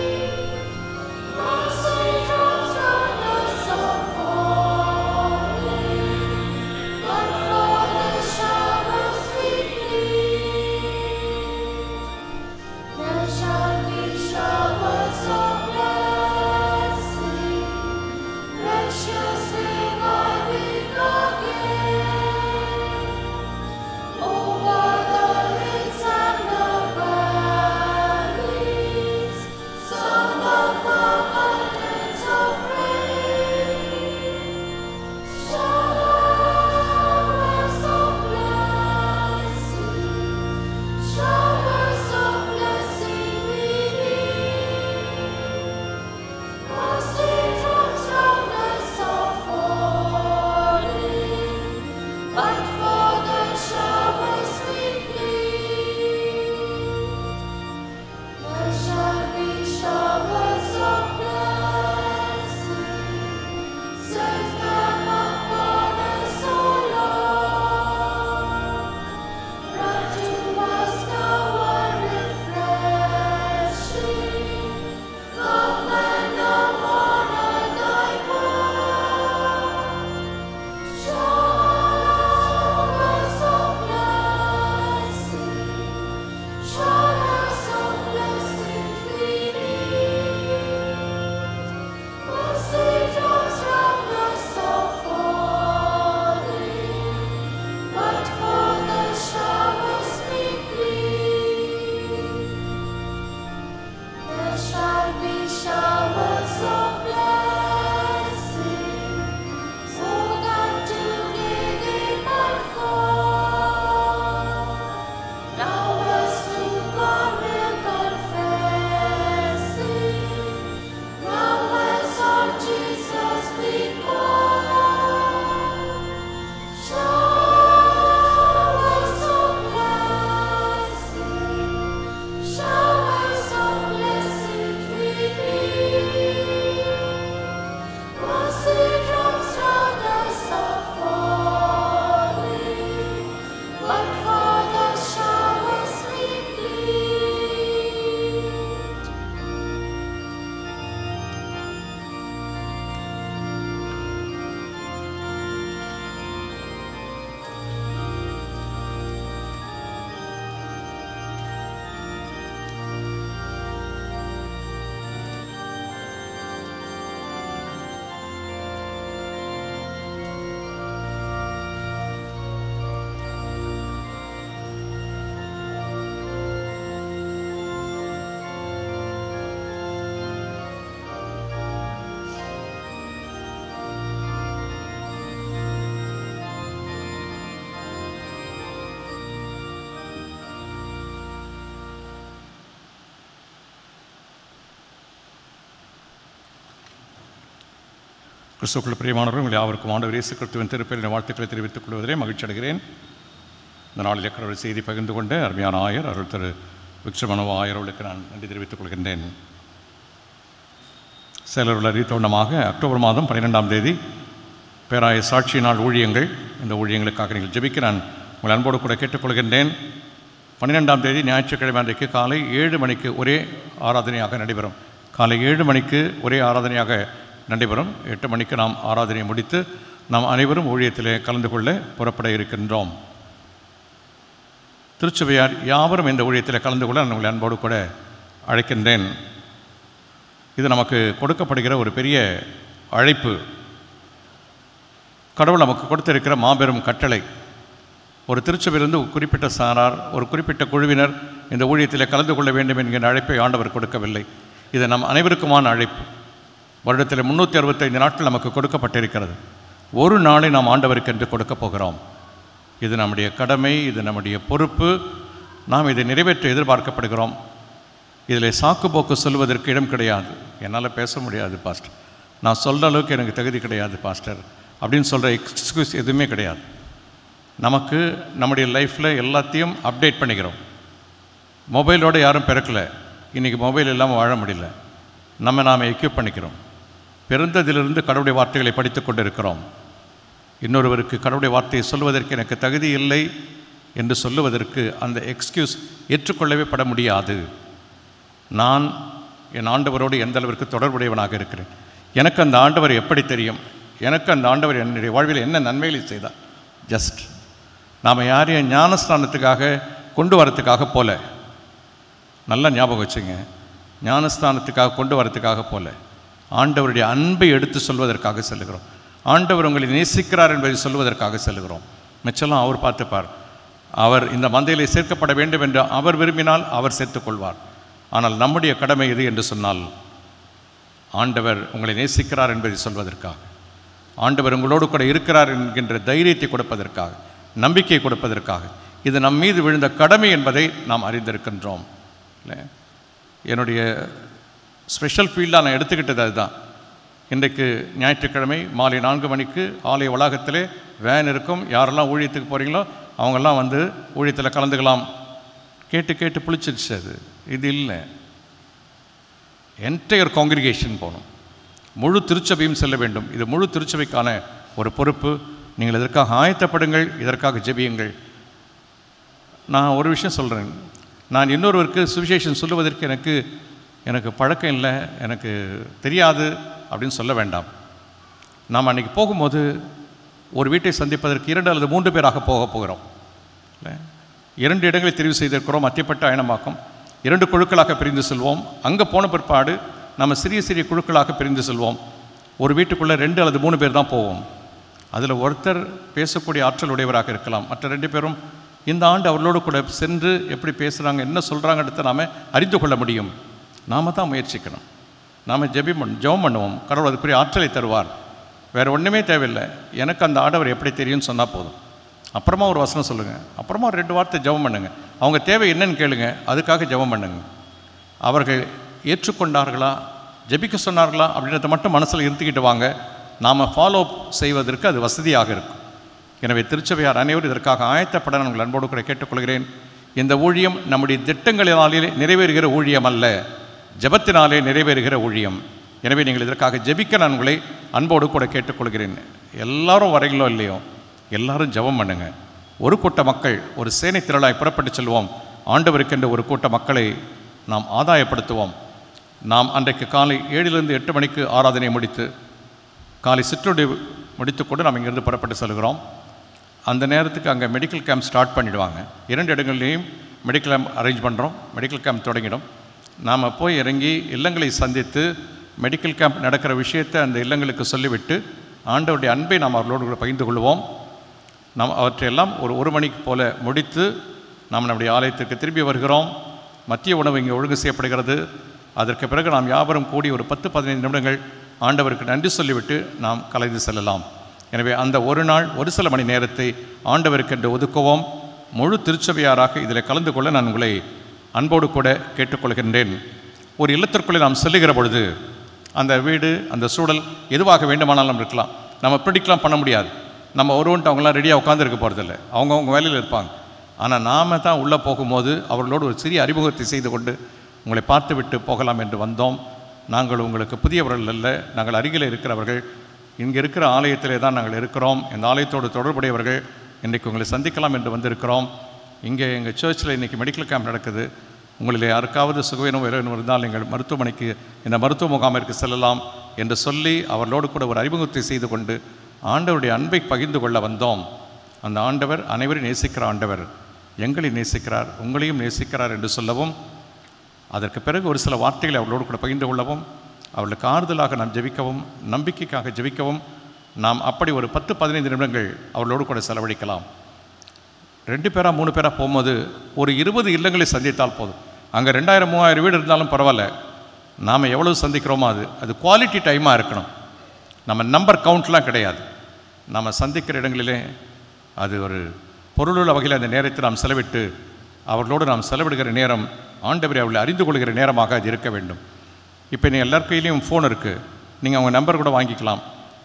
[SPEAKER 1] கிறிஸ்துவுக்குள் பிரியமானவர்கள், உங்கள் யாவருக்கும் ஆண்டவர் இயேசு கிறிஸ்துவின் திருப்பெயரின் வாழ்த்துக்களை தெரிவித்துக் கொள்வதிலே மகிழ்ச்சி அடைகிறேன். இந்த நாளில் கடவுள் செய்தி பகிர்ந்து கொண்டு அருமையான ஆயர் அருள் திரு விக்ஷமனோ ஆயர் அவர்களுக்கு நான் நன்றி தெரிவித்துக் கொள்கின்றேன். செயலர்கள் அறிவித்தவண்ணமாக அக்டோபர் மாதம் 12ஆம் தேதி பேராய சாட்சி நாள் ஊழியங்கள், இந்த ஊழியங்களுக்காக நீங்கள் ஜெபிக்க நான் உங்கள் அன்போடு கூட கேட்டுக்கொள்கின்றேன். 12ஆம் தேதி ஞாயிற்றுக்கிழமை அன்றைக்கு காலை 7 மணிக்கு ஒரே ஆராதனையாக நடைபெறும். காலை 7 மணிக்கு ஒரே ஆராதனையாக நடைபெறும். 8 மணிக்கு நாம் ஆராதனையை முடித்து நாம் அனைவரும் ஊழியத்திலே கலந்து கொள்ள புறப்பட இருக்கின்றோம். திருச்சபையார் யாவரும் இந்த ஊழியத்தில் கலந்து கொள்ள நான் உங்களை அன்போடு கூட அழைக்கின்றேன். இது நமக்கு கொடுக்கப்படுகிற ஒரு பெரிய அழைப்பு. கடவுள் நமக்கு கொடுத்திருக்கிற மாபெரும் கட்டளை. ஒரு திருச்சபையிலிருந்து ஒரு குறிப்பிட்ட சாரார், ஒரு குறிப்பிட்ட குழுவினர் இந்த ஊழியத்தில் கலந்து கொள்ள வேண்டும் என்கிற அழைப்பை ஆண்டவர் கொடுக்கவில்லை. இது நம் அனைவருக்குமான அழைப்பு. வருடத்தில் 365 நாட்கள் நமக்கு கொடுக்கப்பட்டிருக்கிறது. ஒரு நாளை நாம் ஆண்டவருக்கு என்று கொடுக்கப் போகிறோம். இது நம்முடைய கடமை, இது நம்முடைய பொறுப்பு. நாம் இதை நிறைவேற்ற எதிர்பார்க்கப்படுகிறோம். இதில் சாக்கு போக்கு சொல்வதற்கு இடம் கிடையாது. என்னால் பேச முடியாது பாஸ்டர், நான் சொல்கிற அளவுக்கு எனக்கு தகுதி கிடையாது பாஸ்டர் அப்படின்னு சொல்கிற எக்ஸ்கியூஸ் எதுவுமே கிடையாது. நமக்கு நம்முடைய லைஃப்பில் எல்லாத்தையும் அப்டேட் பண்ணிக்கிறோம். மொபைலோடு யாரும் பிறக்கலை. இன்றைக்கி மொபைல் இல்லாமல் வாழ முடியல. நாம் எக்யூப் பண்ணிக்கிறோம். பிறந்ததிலிருந்து கடவுளுடைய வார்த்தைகளை படித்து கொண்டு இருக்கிறோம். இன்னொருவருக்கு கடவுளுடைய வார்த்தையை சொல்வதற்கு எனக்கு தகுதி இல்லை என்று சொல்லுவதற்கு அந்த எக்ஸ்கியூஸ் ஏற்றுக்கொள்ளவே பட முடியாது. நான் என் ஆண்டவரோடு எந்த அளவிற்கு தொடர்புடையவனாக இருக்கிறேன், எனக்கு அந்த ஆண்டவர் எப்படி தெரியும், எனக்கு அந்த ஆண்டவர் என்னுடைய வாழ்வில் என்ன நன்மைகளை செய்தார். ஜஸ்ட் நாம் யாரையும் ஞானஸ்தானத்துக்காக கொண்டு வரத்துக்காக போல, நல்லா ஞாபகம் வச்சுங்க, ஞானஸ்தானத்துக்காக கொண்டு வரத்துக்காக போல, ஆண்டவருடைய அன்பை எடுத்து சொல்வதற்காக செல்கிறோம். ஆண்டவர் உங்களை நேசிக்கிறார் என்பதை சொல்வதற்காக செல்கிறோம். மிச்சலாம் அவர் பார்த்துப்பார். அவர் இந்த மந்தையிலே சேர்க்கப்பட வேண்டும் என்று அவர் விரும்பினால் அவர் சேர்த்துக்கொள்வார். ஆனால் நம்முடைய கடமை இது என்று சொன்னால், ஆண்டவர் உங்களை நேசிக்கிறார் என்பதை சொல்வதற்காக, ஆண்டவர் உங்களோடு கூட இருக்கிறார் என்கின்ற தைரியத்தை கொடுப்பதற்காக, நம்பிக்கை கொடுப்பதற்காக, இது நம் மீது விழுந்த கடமை என்பதை நாம் அறிந்திருக்கின்றோம். இல்லை, என்னுடைய ஸ்பெஷல் ஃபீல்டாக நான் எடுத்துக்கிட்டது அதுதான். இன்றைக்கு ஞாயிற்றுக்கிழமை மாலை 4 மணிக்கு ஆலய வளாகத்திலே வேன் இருக்கும். யாரெல்லாம் ஊழியத்துக்கு போகிறீங்களோ அவங்கெல்லாம் வந்து ஊழியத்தில் கலந்துக்கலாம். கேட்டு புளிச்சிருச்சு அது. இது இல்லை, என்டையர் காங்கிரிகேஷன் போகணும். முழு திருச்சபையும் செல்ல வேண்டும். இது முழு திருச்சபைக்கான ஒரு பொறுப்பு. நீங்கள் இதற்காக ஆயத்தப்படுங்கள், இதற்காக ஜெபியுங்கள். நான் ஒரு விஷயம் சொல்கிறேன். நான் இன்னொருவருக்கு சுவிசேஷம் சொல்லுவதற்கு எனக்கு பழக்கம் இல்லை, எனக்கு தெரியாது அப்படின்னு சொல்ல வேண்டாம். நாம் அன்றைக்கி போகும்போது ஒரு வீட்டை சந்திப்பதற்கு 2 அல்லது 3 பேராக போகிறோம். இல்லை, 2 இடங்களை தெரிவு செய்திருக்கிறோம். அத்திப்பட்ட அயனமாக்கம் 2 குழுக்களாக பிரிந்து செல்வோம். அங்கே போன பிற்பாடு நம்ம சிறிய குழுக்களாக பிரிந்து செல்வோம். ஒரு வீட்டுக்குள்ளே 2 அல்லது 3 பேர் தான் போவோம். அதில் ஒருத்தர் பேசக்கூடிய ஆற்றல் உடையவராக இருக்கலாம். மற்ற 2 பேரும் இந்த ஆண்டு அவர்களோடு கூட சென்று எப்படி பேசுகிறாங்க, என்ன சொல்கிறாங்கன்றத நாம் அறிந்து கொள்ள முடியும். நாம் தான் முயற்சிக்கணும். நாம் ஜெபம் பண்ணுவோம். கடவுள் அதுக்குரிய ஆற்றலை தருவார். வேறு ஒன்றுமே தேவையில்லை. எனக்கு அந்த ஆண்டவர் எப்படி தெரியும்னு சொன்னால் போதும். அப்புறமா ஒரு வசனம் சொல்லுங்கள், அப்புறமா ஒரு 2 வார்த்தை ஜெபம் பண்ணுங்க. அவங்க தேவை என்னன்னு கேளுங்க, அதுக்காக ஜெபம் பண்ணுங்க. அவர்கள் ஏற்றுக்கொண்டார்களா, ஜெபிக்க சொன்னார்களா அப்படின்றத மட்டும் மனசில் இருத்திக்கிட்டு வாங்க. நாம் ஃபாலோ செய்வதற்கு அது வசதியாக இருக்கும். எனவே திருச்சபையார் அனைவரும் இதற்காக ஆயத்தப்பட நான் உங்கள் அன்போடு கூட கேட்டுக்கொள்கிறேன். இந்த ஊழியம் நம்முடைய திட்டங்களினாலே நிறைவேறுகிற ஊழியம் அல்ல, ஜெபத்தினாலே நிறைவேறுகிற ஊழியம். எனவே நீங்கள் இதற்காக ஜெபிக்க நான் உங்களை அன்போடு கூட கேட்டுக்கொள்கிறேன். எல்லாரும் வரைகளோ இல்லையோ, எல்லாரும் ஜெபம் பண்ணுங்க. ஒரு கூட்ட மக்கள் ஒரு சேனை திரளாய் புறப்பட்டு செல்வோம். ஆண்டவருக்கென்று ஒரு கூட்ட மக்களை நாம் ஆதாயப்படுத்துவோம். நாம் அன்றைக்கு காலை 7லிருந்து 8 மணிக்கு ஆராதனை முடித்து காலை சிற்றுண்டி முடித்துக்கொண்டு நாம் இங்கிருந்து புறப்பட்டு செல்கிறோம். அந்த நேரத்துக்கு அங்கே மெடிக்கல் கேம்ப் ஸ்டார்ட் பண்ணிவிடுவாங்க. 2 இடங்கள்லேயும் மெடிக்கல் கேம்ப் அரேஞ்ச் பண்ணுறோம். மெடிக்கல் கேம்ப் தொடங்கிடும். நாம் போய் இறங்கி இல்லங்களை சந்தித்து மெடிக்கல் கேம்ப் நடக்கிற விஷயத்தை அந்த இல்லங்களுக்கு சொல்லிவிட்டு ஆண்டவருடைய அன்பை நாம் அவர்களோடு கூட பகிர்ந்து கொள்வோம். நாம் அவற்றையெல்லாம் ஒரு 1 மணிக்கு போல் முடித்து நாம் நம்முடைய ஆலயத்திற்கு திரும்பி வருகிறோம். மத்திய உணவு இங்கே ஒழுங்கு செய்யப்படுகிறது. அதற்கு பிறகு நாம் யாவரும் கூடி ஒரு 10-15 நிமிடங்கள் ஆண்டவருக்கு நன்றி சொல்லிவிட்டு நாம் கலைந்து செல்லலாம். எனவே அந்த ஒரு நாள் ஒரு சில மணி நேரத்தை ஆண்டவருக்கென்று ஒதுக்குவோம். முழு திருச்சபையாராக இதில் கலந்து கொள்ள நான் உங்களை அன்போடு கூட கேட்டுக்கொள்கின்றேன். ஒரு இல்லத்திற்குள்ளே நாம் செல்லுகிற பொழுது அந்த வீடு, அந்த சூழல் எதுவாக வேண்டுமானாலும் இருக்கலாம். நம்ம ப்ரிடிக்ட்லாம் பண்ண முடியாது. நம்ம ஒருவன்ட்டு அவங்களாம் ரெடியாக உட்காந்துருக்க போகிறதில்ல, அவங்க வேலையில் இருப்பாங்க. ஆனால் நாம் தான் உள்ளே போகும்போது அவர்களோடு ஒரு சிறிய அறிமுகத்தை செய்து கொண்டு உங்களை பார்த்து விட்டு போகலாம் என்று வந்தோம். நாங்கள் உங்களுக்கு புதியவர்கள் அல்ல, நாங்கள் அருகில் இருக்கிறவர்கள். இங்கே இருக்கிற ஆலயத்திலே தான் நாங்கள் இருக்கிறோம். இந்த ஆலயத்தோடு தொடர்புடையவர்கள். இன்றைக்கு உங்களை சந்திக்கலாம் என்று வந்திருக்கிறோம். இங்கே எங்கள் சர்ச்சில் இன்றைக்கி மெடிக்கல் கேம்ப் நடக்குது. உங்களில் யாருக்காவது சுகவீனம் இருந்தால் நீங்கள் மருத்துவமனைக்கு, இந்த மருத்துவ முகாமிற்கு செல்லலாம் என்று சொல்லி அவர்களோடு கூட ஒரு அறிமுகத்தை செய்து கொண்டு ஆண்டவருடைய அன்பை பகிர்ந்து கொள்ள வந்தோம். அந்த ஆண்டவர் அனைவரையும் நேசிக்கிற ஆண்டவர், எங்களை நேசிக்கிறார், உங்களையும் நேசிக்கிறார் என்று சொல்லவும், அதற்கு பிறகு ஒரு சில வார்த்தைகளை அவர்களோடு கூட பகிர்ந்து கொள்ளவும், அவர்களுக்கு ஆறுதலாக நாம் ஜெபிக்கவும், நம்பிக்கைக்காக ஜெபிக்கவும், நாம் அப்படி ஒரு 10-15 நிமிடங்கள் அவர்களோடு கூட செலவழிக்கலாம். 2 பேரா 3 பேரா போகும்போது ஒரு 20 இல்லங்களை சந்தித்தால் போதும். அங்கே 2000-3000 வீடு இருந்தாலும் பரவாயில்ல. நாம் எவ்வளவு சந்திக்கிறோமோ அது குவாலிட்டி டைமாக இருக்கணும். நம்ம நம்பர் கவுண்ட்லாம் கிடையாது. நம்ம சந்திக்கிற இடங்களிலே அது ஒரு பொருளுள்ள வகையில் அந்த நேரத்தை நாம் செலவிட்டு அவர்களோடு நாம் செலவிடுகிற நேரம் ஆண்டவரை அவர்களை அறிந்து கொள்கிற நேரமாக அது இருக்க வேண்டும். இப்போ நீங்கள் எல்லார் கையிலையும் ஃபோன் இருக்குது. நீங்கள் அவங்க நம்பர் கூட வாங்கிக்கலாம்.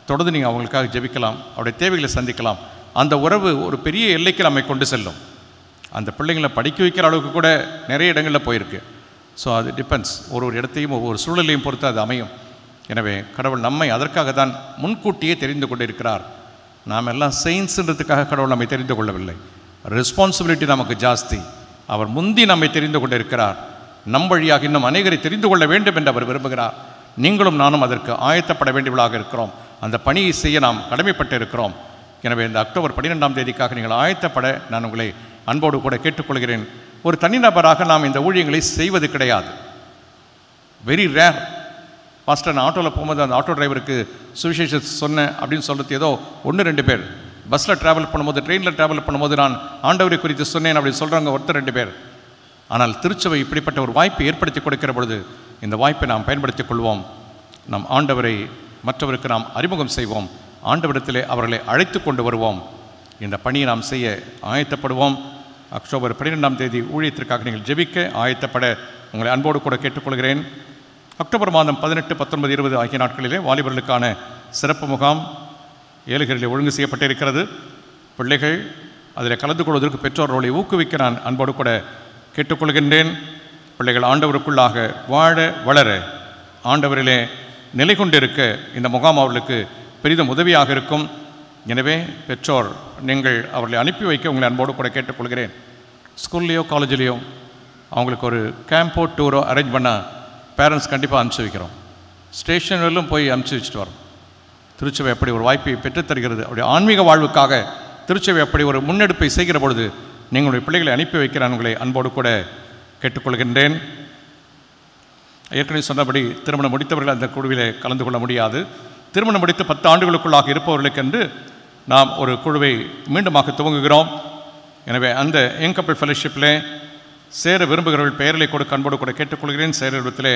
[SPEAKER 1] தொடர்ந்து நீங்கள் அவங்களுக்காக ஜெபிக்கலாம், அவருடைய தேவைகளை சந்திக்கலாம். அந்த உறவு ஒரு பெரிய எல்லைக்கு நம்மை கொண்டு செல்லும். அந்த பிள்ளைங்களை படிக்க வைக்கிற அளவுக்கு கூட நிறைய இடங்களில் போயிருக்கு. ஸோ அது டிபெண்ட்ஸ், ஒரு இடத்தையும் ஒவ்வொரு சூழலையும் பொறுத்து அது அமையும். எனவே கடவுள் நம்மை அதற்காக தான் முன்கூட்டியே தெரிந்து கொண்டு இருக்கிறார். நாம் எல்லாம் செயின்ஸுன்றதுக்காக கடவுள் நம்மை தெரிந்து கொள்ளவில்லை. ரெஸ்பான்சிபிலிட்டி நமக்கு ஜாஸ்தி. அவர் முந்தி நம்மை தெரிந்து கொண்டு இருக்கிறார். நம் வழியாக இன்னும் அநேகரை தெரிந்து கொள்ள வேண்டும் என்று அவர் விரும்புகிறார். நீங்களும் நானும் அதற்கு ஆயத்தப்பட வேண்டியவர்களாக இருக்கிறோம். அந்த பணியை செய்ய நாம் கடமைப்பட்டு இருக்கிறோம். எனவே இந்த அக்டோபர் 12ஆம் தேதிக்காக நீங்கள் ஆயத்தப்பட நான் உங்களை அன்போடு கூட கேட்டுக்கொள்கிறேன். ஒரு தனிநபராக நாம் இந்த ஊழியங்களை செய்வது கிடையாது. Very rare. பாஸ்டர் நான் ஆட்டோவில் போகும்போது அந்த ஆட்டோ டிரைவருக்கு சுவிசேஷத்தை சொன்னேன் அப்படின்னு சொல்கிறது ஏதோ 1-2 பேர். பஸ்ஸில் ட்ராவல் பண்ணும்போது, ட்ரெயினில் ட்ராவல் பண்ணும்போது நான் ஆண்டவரை குறித்து சொன்னேன் அப்படின்னு சொல்கிறாங்க 1-2 பேர். ஆனால் திருச்சபை இப்படிப்பட்ட ஒரு வாய்ப்பை ஏற்படுத்தி கொடுக்கிற பொழுது இந்த வாய்ப்பை நாம் பயன்படுத்திக் கொள்வோம். நம் ஆண்டவரை மற்றவருக்கு நாம் அறிமுகம் செய்வோம். ஆண்டவரிடத்திலே அவர்களை அழைத்து கொண்டு வருவோம். இந்த பணியை நாம் செய்ய ஆயத்தப்படுவோம். அக்டோபர் 12ஆம் தேதி ஊழியத்திற்காக நீங்கள் ஜெபிக்க ஆயத்தப்பட உங்களை அன்போடு கூட கேட்டுக்கொள்கிறேன். அக்டோபர் மாதம் 18, 19, 20 ஆகிய நாட்களிலே வாலிபர்களுக்கான சிறப்பு முகாம் ஏழுகரிலே ஒழுங்கு செய்யப்பட்டிருக்கிறது. பிள்ளைகள் அதில் கலந்து கொள்வதற்கு பெற்றோர்களை ஊக்குவிக்க நான் அன்போடு கூட கேட்டுக்கொள்கின்றேன். பிள்ளைகள் ஆண்டவருக்குள்ளாக வாழ வளர ஆண்டவரிலே நிலை கொண்டிருக்க இந்த முகாம் அவர்களுக்கு பெரிதும் உதவியாக இருக்கும். எனவே பெற்றோர் நீங்கள் அவர்களை அனுப்பி வைக்க உங்களை அன்போடு கூட கேட்டுக்கொள்கிறேன். ஸ்கூல்லையோ காலேஜ்லேயோ அவங்களுக்கு ஒரு கேம்போ டூரோ அரேஞ்ச் பண்ணால் பேரண்ட்ஸ் கண்டிப்பாக அனுப்பிச்சி வைக்கிறோம். ஸ்டேஷன் வரலும் போய் அனுப்பிச்சி வச்சுட்டு வரோம். திருச்சபை அப்படி ஒரு வாய்ப்பை பெற்றுத்தருகிறது. அப்படி ஆன்மீக வாழ்வுக்காக திருச்சபை அப்படி ஒரு முன்னெடுப்பை செய்கிற பொழுது நீங்களுடைய பிள்ளைகளை அனுப்பி வைக்கிற உங்களை அன்போடு கூட கேட்டுக்கொள்கின்றேன். ஏற்கனவே சொன்னபடி திருமணம் முடித்தவர்கள் அந்த குழுவிலே கலந்து கொள்ள முடியாது. திருமணம் முடித்து 10 ஆண்டுகளுக்குள்ளாக இருப்பவர்களுக்கென்று நாம் ஒரு குழுவை மீண்டுமாக துவங்குகிறோம். எனவே அந்த யங் கப்பிள் ஃபெலோஷிப்பில் சேர விரும்புகிறவர்கள் பெயர்களை கொடுக்க அன்போடு கூட கேட்டுக்கொள்கிறேன். சேரத்தில்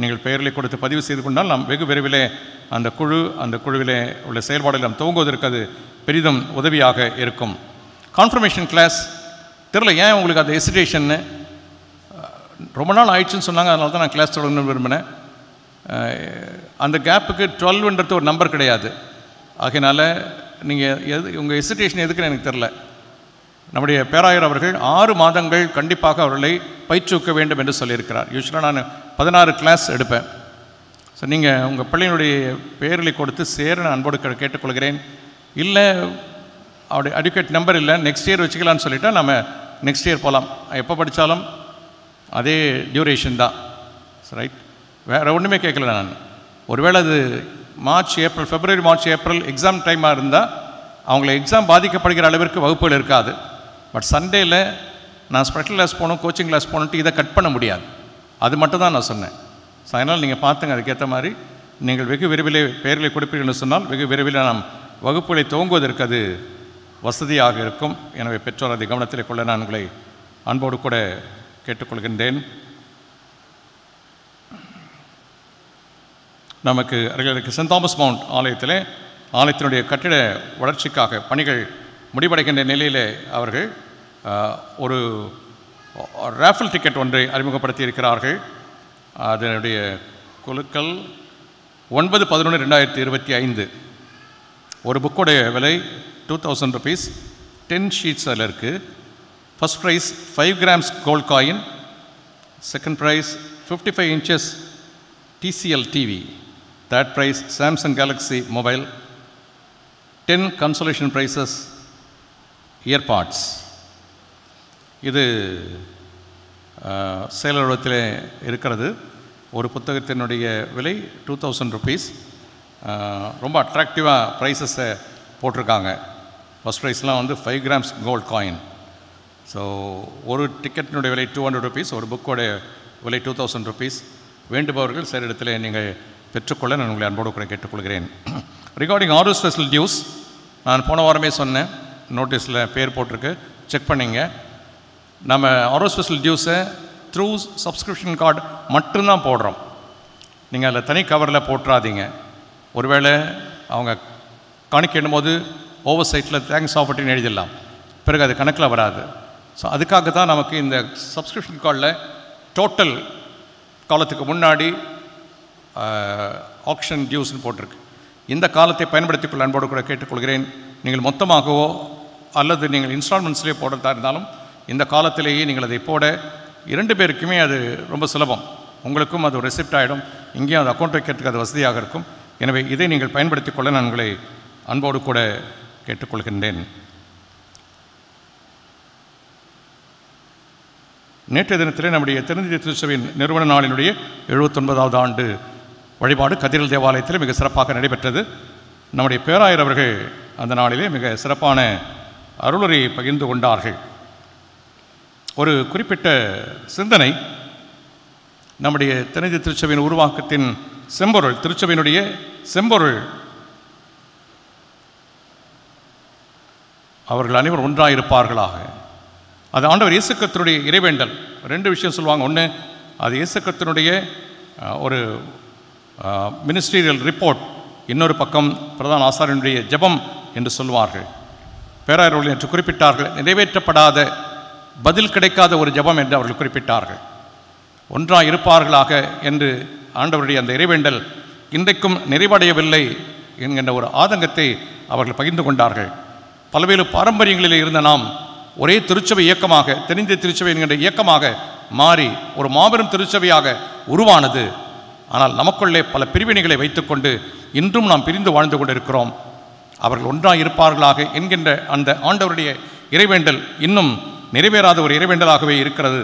[SPEAKER 1] நீங்கள் பெயர்களை கொடுத்து பதிவு செய்து கொண்டால் நாம் வெகு விரைவிலே அந்த குழுவிலே உள்ள செயல்பாடுகள் நாம் துவங்குவதற்கு அது பெரிதும் உதவியாக இருக்கும். கான்ஃபர்மேஷன் கிளாஸ் தெரியல ஏன் உங்களுக்கு அந்த ஹெசிடேஷன்னு ரொம்ப நாள் ஆயிடுச்சுன்னு சொன்னாங்க. அதனால தான் நான் கிளாஸ் தொடங்கணும்னு விரும்பினேன். அந்த கேப்புக்கு 12ன்றது ஒரு நம்பர் கிடையாது. ஆகையினால நீங்கள் உங்கள் ஹெசிடேஷன் எதுக்குன்னு எனக்கு தெரில. நம்முடைய பேராயர் அவர்கள் 6 மாதங்கள் கண்டிப்பாக அவர்களை பயிற்றுவிக்க வேண்டும் என்று சொல்லியிருக்கிறார். யூஸ்வலாக நான் 16 கிளாஸ் எடுப்பேன். ஸோ நீங்கள் உங்கள் பிள்ளைகளுடைய பெயர்களை கொடுத்து சேர அன்போடு கேட்டுக்கொள்கிறேன். இல்லை அவருடைய அடிக்கேட் நம்பர் இல்லை, நெக்ஸ்ட் இயர் வச்சுக்கலான்னு சொல்லிவிட்டால் நம்ம நெக்ஸ்ட் இயர் போகலாம். எப்போ படித்தாலும் அதே டியூரேஷன் தான். ரைட், வேறு ஒன்றுமே கேட்கல நான். ஒருவேளை அது February, March, April எக்ஸாம் டைமாக இருந்தால் அவங்கள எக்ஸாம் பாதிக்கப்படுகிற அளவிற்கு வகுப்புகள் இருக்காது. பட் சண்டேயில் நான் ஸ்பெஷல் கிளாஸ் போகணும், கோச்சிங் கிளாஸ் போகணுன்ட்டு இதை கட் பண்ண முடியாது. அது மட்டும் தான் நான் சொன்னேன். ஸோ அதனால் நீங்கள் பார்த்துங்க. அதுக்கேற்ற மாதிரி நீங்கள் வெகு விரைவிலே பெயர்களை கொடுப்பீர்கள்னு சொன்னால் வெகு விரைவில் நாம் வகுப்புகளை துவங்குவதற்கு அது வசதியாக இருக்கும். எனவே பெற்றோர் அதை கவனத்தில் கொள்ள நான் உங்களை அன்போடு கூட கேட்டுக்கொள்கின்றேன். நமக்கு அருகில் சென்ட் தாமஸ் மவுண்ட் ஆலயத்தினுடைய கட்டிட வளர்ச்சிக்காக பணிகள் முடிவடைகின்ற நிலையிலே அவர்கள் ஒரு ராஃபிள் டிக்கெட் ஒன்றை அறிமுகப்படுத்தி இருக்கிறார்கள். அதனுடைய குழுக்கள் 9/11/2025. ஒரு புக்கோடைய விலை 2000 rupees. 10 sheets அதில் இருக்குது. First prize 5 grams gold coin. Second prize 55 inches TCL TV. Third prize Samsung Galaxy mobile. 10 consolation prizes earpods. இது செயலகத்தில் இருக்கிறது. ஒரு புத்தகத்தினுடைய விலை 2000 rupees. ரொம்ப அட்ராக்டிவாக ப்ரைஸஸை போட்டிருக்காங்க. ஃபஸ்ட் ப்ரைஸ்லாம் வந்து 5 grams கோல்ட் காயின். ஸோ ஒரு டிக்கெட்டினுடைய விலை 200 rupees. ஒரு புக்கோடைய விலை 2000 rupees. வேண்டுபவர்கள் செயலிடத்தில் நீங்கள் பெற்றுக்கொள்ள நான் உங்களை அன்போடு கூட கேட்டுக்கொள்கிறேன். ரிகார்டிங் ஆர்டர் ஸ்பெஷல் டியூஸ், நான் போன வாரமே சொன்னேன், நோட்டீஸில் பேர் போட்டிருக்கு, செக் பண்ணிங்க. நம்ம ஆர்டர் ஸ்பெஷல் டியூஸை த்ரூ சப்ஸ்கிரிப்ஷன் கார்டு மட்டும்தான் போடுறோம். நீங்கள் அதில் தனி கவரில் போட்டுறாதீங்க. ஒருவேளை அவங்க காணிக்கணும் போது ஓவர் சைட்டில் தேங்க்ஸ் ஆஃபர்ட்டின்னு எழுதிடலாம், பிறகு அது கணக்கில் வராது. ஸோ அதுக்காக தான் நமக்கு இந்த சப்ஸ்கிரிப்ஷன் கார்டில் டோட்டல் காலத்துக்கு முன்னாடி ஆக்ஷன் டியூஸ்ன்னு போட்டிருக்கு. இந்த காலத்தை பயன்படுத்திக்கொள்ள அன்போடு கூட கேட்டுக்கொள்கிறேன். நீங்கள் மொத்தமாகவோ அல்லது நீங்கள் இன்ஸ்டால்மெண்ட்ஸ்லேயே போடுறதா இருந்தாலும் இந்த காலத்திலேயே நீங்கள் அதை போட 2 பேருக்குமே அது ரொம்ப சுலபம். உங்களுக்கும் அது ஒரு ரெசிப்ட் ஆகிடும், இங்கேயும் அது அக்கௌண்ட் வைக்கிறதுக்கு அது வசதியாக இருக்கும். எனவே இதை நீங்கள் பயன்படுத்திக் கொள்ள நான் உங்களை அன்போடு கூட கேட்டுக்கொள்கின்றேன். நேற்றைய தினத்திலே நம்முடைய திருநிதி திருச்சபையின் நிறுவன நாளினுடைய 79வது ஆண்டு வழிபாடு கதிரல் தேவாலயத்தில் மிக சிறப்பாக நடைபெற்றது. நம்முடைய பேராயர் அவர்கள் அந்த நாளிலே மிக சிறப்பான அருளுரை பகிர்ந்து கொண்டார்கள். ஒரு குறிப்பிட்ட சிந்தனை நம்முடைய திருநிதி திருச்சபையின் உருவாக்கத்தின் செம்பொருள், திருச்சபையினுடைய செம்பொருள், அவர்கள் அனைவரும் ஒன்றாயிருப்பார்களாக. அது ஆண்டவர் இயேசு கிறிஸ்துவினுடைய இறைவேண்டல். 2 விஷயம் சொல்லுவாங்க. ஒன்று, அது இயேசு கிறிஸ்துவினுடைய ஒரு மினிஸ்ட்ரியல் ரிப்போர்ட். இன்னொரு பக்கம் பிரதான ஆசாரியனுடைய ஜெபம் என்று சொல்வார்கள். பேராயர்கள் என்று குறிப்பிட்டார்கள், நிறைவேற்றப்படாத பதில் கிடைக்காத ஒரு ஜெபம் என்று அவர்கள் குறிப்பிட்டார்கள். ஒன்றாக இருப்பார்களாக என்று ஆண்டவருடைய அந்த இறைவேண்டல் இன்றைக்கும் நிறைவடையவில்லை என்கின்ற ஒரு ஆதங்கத்தை அவர்கள் பகிர்ந்து கொண்டார்கள். பல்வேறு பாரம்பரியங்களில் இருந்த நாம் ஒரே திருச்சபை இயக்கமாக, தெரிந்த திருச்சபை என்கின்ற இயக்கமாக மாறி ஒரு மாபெரும் திருச்சபையாக உருவானது. ஆனால் நமக்குள்ளே பல பிரிவினைகளை வைத்துக்கொண்டு இன்றும் நாம் பிரிந்து வாழ்ந்து கொண்டிருக்கிறோம். அவர்கள் ஒன்றாக இருப்பார்களாக என்கின்ற அந்த ஆண்டவருடைய இறைவேண்டல் இன்னும் நிறைவேறாத ஒரு இறைவேண்டலாகவே இருக்கிறது.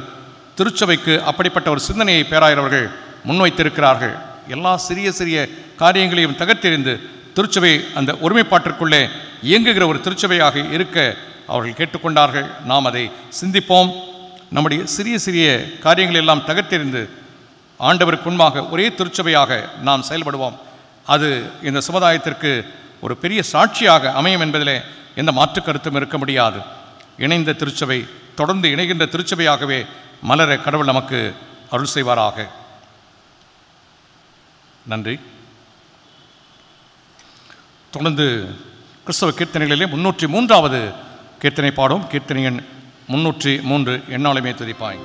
[SPEAKER 1] திருச்சபைக்கு அப்படிப்பட்ட ஒரு சிந்தனையை பேராயர் அவர்கள் முன்வைத்திருக்கிறார்கள். எல்லா சிறிய சிறிய காரியங்களையும் தகர்த்தெறிந்து திருச்சபை அந்த ஒருமைப்பாட்டிற்குள்ளே இயங்குகிற ஒரு திருச்சபையாக இருக்க அவர்கள் கேட்டுக்கொண்டார்கள். நாம் அதை சிந்திப்போம். நம்முடைய சிறிய சிறிய காரியங்கள் எல்லாம் தகர்த்தெறிந்து ஆண்டவருக்கு முன்பாக ஒரே திருச்சபையாக நாம் செயல்படுவோம். அது இந்த சமுதாயத்திற்கு ஒரு பெரிய சாட்சியாக அமையும் என்பதிலே எந்த மாற்று கருத்தும் இருக்க முடியாது. இணைந்த திருச்சபை தொடர்ந்து இணைகின்ற திருச்சபையாகவே மலர கடவுள் நமக்கு அருள் செய்வாராக. நன்றி. தொடர்ந்து கிறிஸ்தவ கீர்த்தனைகளிலே 303வது கீர்த்தனை பாடும். கீர்த்தனை எண் 303, என்னாலுமே துதிப்பாய்.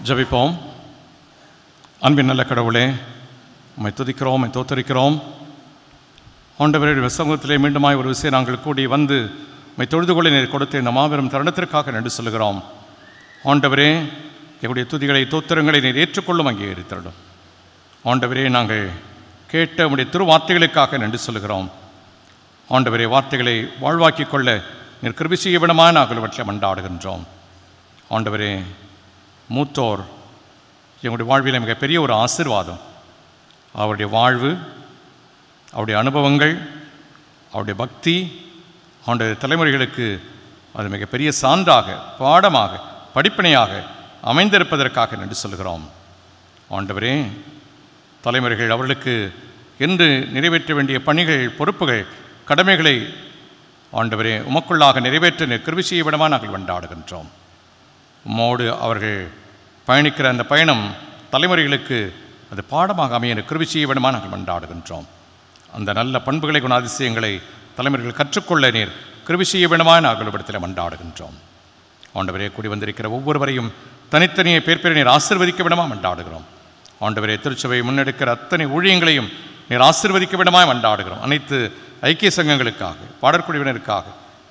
[SPEAKER 1] ஜெபிப்போம். அன்பின் நல்ல கடவுளே, உம்மை துதிக்கிறோம், உம்மை தோத்தரிக்கிறோம். ஆண்டவருடைய சமூகத்திலே மீண்டுமாய் ஒரு விஷயம் நாங்கள் கூடி வந்து உம்மை தொழுது கொள்ள நீர் கொடுத்த இந்த மாபெரும் தருணத்திற்காக நன்றி சொல்கிறோம். ஆண்டவரே, எங்களுடைய துதிகளை தோத்திரங்களை நீர் ஏற்றுக்கொள்ளும் அங்கீகரித்தருளும். ஆண்டவரே, நாங்கள் கேட்ட உம்முடைய திருவார்த்தைகளுக்காக நன்றி சொல்கிறோம். ஆண்டவரே, வார்த்தைகளை வாழ்வாக்கிக் கொள்ள நீர் கிருபை செய்ய விடமாக நாங்கள் இவற்றை மன்றாடுகின்றோம். ஆண்டவரே, மூத்தோர் எங்களுடைய வாழ்வில் மிகப்பெரிய ஒரு ஆசீர்வாதம். அவருடைய வாழ்வு, அவருடைய அனுபவங்கள், அவருடைய பக்தி ஆண்டவர் தலைமுறைகளுக்கு அது மிகப்பெரிய சான்றாக, பாடமாக, படிப்பினையாக அமைந்திருப்பதற்காக நன்றி சொல்கிறோம். ஆண்டவரே, தலைமுறைகள் அவர்களுக்கு என்று நிறைவேற்ற வேண்டிய பணிகள், பொறுப்புகள், கடமைகளை ஆண்டவரே உமக்குள்ளாக நிறைவேற்ற கிருபை செய்ய விடமாக நாங்கள் கொண்டாடுகின்றோம். உம்மோடு அவர்கள் பயணிக்கிற அந்த பயணம் தலைமுறைகளுக்கு அது பாடமாக அமைய கிருபை செய்ய விடமாக நாங்கள் கொண்டாடுகின்றோம். அந்த நல்ல பண்புகளை குணாதிசயங்களை தலைமுறைகள் கற்றுக்கொள்ள நீர் கிருபை செய்ய விடமாக நாங்கள் இடத்தில் கொண்டாடுகின்றோம். ஆண்டவரே, கூடி வந்திருக்கிற ஒவ்வொருவரையும் தனித்தனியே பேர் நீர் ஆசீர்வதிக்க விடமாக கொண்டாடுகிறோம். ஆண்டவரே, திருச்சபை முன்னெடுக்கிற அத்தனை ஊழியங்களையும் நீர் ஆசீர்வதிக்க விடமாக கொண்டாடுகிறோம். அனைத்து ஐக்கிய சங்கங்களுக்காக, பாடற்குழுவினருக்காக,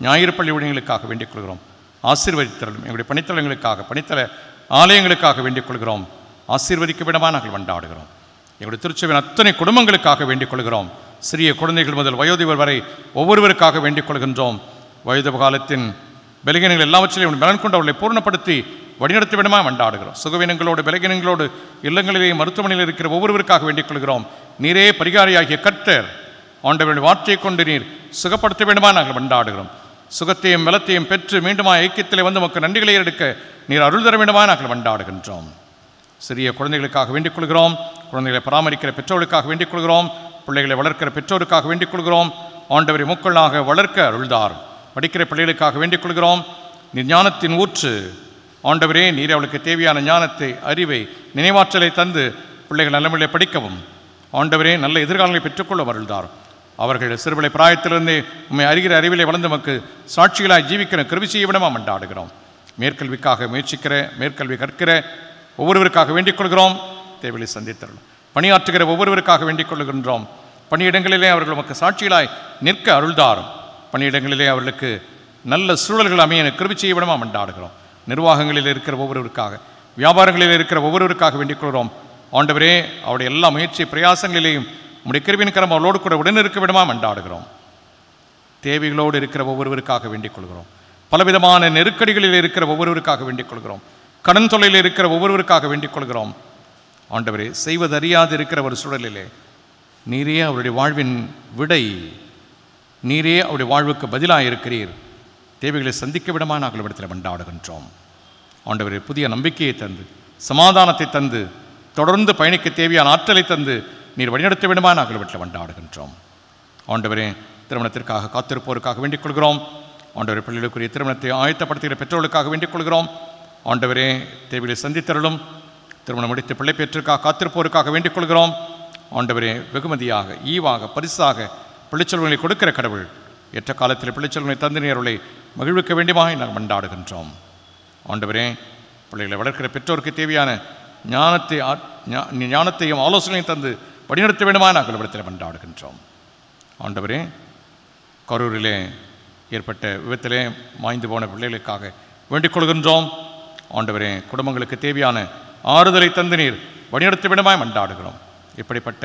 [SPEAKER 1] ஞாயிறு பள்ளி ஊழியங்களுக்காக வேண்டிக் கொள்கிறோம். ஆசீர்வதித்தலும் எங்களுடைய பணித்தளங்களுக்காக, பணித்தள ஆலயங்களுக்காக வேண்டிக் கொள்கிறோம். ஆசீர்வதிக்க விடமாக நாங்கள் கொண்டாடுகிறோம். எங்களுடைய திருச்சபையின் அத்தனை குடும்பங்களுக்காக வேண்டிக் கொள்கிறோம். சிறிய குழந்தைகள் முதல் வயோதிபர் வரை ஒவ்வொருவருக்காக வேண்டிக் கொள்கின்றோம். வயோதிப காலத்தின் பலகீனங்கள் எல்லாவற்றிலையும் பலன் கொண்டு அவர்களை பூர்ணப்படுத்தி வழிநடத்த விடமாக கொண்டாடுகிறோம். சுகவீனங்களோடு, பலகீனங்களோடு இல்லங்களிலேயும் மருத்துவமனையில் இருக்கிற ஒவ்வொருவருக்காக வேண்டிக் கொள்கிறோம். நீரே பரிகாரியாகிய கர்த்தர், ஆண்டவருடைய வார்த்தையை கொண்டு நீர் சுகப்படுத்த வேண்டுமா நாங்கள் கொண்டாடுகிறோம். சுகத்தையும் பலத்தையும் பெற்று மீண்டுமா ஐக்கியத்தில் வந்து நமக்கு நன்றிகளை எடுக்க நீர் அருள் தர வேண்டுமா நாங்கள் கொண்டாடுகின்றோம். சிறிய குழந்தைகளுக்காக வேண்டிக் கொள்கிறோம். குழந்தைகளை பராமரிக்கிற பெற்றோருக்காக வேண்டிக் கொள்கிறோம். பிள்ளைகளை வளர்க்கிற பெற்றோருக்காக வேண்டிக் கொள்கிறோம். ஆண்டவரை முக்களாக வளர்க்க அருள்தார். படிக்கிற பிள்ளைகளுக்காக வேண்டிக் கொள்கிறோம். நீர் ஞானத்தின் ஊற்று. ஆண்டவரே, நீர் அவளுக்கு தேவையான ஞானத்தை, அறிவை, நினைவாற்றலை தந்து பிள்ளைகள் நல்ல முறையில் படிக்கவும் ஆண்டவரே நல்ல எதிர்காலங்களை பெற்றுக்கொள்ள அருள்தார். அவர்கள் சிறுபிள்ளை பிராயத்திலிருந்தே உண்மை அறிகிற அறிவிலை வளர்ந்து நமக்கு சாட்சிகளாய் ஜீவிக்கிற கிருபை செய்ய விடமாக கொண்டாடுகிறோம். மேற்கல்விக்காக முயற்சிக்கிற, மேற்கல்வி கற்கிற ஒவ்வொருவருக்காக வேண்டிக் கொள்கிறோம். தேவையை சந்தித்தரும் பணியாற்றுகிற ஒவ்வொருவருக்காக வேண்டிக் கொள்கின்றோம். பணியிடங்களிலே அவர்கள் நமக்கு சாட்சிகளாய் நிற்க அருள்தாரும். பணியிடங்களிலே அவர்களுக்கு நல்ல சூழல்கள் அமைய கிருபை செய்ய விடமாக கொண்டாடுகிறோம். நிர்வாகங்களில் இருக்கிற ஒவ்வொருவருக்காக, வியாபாரங்களில் இருக்கிற ஒவ்வொருவருக்காக வேண்டிக் கொள்கிறோம். ஆண்டவரே, அவருடைய எல்லா முயற்சி பிரயாசங்களிலேயும் உடைய கிருபையின் கரம் அவளோடு கூட உடன் இருக்க விடமாக கொண்டாடுகிறோம். தேவைகளோடு இருக்கிற ஒவ்வொருவருக்காக வேண்டிக் கொள்கிறோம். பலவிதமான நெருக்கடிகளில் இருக்கிற ஒவ்வொருவருக்காக வேண்டிக் கொள்கிறோம். கடன் தொல்லையில் இருக்கிற ஒவ்வொருவருக்காக வேண்டிக் கொள்கிறோம். ஆண்டவரே, செய்வதறியாது இருக்கிற ஒரு சூழலிலே நீரே அவருடைய வாழ்வின் விடை, நீரே அவருடைய வாழ்வுக்கு பதிலாக இருக்கிறீர். தேவைகளை சந்திக்க விடமாக நாங்கள் இடத்தில் கொண்டாடுகின்றோம். ஆண்டவரே, புதிய நம்பிக்கையை தந்து, சமாதானத்தை தந்து, தொடர்ந்து பயணிக்க தேவையான ஆற்றலை தந்து நீர் வழிநடத்த விடமாக நாங்கள் வீட்டில் கொண்டாடுகின்றோம். ஆண்டவரே, திருமணத்திற்காக காத்திருப்போருக்காக வேண்டிக் கொள்கிறோம். ஆண்டவரே, பிள்ளைகளுக்குரிய திருமணத்தை ஆயத்தப்படுத்துகிற பெற்றோர்களுக்காக வேண்டிக் கொள்கிறோம். ஆண்டவரே, தேவையை சந்தித்தருளும். திருமணம் முடித்து பிள்ளை பெற்றிற்காக காத்திருப்போருக்காக வேண்டிக் கொள்கிறோம். ஆண்டவரே, வெகுமதியாக, ஈவாக, பரிசாக பிள்ளைச்செல்வங்களை கொடுக்கிற கடவுள் ஏற்ற காலத்தில் பிள்ளைச்செல்வங்களை தந்து நீருளை மகிழ்விக்க வேண்டுமாக நாங்கள் கொண்டாடுகின்றோம். ஆண்டவரே, பிள்ளைகளை வளர்க்கிற பெற்றோருக்கு தேவையான ஞானத்தையும் ஆலோசனையும் தந்து வழிநடத்த வேண்டுமா நாங்கள் இடத்தில் கொண்டாடுகின்றோம். ஆண்டவரே, கரூரிலே ஏற்பட்ட விபத்திலே மாய்ந்து போன பிள்ளைகளுக்காக வேண்டிக் கொள்கின்றோம். ஆண்டவரே, குடும்பங்களுக்கு தேவையான ஆறுதலை தந்து நீர் வழிநடத்த வேண்டுமாய் கொண்டாடுகிறோம். இப்படிப்பட்ட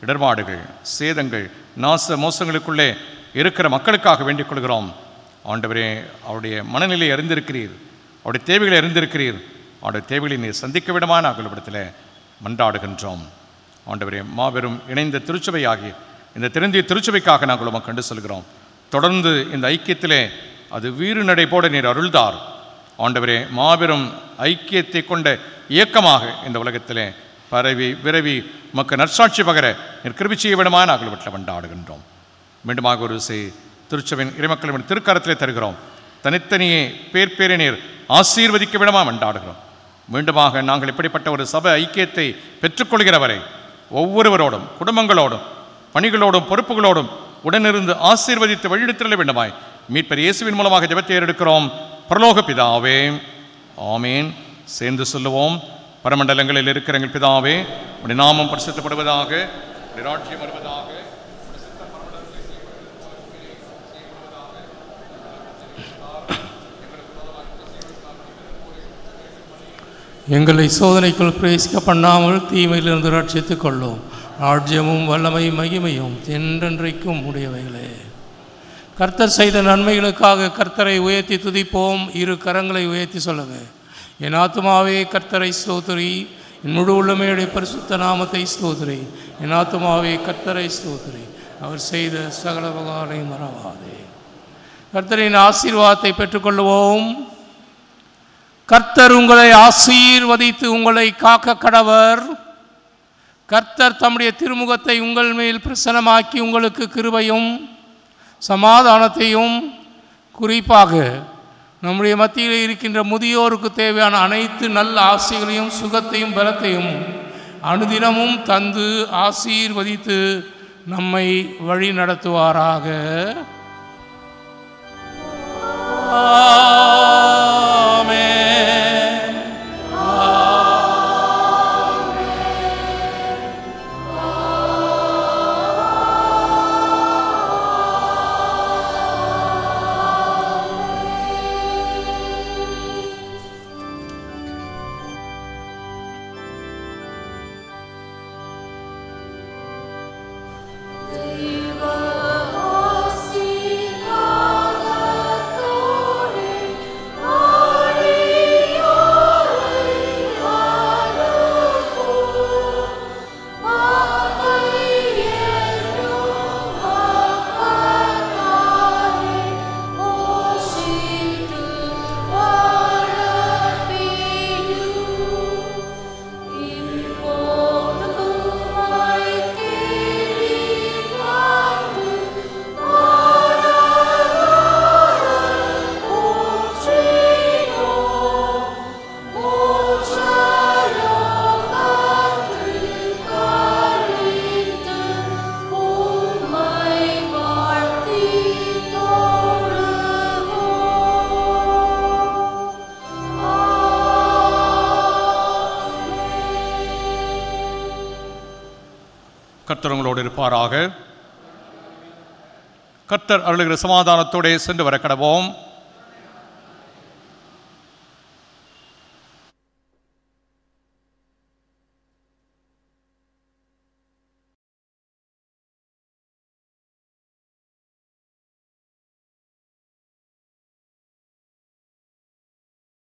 [SPEAKER 1] இடர்பாடுகள், சேதங்கள், நாச மோசங்களுக்குள்ளே இருக்கிற மக்களுக்காக வேண்டிக் கொள்கிறோம். ஆண்டவரே, அவருடைய மனநிலையை அறிந்திருக்கிறீர், அவருடைய தேவைகளை அறிந்திருக்கிறீர். அவருடைய தேவைகளை நீர் சந்திக்க விடமாக நாங்கள் இடத்தில் மன்றாடுகின்றோம். ஆண்டவரே, மாபெரும் இணைந்த திருச்சபை ஆகிய இந்த திருந்திய திருச்சபைக்காக நாங்கள் உமக்கு கண்டு சொல்கிறோம். தொடர்ந்து இந்த ஐக்கியத்திலே அது வீறு நடை போட நீர் அருள்தார். ஆண்டவரே, மாபெரும் ஐக்கியத்தை கொண்ட இயக்கமாக இந்த உலகத்திலே பரவி விரவி உமக்கு நற்சாட்சி பகர நீர் கிருபை செய்ய விடமாக நாங்கள் வீட்டில் கொண்டாடுகின்றோம். மீண்டுமாக ஒரு திருச்சபையின் இறைமக்களின் திருக்கரத்திலே தருகிறோம். தனித்தனியே பேர் நீர் ஆசீர்வதிக்க விடமாக கொண்டாடுகிறோம். மீண்டுமாக நாங்கள் இப்படிப்பட்ட ஒரு சபை ஐக்கியத்தை பெற்றுக்கொள்கிறவரை ஒவ்வொருவரோடும், குடும்பங்களோடும், பணிகளோடும், பொறுப்புகளோடும் உடனிருந்து ஆசீர்வதித்து வழிநடத்திட வேண்டுமாய் மீட்பர் இயேசுவின் மூலமாக ஜெபத்தை எடுக்கிறோம். பரலோக பிதாவே, ஆமேன். சேர்ந்து சொல்லுவோம். பரமண்டலங்களில் இருக்கிற எங்கள் பிதாவே, உடைய நாமம் பரிசுத்தப்படுவதாக, உடைய ராஜ்யம் வருவதாக.
[SPEAKER 5] எங்களை சோதனைக்குள் பிரவேசிக்க பண்ணாமல் தீமையிலிருந்து ரட்சித்துக் கொள்ளும். ராஜ்யமும் வல்லமை மகிமையும் என்றென்றைக்கும் உடையவைகளே. கர்த்தர் செய்த நன்மைகளுக்காக கர்த்தரை உயர்த்தி துதிப்போம். இரு கரங்களை உயர்த்தி சொல்லுங்க. என் ஆத்துமாவே கர்த்தரை ஸ்தோத்திரி, என் முழு உள்ளமையுடைய பரிசுத்த நாமத்தை ஸ்தோத்திரி. என் ஆத்துமாவே கர்த்தரை ஸ்தோத்திரி, அவர் செய்த சகல உபகாரங்களை மறவாதே. கர்த்தரின் ஆசீர்வாதத்தை பெற்றுக்கொள்வோம். கர்த்தர் உங்களை ஆசீர்வதித்து உங்களை காக்க கடவர். கர்த்தர் தம்முடைய திருமுகத்தை உங்கள் மேல் பிரசன்னமாக்கி உங்களுக்கு கிருபையும் சமாதானத்தையும், குறிப்பாக நம்முடைய மத்தியில் இருக்கின்ற முதியோருக்கு தேவையான அனைத்து நல்ல ஆசைகளையும் சுகத்தையும் பலத்தையும் அனுதினமும் தந்து ஆசீர்வதித்து நம்மை வழி நடத்துவாராக.
[SPEAKER 1] கர்த்தர் உங்களோடு இருப்பாராக. கர்த்தர் அருளுகிற சமாதானத்தோடு சென்று வர கடவோம்.